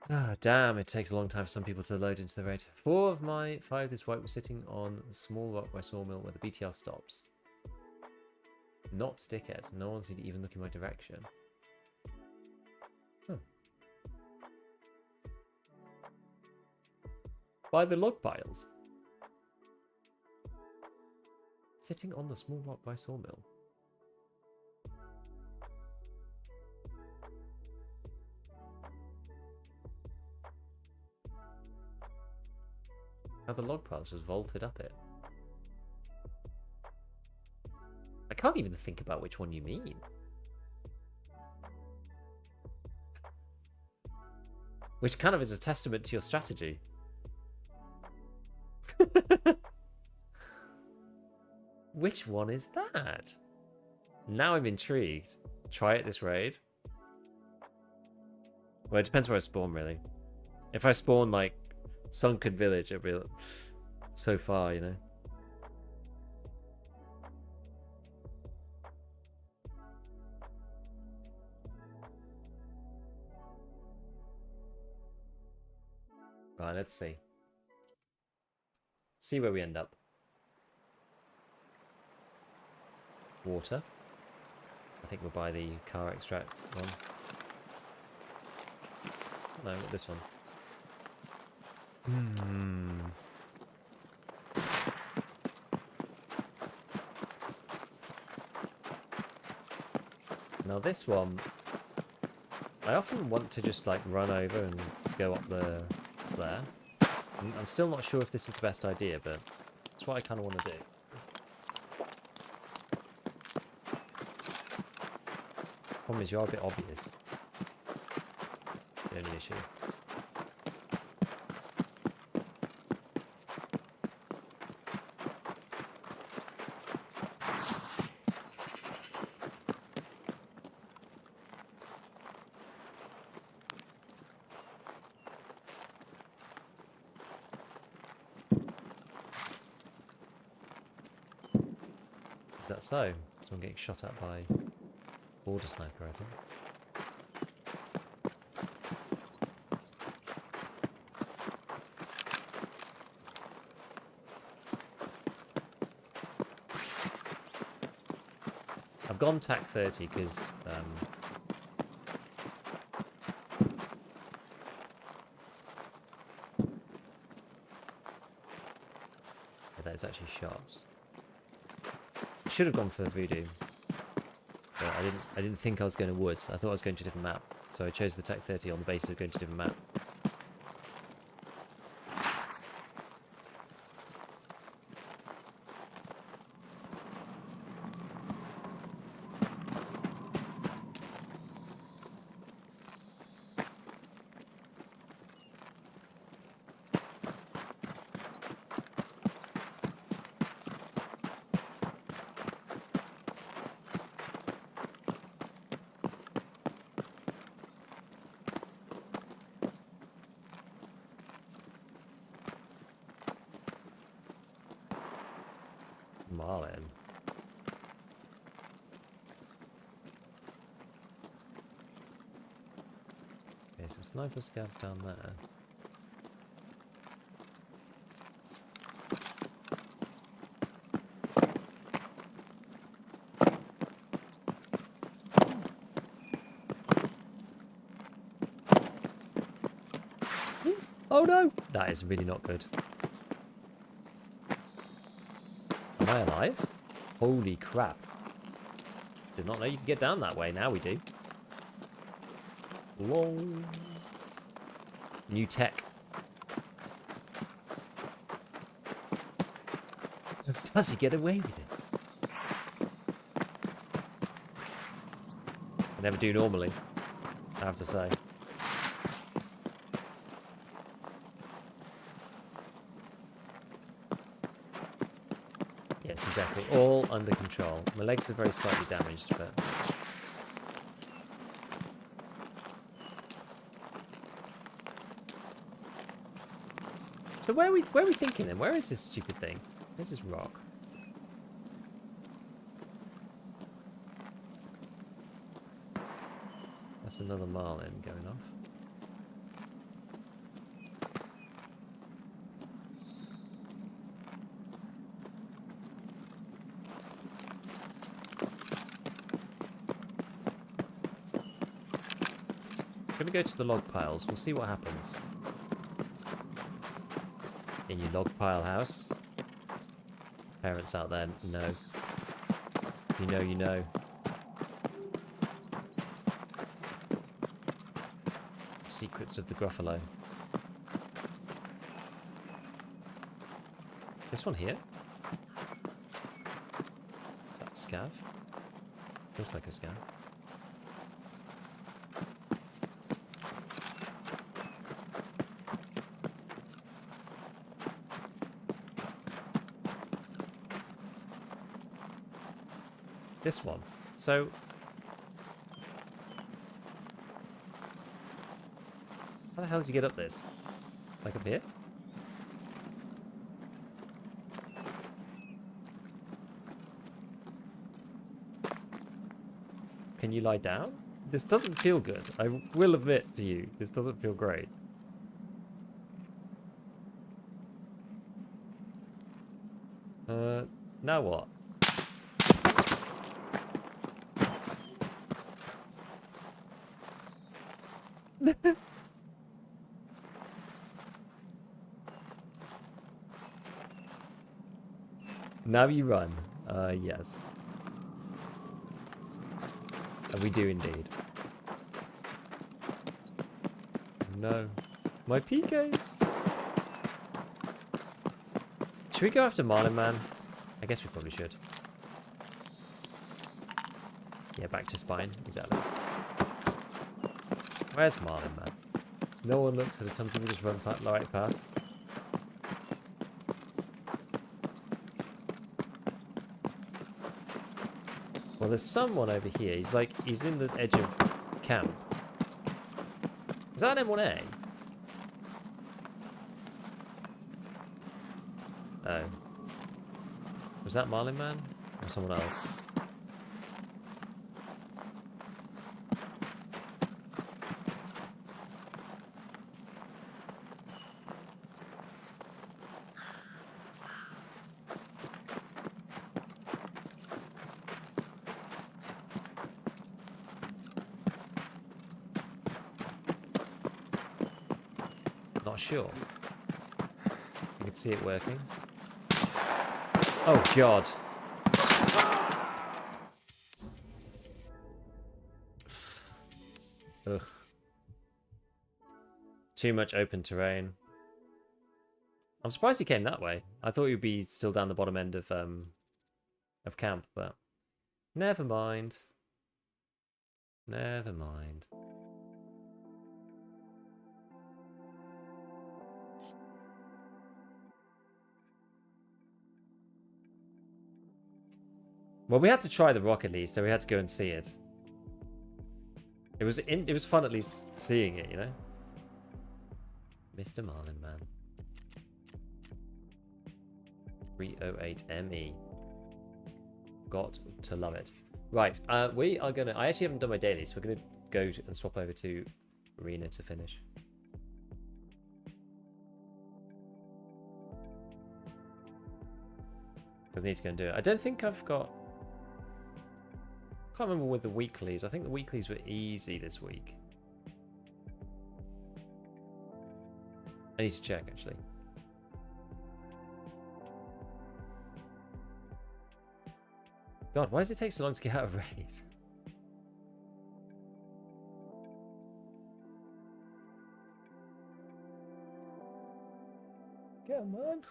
Ah, damn, it takes a long time for some people to load into the raid. 4 of my 5 this white were sitting on the small rock by Sawmill where the BTR stops. Not dickhead. No one seemed to even look in my direction. Huh. By the log piles. Sitting on the small rock by Sawmill. Now the log piles just vaulted up it. I can't even think about which one you mean. Which kind of is a testament to your strategy. Which one is that? Now I'm intrigued. Try it this raid. Well, it depends where I spawn, really. If I spawn, like, Sunken Village, it'll be so far, Right, let's see. See where we end up. Water. I think we'll buy the car extract one. No, this one. Now this one I often want to just like run over and go up there. I'm still not sure if this is the best idea, but it's what I kind of want to do. Problem is, you are a bit obvious. The only issue. Is that so? Someone getting shot at by border sniper, I think. I've gone TAC 30 because that is actually shots. I should have gone for voodoo, but I didn't think I was going to woods. I thought I was going to a different map, so I chose the TAC 30 on the basis of going to a different map. Marlin. Okay, so sniper scouts down there. Oh no! That is really not good. Am I alive? Holy crap. Did not know you could get down that way. Now we do. Lol. New tech. Does he get away with it? I never do normally, I have to say. Yes, exactly. All under control. My legs are very slightly damaged, but... So where are we thinking then? Where is this stupid thing? Where's this rock? That's another marlin going off. I'm gonna go to the log piles. We'll see what happens. In your log pile house. Parents out there, no. You know, you know. Secrets of the Gruffalo. This one here? Is that a scav? Looks like a scav. This one. So... how the hell did you get up this? Like up here? Can you lie down? This doesn't feel good. I will admit to you, this doesn't feel great. Now what? Now you run. Yes. And we do indeed. no. My PKs. Should we go after Marlin Man? I guess we probably should. Yeah, back to spine. Exactly. Where's Marlin Man? No one looks at it. Some people just run right past. Well, there's someone over here. He's in the edge of camp. Is that an M1A? Oh. Was that Marlin Man? Or someone else? Not sure. You can see it working. Oh god. Ugh. Too much open terrain. I'm surprised he came that way. I thought he'd be still down the bottom end of camp, but never mind. Never mind. Well, we had to try the rock at least, so we had to go and see it. It was fun at least seeing it, you know? Mr. Marlin Man. 308ME. Got to love it. Right, we are gonna... I actually haven't done my daily, so we're gonna go and swap over to Arena to finish. Because I need to go and do it. I don't think I've got... I can't remember with the weeklies. I think the weeklies were easy this week. I need to check, actually. God, why does it take so long to get out of raid? Come on.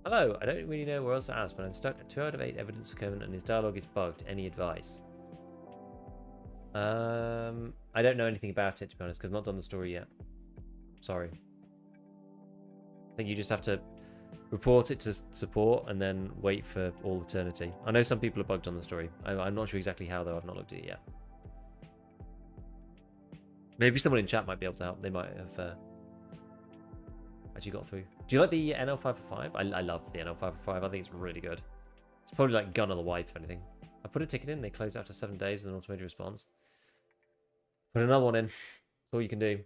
Hello, I don't really know where else to ask, but I'm stuck at 2 out of 8 evidence for Covenant and his dialogue is bugged. Any advice? I don't know anything about it, to be honest, because I've not done the story yet. Sorry. I think you just have to report it to support and then wait for all eternity. I know some people are bugged on the story. I'm not sure exactly how, though. I've not looked at it yet. Maybe someone in chat might be able to help. They might have... actually got through. Do you like the NL545? I love the NL545. I think it's really good. It's probably like gun on the wipe, if anything. I put a ticket in. They close after 7 days with an automated response. Put another one in. That's all you can do.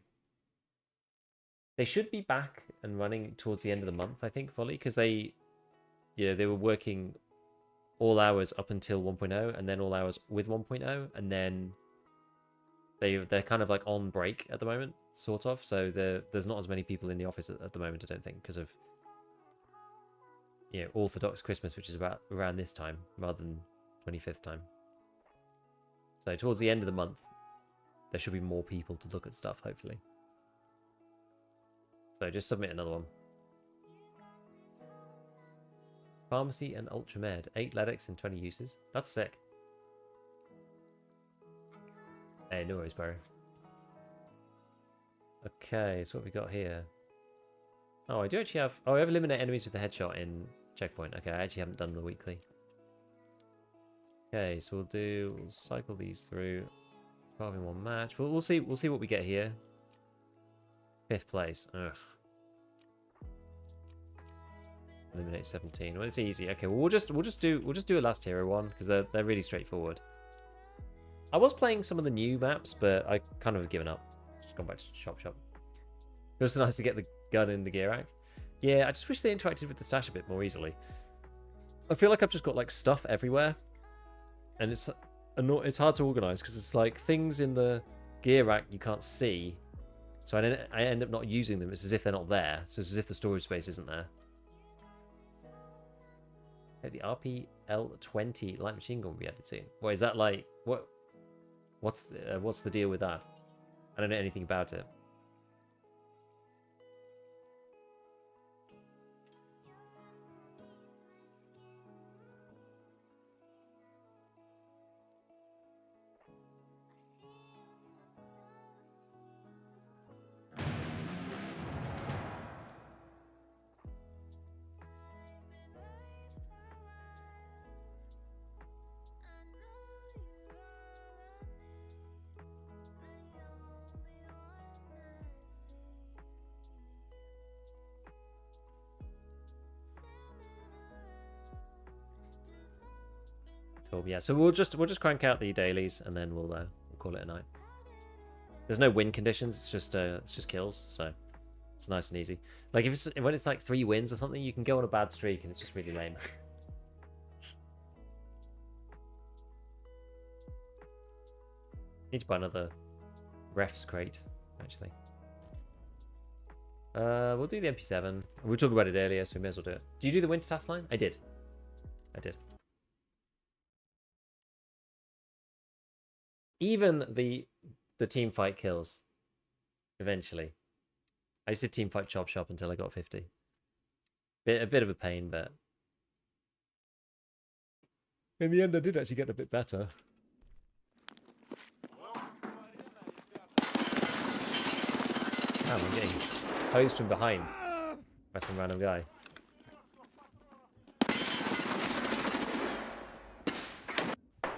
They should be back and running towards the end of the month, I think, fully, because they were working all hours up until 1.0 and then all hours with 1.0, and then they're kind of like on break at the moment. Sort of, so there's not as many people in the office at the moment, I don't think, because of Orthodox Christmas, which is about around this time rather than 25th time. So towards the end of the month, there should be more people to look at stuff, hopefully. So just submit another one. Pharmacy and Ultramed, 8 Ledix and 20 uses. That's sick. Hey, no worries, Barry. Okay, so what we got here? Oh, I do actually have... Oh, I have eliminate enemies with the headshot in checkpoint. Okay, I actually haven't done the weekly. Okay, so we'll cycle these through. 12 in 1 match. We'll see what we get here. 5th place. Ugh. Eliminate 17. Well, it's easy. Okay, well we'll just do a last hero one because they're really straightforward. I was playing some of the new maps, but I kind of have given up. Just gone back to shop. Feels so nice to get the gun in the gear rack. Yeah, I just wish they interacted with the stash a bit more easily. I feel like I've just got like stuff everywhere, and it's hard to organize because it's like things in the gear rack you can't see, So I end up not using them. It's as if they're not there. So it's as if the storage space isn't there. The RPL-20 light machine gun will be added soon. What is that like? What's the deal with that? I don't know anything about it. Cool. Yeah, so we'll just crank out the dailies and then we'll call it a night. There's no win conditions. It's just kills, so it's nice and easy. Like when it's like 3 wins or something, you can go on a bad streak and it's just really lame. Need to buy another refs crate, actually. We'll do the MP7. We were talking about it earlier, so we may as well do it. Do you do the winter task line? I did. Even the team fight kills. Eventually. I used to team fight chop shop until I got 50. A bit of a pain, but in the end I did actually get a bit better. Oh, I'm getting posed from behind by some random guy.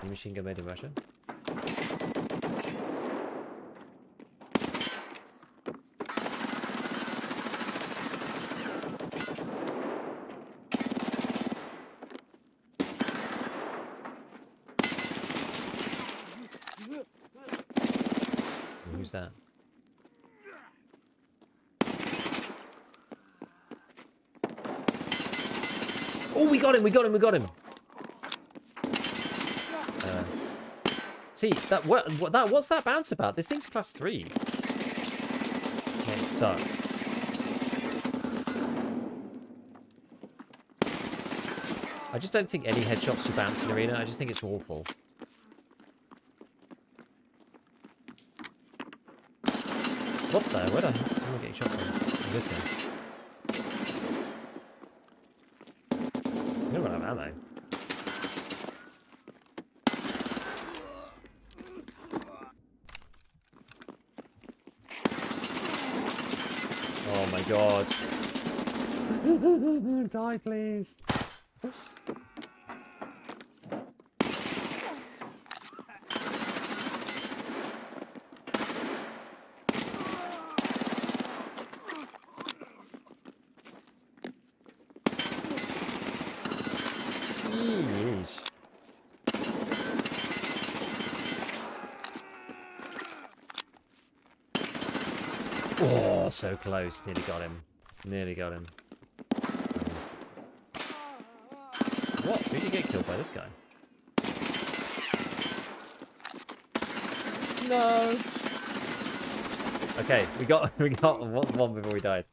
New machine gun made in Russia. Who's that? Oh, we got him. See, what's that bounce about? This thing's class 3. Yeah, it sucks. I just don't think any headshots should bounce in Arena. I just think it's awful. What the? Where the hell am I getting shot from? This guy. I don't have ammo. Oh my god. Die, please. Oh, so close. Nearly got him. What? Did you get killed by this guy? No. Okay, we got one before we died.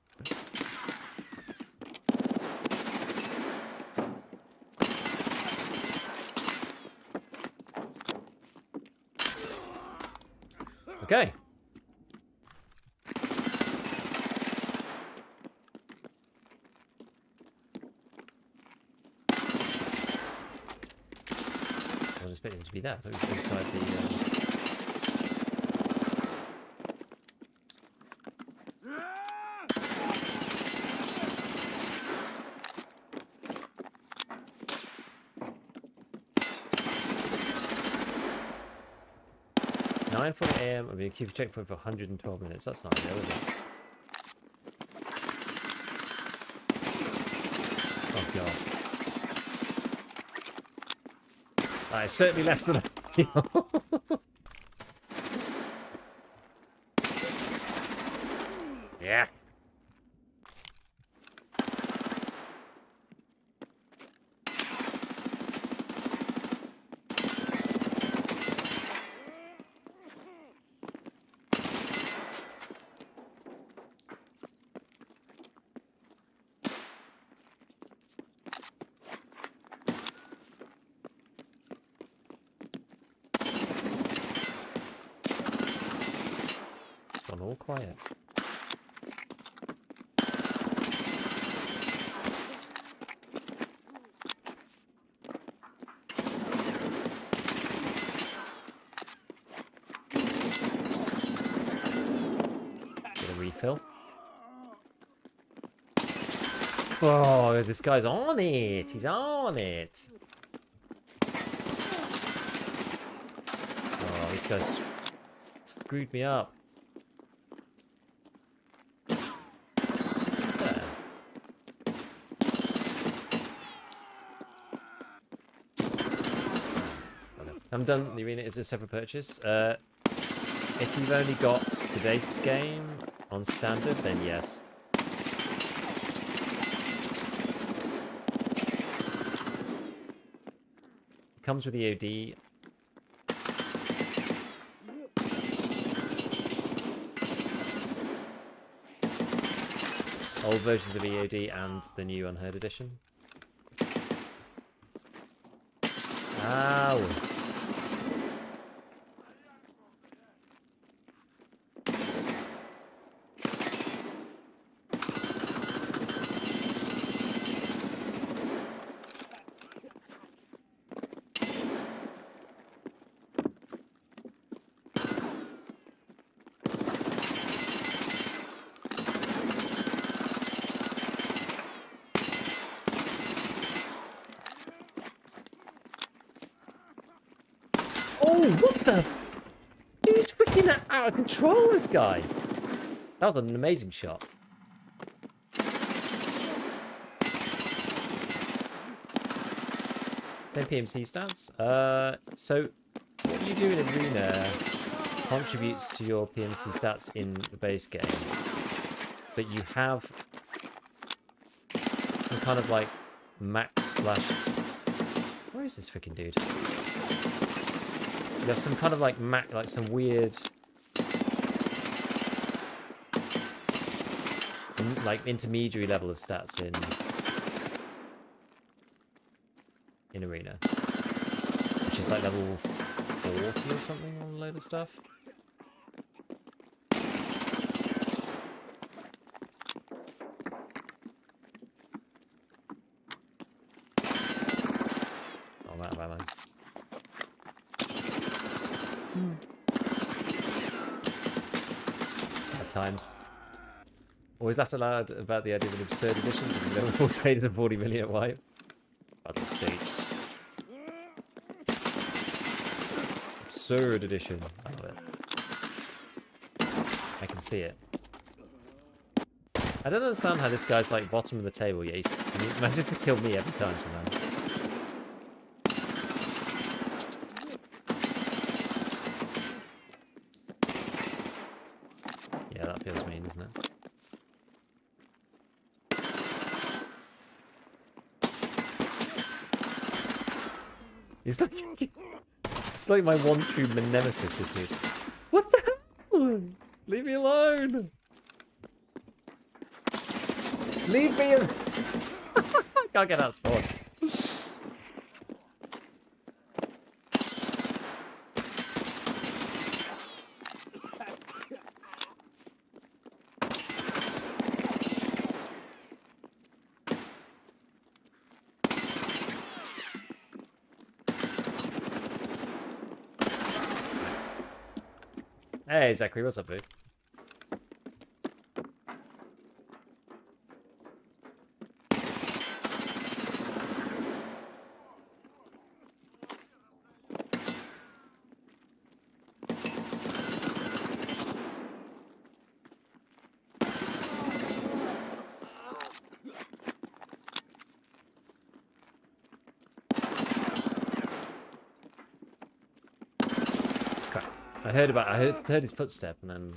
Okay. I was expecting it to be that. I thought it was inside the... 9:40 AM. I've been keeping checkpoint for 112 minutes. That's not real, is it? Oh god. That is certainly less than I feel. Yeah. gone all quiet. Get a refill. Oh, this guy's on it. He's on it. Oh, this guy's screwed me up. There. I'm done. The arena is a separate purchase. If you've only got the base game on standard, then yes. It comes with EOD. Old versions of EOD and the new Unheard edition. Ow! Oh, what the? Dude's freaking out of control, this guy. That was an amazing shot. Same PMC stats. So what you do in Arena contributes to your PMC stats in the base game. But you have some kind of like max slash... Where is this freaking dude? You have some kind of like like some weird like intermediary level of stats in Arena, which is like level 40 or something on a load of stuff. Oh, I'm out of ammo. At times. Always laughed aloud about the idea of an absurd edition with level 4 traders and 40 million at wipe. Battle States. Absurd edition. I love it. I can see it. I don't understand how this guy's like bottom of the table, yeah. He managed to kill me every time somehow. Yeah, that feels mean, doesn't it? He's like, it's like my one true nemesis, this dude. What the hell? Leave me alone. Leave me alone. Can't get out spawn. Hey, Zachary, what's up, dude? I heard his footstep and then...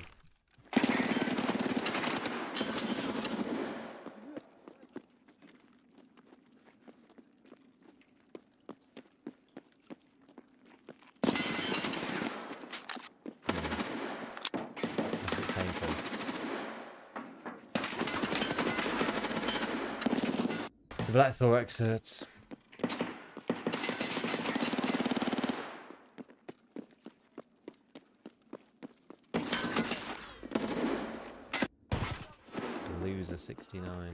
That's a bit painful. The Black Thorax hurts. Loser 69.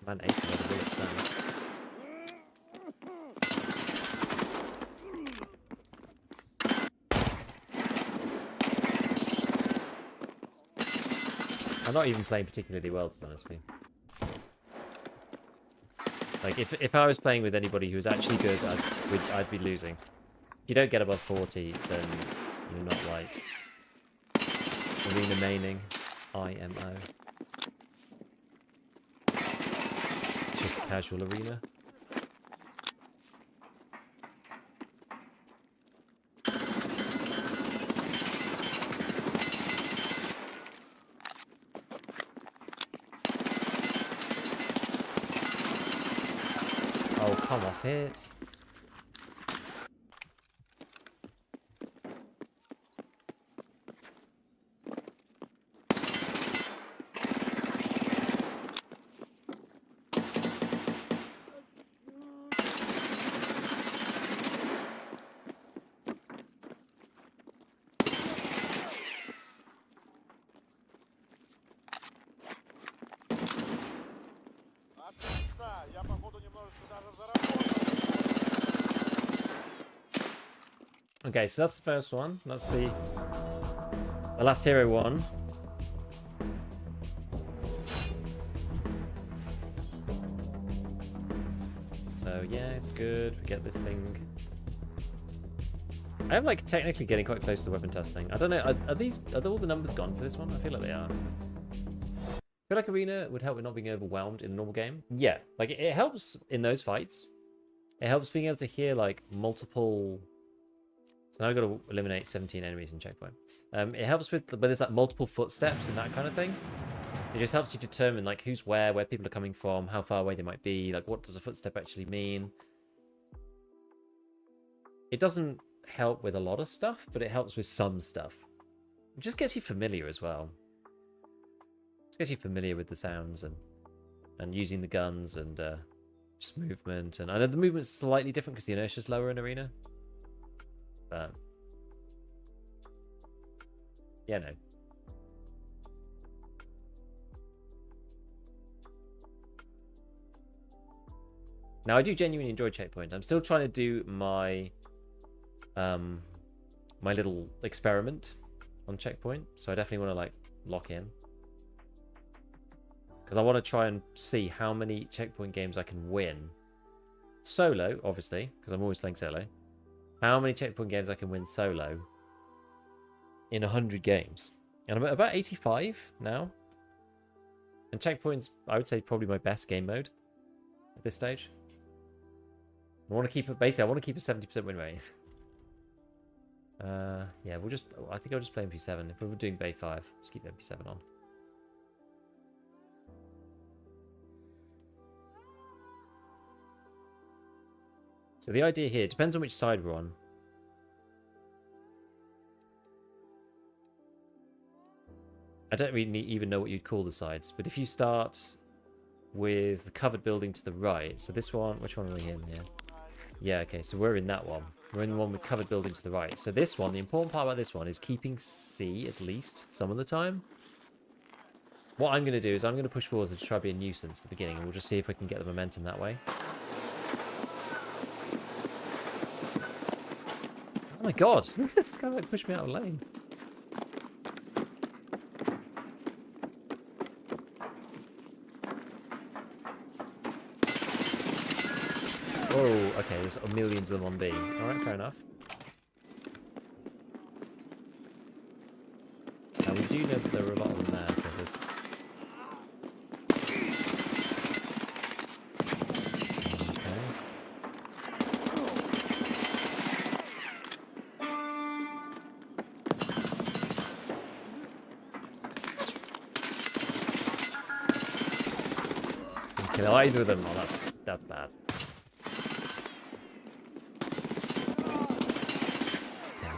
Man, 8 of bullets then. I'm not even playing particularly well, to be honest with you. Like, if I was playing with anybody who was actually good, I'd be losing. If you don't get above 40, then you're not, like, arena maining, IMO. It's just casual arena. Oh, come off it. Okay, so that's the first one. That's the last hero one. So yeah, good. We get this thing. I am like technically getting quite close to the weapon testing. I don't know. Are all the numbers gone for this one? I feel like they are. I feel like arena would help with not being overwhelmed in a normal game. Yeah, like it helps in those fights. It helps being able to hear like multiple. So now I've got to eliminate 17 enemies in checkpoint. It helps with, but there's like multiple footsteps and that kind of thing. It just helps you determine like who's where people are coming from, how far away they might be, like what does a footstep actually mean. It doesn't help with a lot of stuff, but it helps with some stuff. It just gets you familiar as well. It gets you familiar with the sounds and using the guns and just movement. And I know the movement's slightly different because the inertia's lower in arena. But yeah, no. Now I do genuinely enjoy checkpoint. I'm still trying to do my my little experiment on checkpoint, so I definitely want to like lock in because I want to try and see how many checkpoint games I can win solo, obviously, because I'm always playing solo. How many checkpoint games I can win solo in 100 games. And I'm at about 85 now. And checkpoints, I would say, probably my best game mode at this stage. I want to keep it, basically, I want to keep a 70% win rate. Yeah, I think I'll just play MP7. If we're doing Bay 5, just keep MP7 on. So the idea here, depends on which side we're on. I don't really even know what you'd call the sides, but if you start with the covered building to the right, so this one, which one are we in here? Yeah, okay, so we're in that one. We're in the one with covered building to the right. So this one, the important part about this one is keeping C at least some of the time. What I'm going to do is I'm going to push forward to try to be a nuisance at the beginning, and we'll just see if we can get the momentum that way. Oh my god, this guy like pushed me out of lane. Oh, okay, there's millions of them on B. Alright, fair enough. Now we do know that there are a lot of them there. Kill either of them. Oh, that's bad. Okay.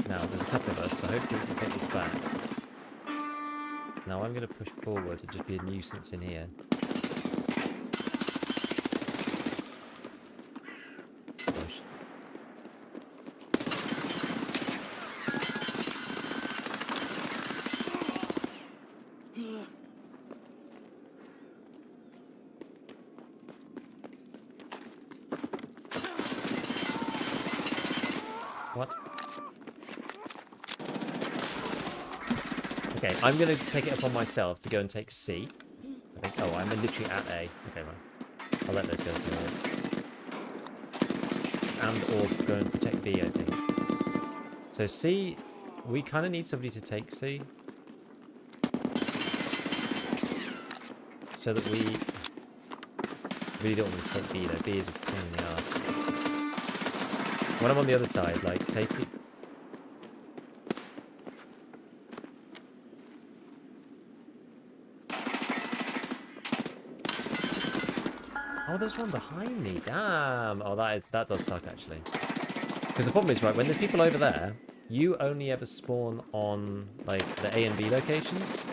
Now, there's a couple of us, so hopefully we can take this back. Now I'm going to push forward to just be a nuisance in here. Okay, I'm going to take it upon myself to go and take C. I think. Oh, I'm literally at A. Okay, right. I'll let those guys do it. And or go and protect B, I think. So C, we kind of need somebody to take C. So that we really don't want to take B though. B is a pain in the ass. When I'm on the other side, like, take it. Oh, there's one behind me. Damn. Oh, that does suck, actually. Because the problem is, right, when there's people over there, you only ever spawn on, like, the A and B locations.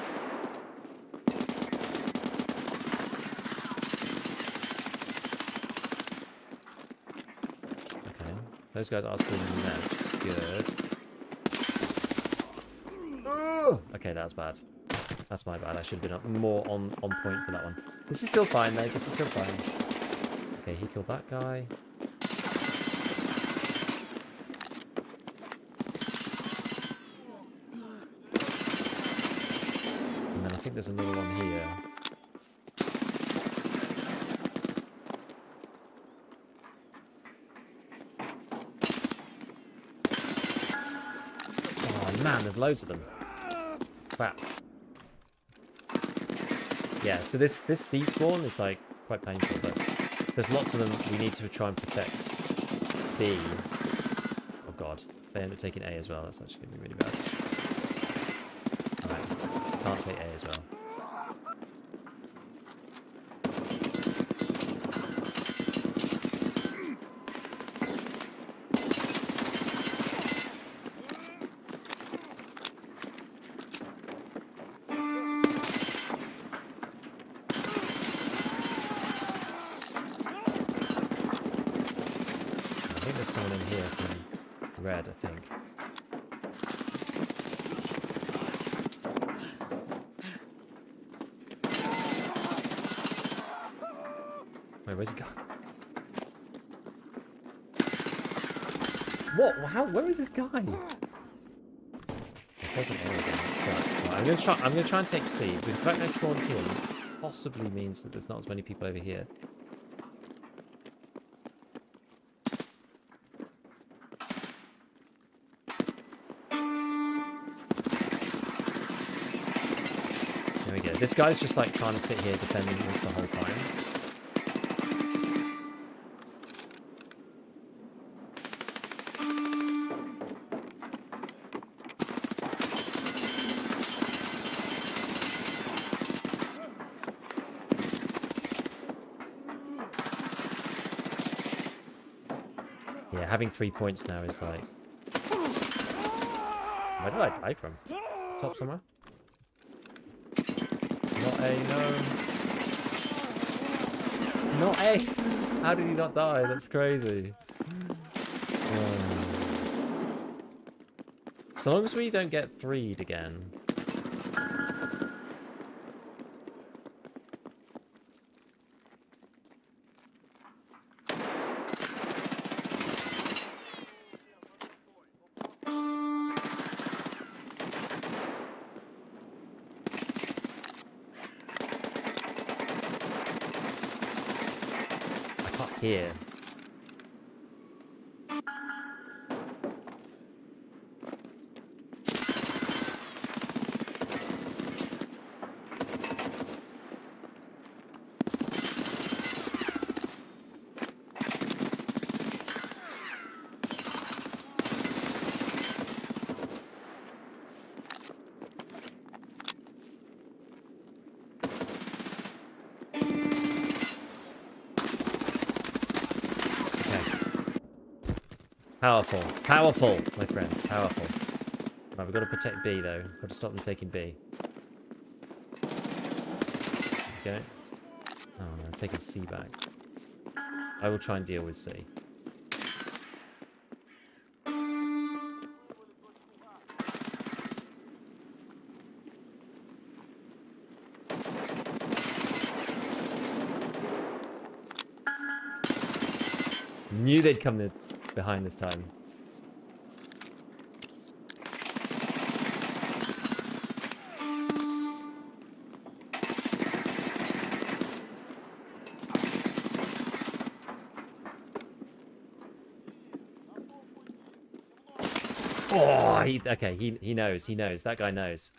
Okay. Those guys are spawning there, which is good. Oh! Okay, that's bad. That's my bad. I should have been more on point for that one. This is still fine, though. This is still fine. Okay, he killed that guy. And then I think there's another one here. Oh man, there's loads of them. Crap. Yeah, so this C spawn is like quite painful, but there's lots of them we need to try and protect B. Oh god, so they end up taking A as well. That's actually going to be really bad. Alright, can't take A as well. Someone in here from red, I think. Wait, where's he gone? What? How? Where is this guy? I'm taking A again. That sucks. Right, I'm gonna try and take C. But the fact I spawned in possibly means that there's not as many people over here. This guy's just like trying to sit here defending us the whole time. Yeah, having 3 points now is like... Where did I die from? Top somewhere? Not A, no. Not A! How did he not die? That's crazy. So long as we don't get 3'd again. Here. Powerful. Powerful, my friends. Powerful. Right, we've got to protect B, though. We've got to stop them taking B. Okay. Oh, no, I'm taking C back. I will try and deal with C. Knew they'd come behind this time. Oh, okay, he knows. He knows. That guy knows.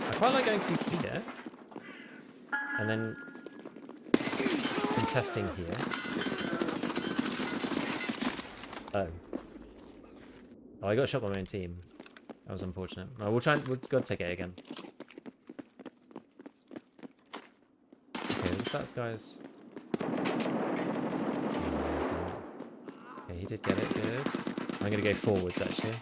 I quite like going through here and then contesting here. Oh, I got shot by my own team. That was unfortunate. We'll try and we'll go take it again. Okay, what's that guy's? Okay, he did get it. Good. I'm gonna go forwards actually.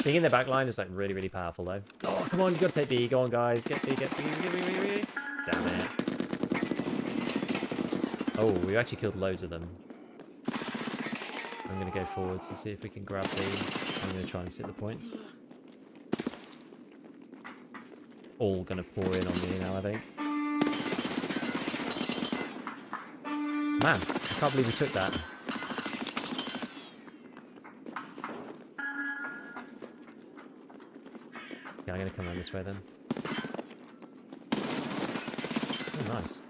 Being in the back line is like really, really powerful though. Oh, come on, you gotta take B. Go on, guys. Get B, get B, get B, get B, get B. Damn it. Oh, we actually killed loads of them. I'm gonna go forwards to see if we can grab B. I'm gonna try and sit the point. All gonna pour in on me now, I think. Man, I can't believe we took that. I'm going to come around this way then. Oh, nice.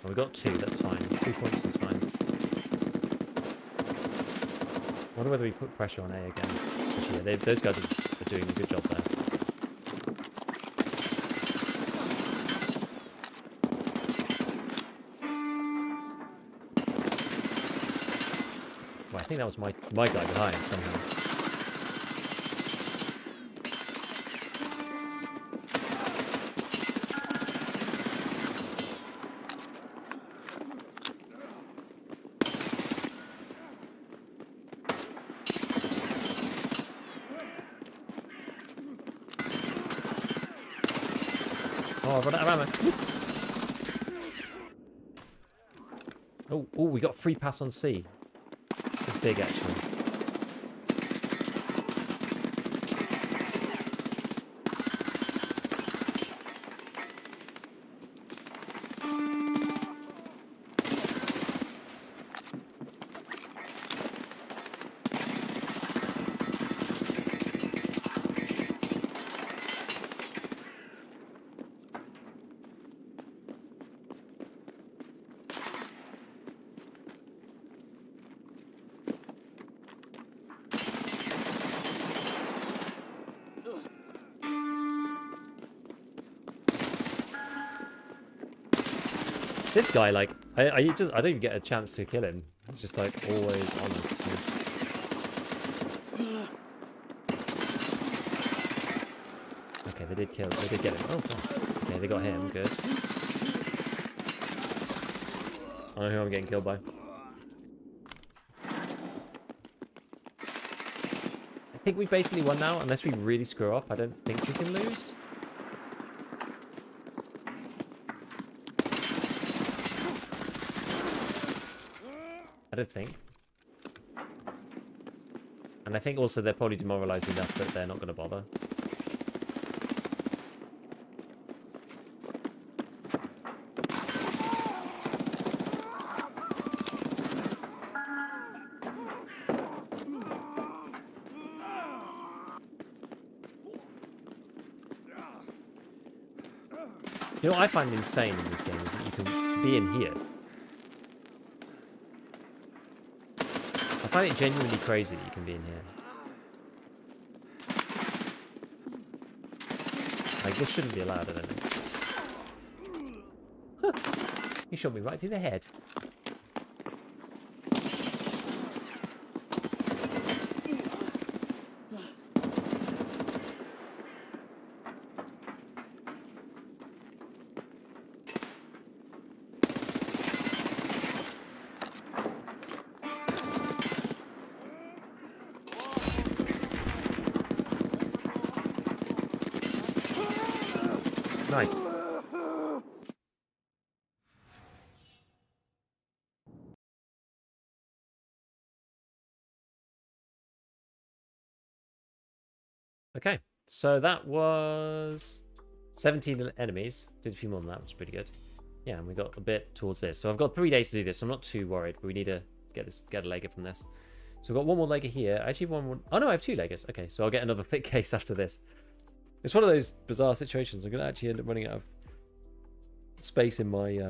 Well, we got 2, that's fine. 2 points is fine. I wonder whether we put pressure on A again. Actually, yeah, those guys are doing a good job there. I think that was my guy behind somehow. Oh, I've run out of ammo. Oh, we got free pass on C. This is big, actually. This guy, like, I don't even get a chance to kill him. It's just like always on us, it seems. Okay, they did get him. Oh, God. Okay, they got him. Good. I don't know who I'm getting killed by. I think we basically won now, unless we really screw up. I don't think we can lose. I don't think. And I think also they're probably demoralised enough that they're not going to bother. You know what I find insane in this game is that you can be in here. I find it genuinely crazy that you can be in here. Like, this shouldn't be allowed, I don't think. Huh. He shot me right through the head. Nice. Okay, so that was 17 enemies. Did a few more than that, which was pretty good. Yeah, and we got a bit towards this. So I've got 3 days to do this, so I'm not too worried, but we need to get a legger from this. So we've got one more legger here. Actually, one more... Oh, no, I have 2 leggers. Okay, so I'll get another thick case after this. It's one of those bizarre situations. I'm going to actually end up running out of space in my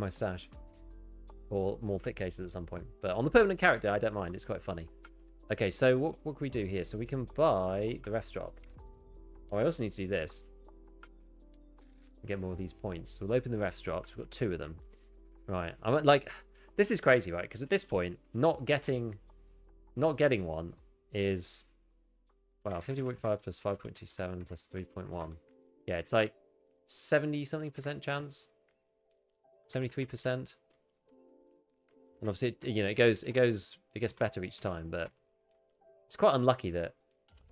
stash for more thick cases at some point. But on the permanent character, I don't mind. It's quite funny. Okay, so what can we do here? So we can buy the refs drop. Oh, I also need to do this. Get more of these points. So we'll open the refs drops. We've got 2 of them. Right. I'm like, this is crazy, right? Because at this point, not getting one is, wow, 50.5 plus 5.27 plus 3.1. Yeah, it's like 70-something% chance. 73%. And obviously, it gets better each time, but it's quite unlucky that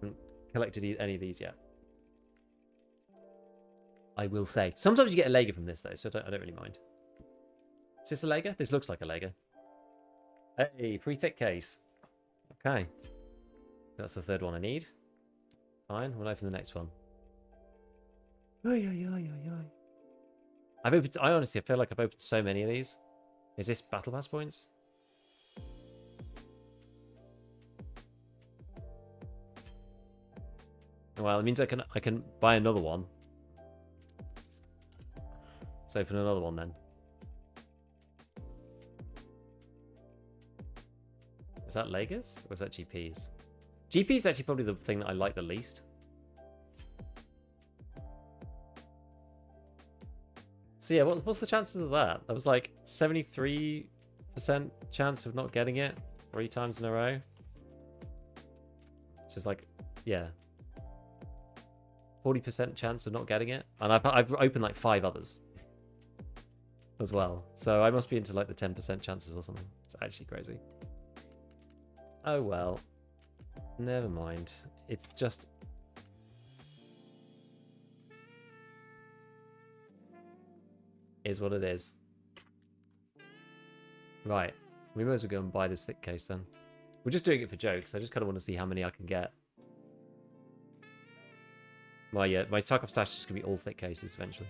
I haven't collected any of these yet. I will say. Sometimes you get a Lega from this, though, so I don't really mind. Is this a Lega? This looks like a Lega. Hey, free thick case. Okay. That's the 3rd one I need. Fine, we'll open the next one. I honestly feel like I've opened so many of these. Is this Battle Pass points? Well, it means I can buy another one. Let's open another one then. Is that Legas or is that GPs? GP is actually probably the thing that I like the least. So yeah, what's the chances of that? That was like 73% chance of not getting it 3 times in a row. It's just like, yeah. 40% chance of not getting it. And I've opened like 5 others as well. So I must be into like the 10% chances or something. It's actually crazy. Oh well. Never mind. It's just... is what it is. Right. We might as well go and buy this thick case then. We're just doing it for jokes. I just kind of want to see how many I can get. My Tarkov stash is going to be all thick cases eventually.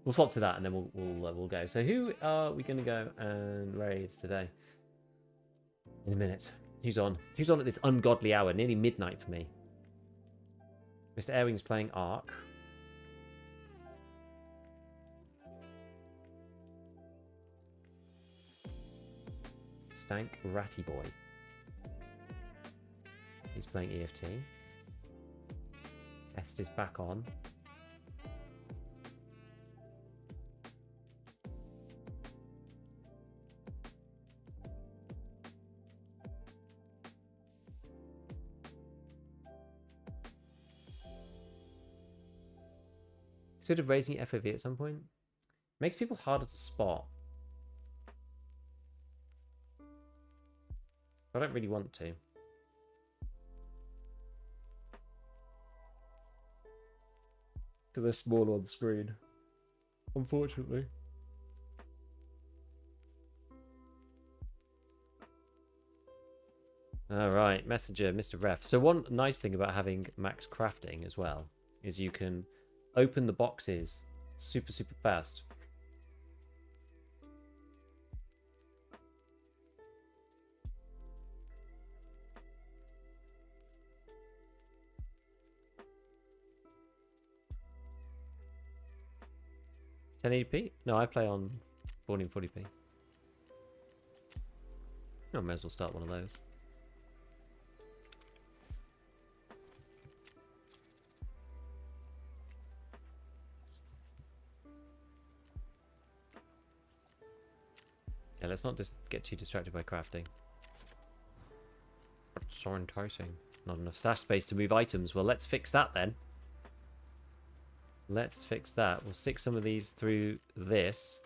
We'll swap to that and then we'll go. So who are we going to go and raid today? In a minute. Who's on? Who's on at this ungodly hour? Nearly midnight for me. Mr. Airwing's playing Ark. Stank Ratty Boy. He's playing EFT. Est is back on. Consider raising FOV at some point. Makes people harder to spot. I don't really want to. Because they're smaller on the screen. Unfortunately. Alright, Messenger, Mr. Ref. So one nice thing about having max crafting as well is you can open the boxes super fast. $1080p? No, I play on 1440p. I may as well start one of those. Yeah, let's not just get too distracted by crafting. That's so enticing. Not enough stash space to move items. Well, let's fix that then. Let's fix that. We'll stick some of these through this.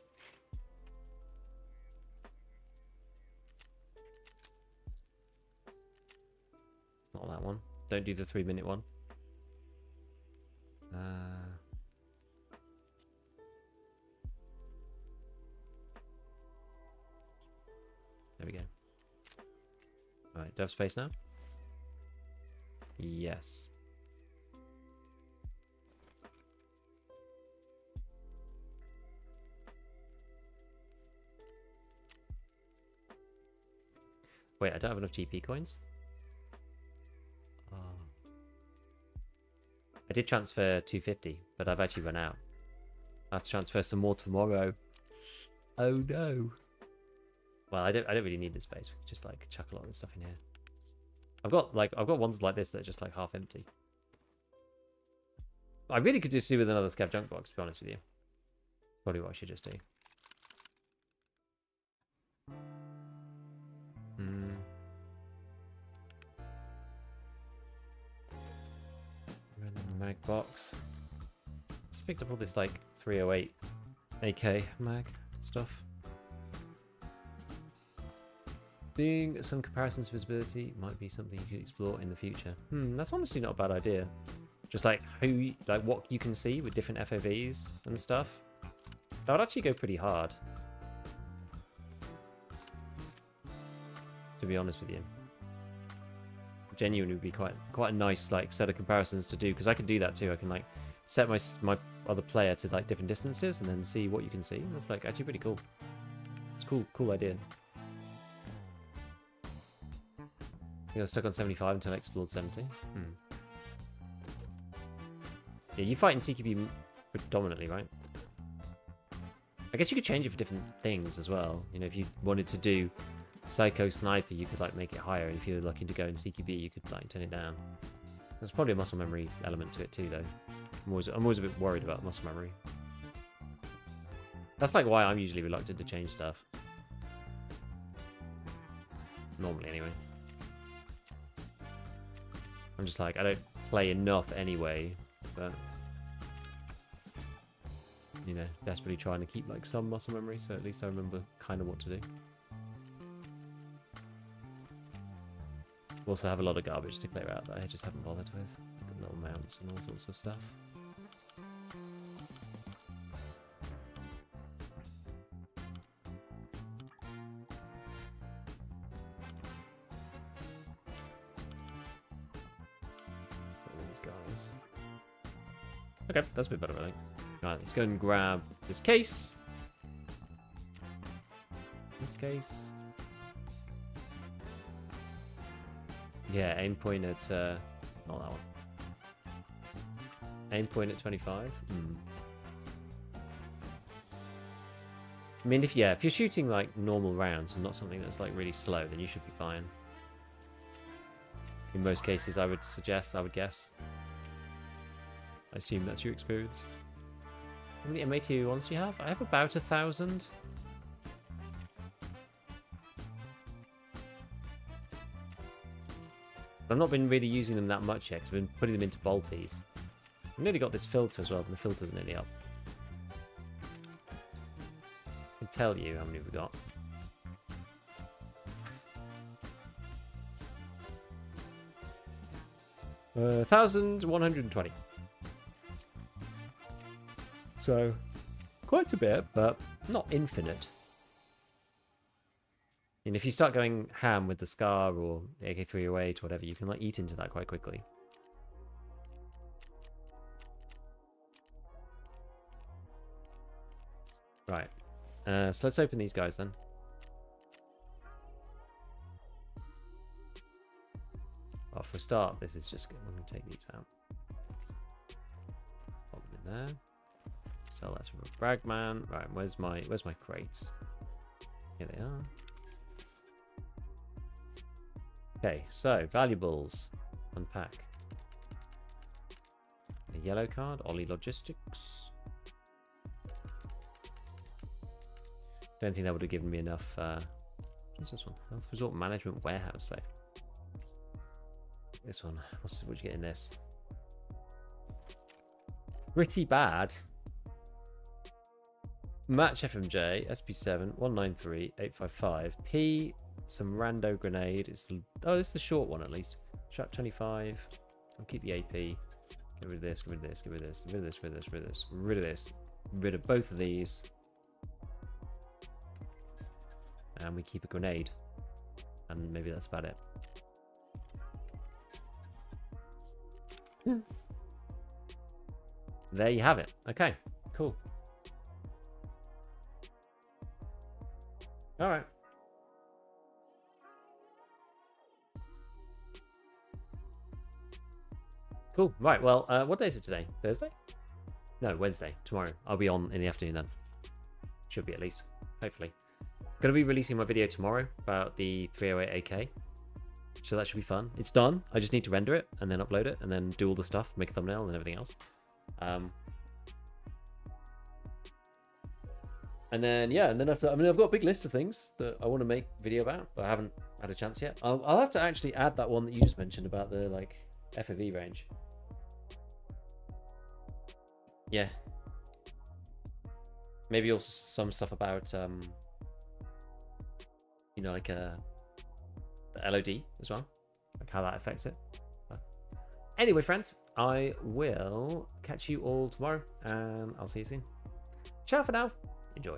Not that one. Don't do the 3-minute one. There we go. Alright, do I have space now? Yes. Wait, I don't have enough GP coins? Oh. I did transfer 250, but I've actually run out. I have to transfer some more tomorrow. Oh no. Well, I don't really need this space. We can just like chuck a lot of this stuff in here. I've got ones like this that are just like half empty. I really could just do with another scav junk box, to be honest with you. Probably what I should just do. Random mag box. Just picked up all this like 308 AK mag stuff. Doing some comparisons of visibility might be something you could explore in the future. That's honestly not a bad idea. Just like what you can see with different FOVs and stuff. That would actually go pretty hard. To be honest with you. Genuinely would be quite a nice like set of comparisons to do, because I can do that too. I can like set my other player to like different distances and then see what you can see. That's like actually pretty cool. It's cool idea. I was stuck on 75 until I explored 70. Yeah, you fight in CQB predominantly, right? I guess you could change it for different things as well. You know, if you wanted to do Psycho Sniper, you could like make it higher. If you're looking to go in CQB, you could like turn it down. There's probably a muscle memory element to it too, though. I'm always a bit worried about muscle memory. That's like why I'm usually reluctant to change stuff. Normally, anyway. I'm just like, I don't play enough anyway, but you know, desperately trying to keep like some muscle memory, so at least I remember kind of what to do. Also have a lot of garbage to clear out that I just haven't bothered with. Got little mounts and all sorts of stuff. Guys. Okay, that's a bit better, I think. Alright, let's go and grab this case. This case. Yeah, aim point at not that one. Aim point at 25. I mean, if you're shooting like normal rounds and not something that's like really slow, then you should be fine. In most cases, I would guess. I assume that's your experience. How many MA2 ones do you have? I have about 1,000. I've not been really using them that much yet, because I've been putting them into bolties. I've nearly got this filter as well, and the filter's nearly up. I can tell you how many we've got. Uh, 1,120. So, quite a bit, but not infinite. And if you start going ham with the Scar or the AK-308 or whatever, you can like eat into that quite quickly. Right. So let's open these guys then. Well, for a start, this is just good. I'm going to take these out. Pop them in there. Sell that for a Bragman. Right, where's my crates? Here they are. Okay, so valuables. Unpack. A yellow card, Ollie Logistics. Don't think that would have given me enough. What's this one? Health Resort Management Warehouse safe. This one. What you get in this? Pretty bad. Match FMJ, SP7, 193, 855. P, some rando grenade. It's the short one at least. Strap 25. I'll keep the AP. Get rid of this, get rid of this, get rid of this, rid of this, rid of this, rid of this, rid of this, rid of both of these. And we keep a grenade. And maybe that's about it. There you have it. Okay, cool. All right. Cool. Right. Well, what day is it today? Thursday? No, Wednesday. Tomorrow. I'll be on in the afternoon then. Should be at least. Hopefully. Going to be releasing my video tomorrow about the 308 AK. So that should be fun. It's done. I just need to render it and then upload it and then do all the stuff, make a thumbnail and everything else. And then, yeah, and then after, I mean, I've got a big list of things that I want to make a video about, but I haven't had a chance yet. I'll have to actually add that one that you just mentioned about the, like, FOV range. Yeah. Maybe also some stuff about, you know, like the LOD as well, like how that affects it. Anyway, friends, I will catch you all tomorrow, and I'll see you soon. Ciao for now. Enjoy.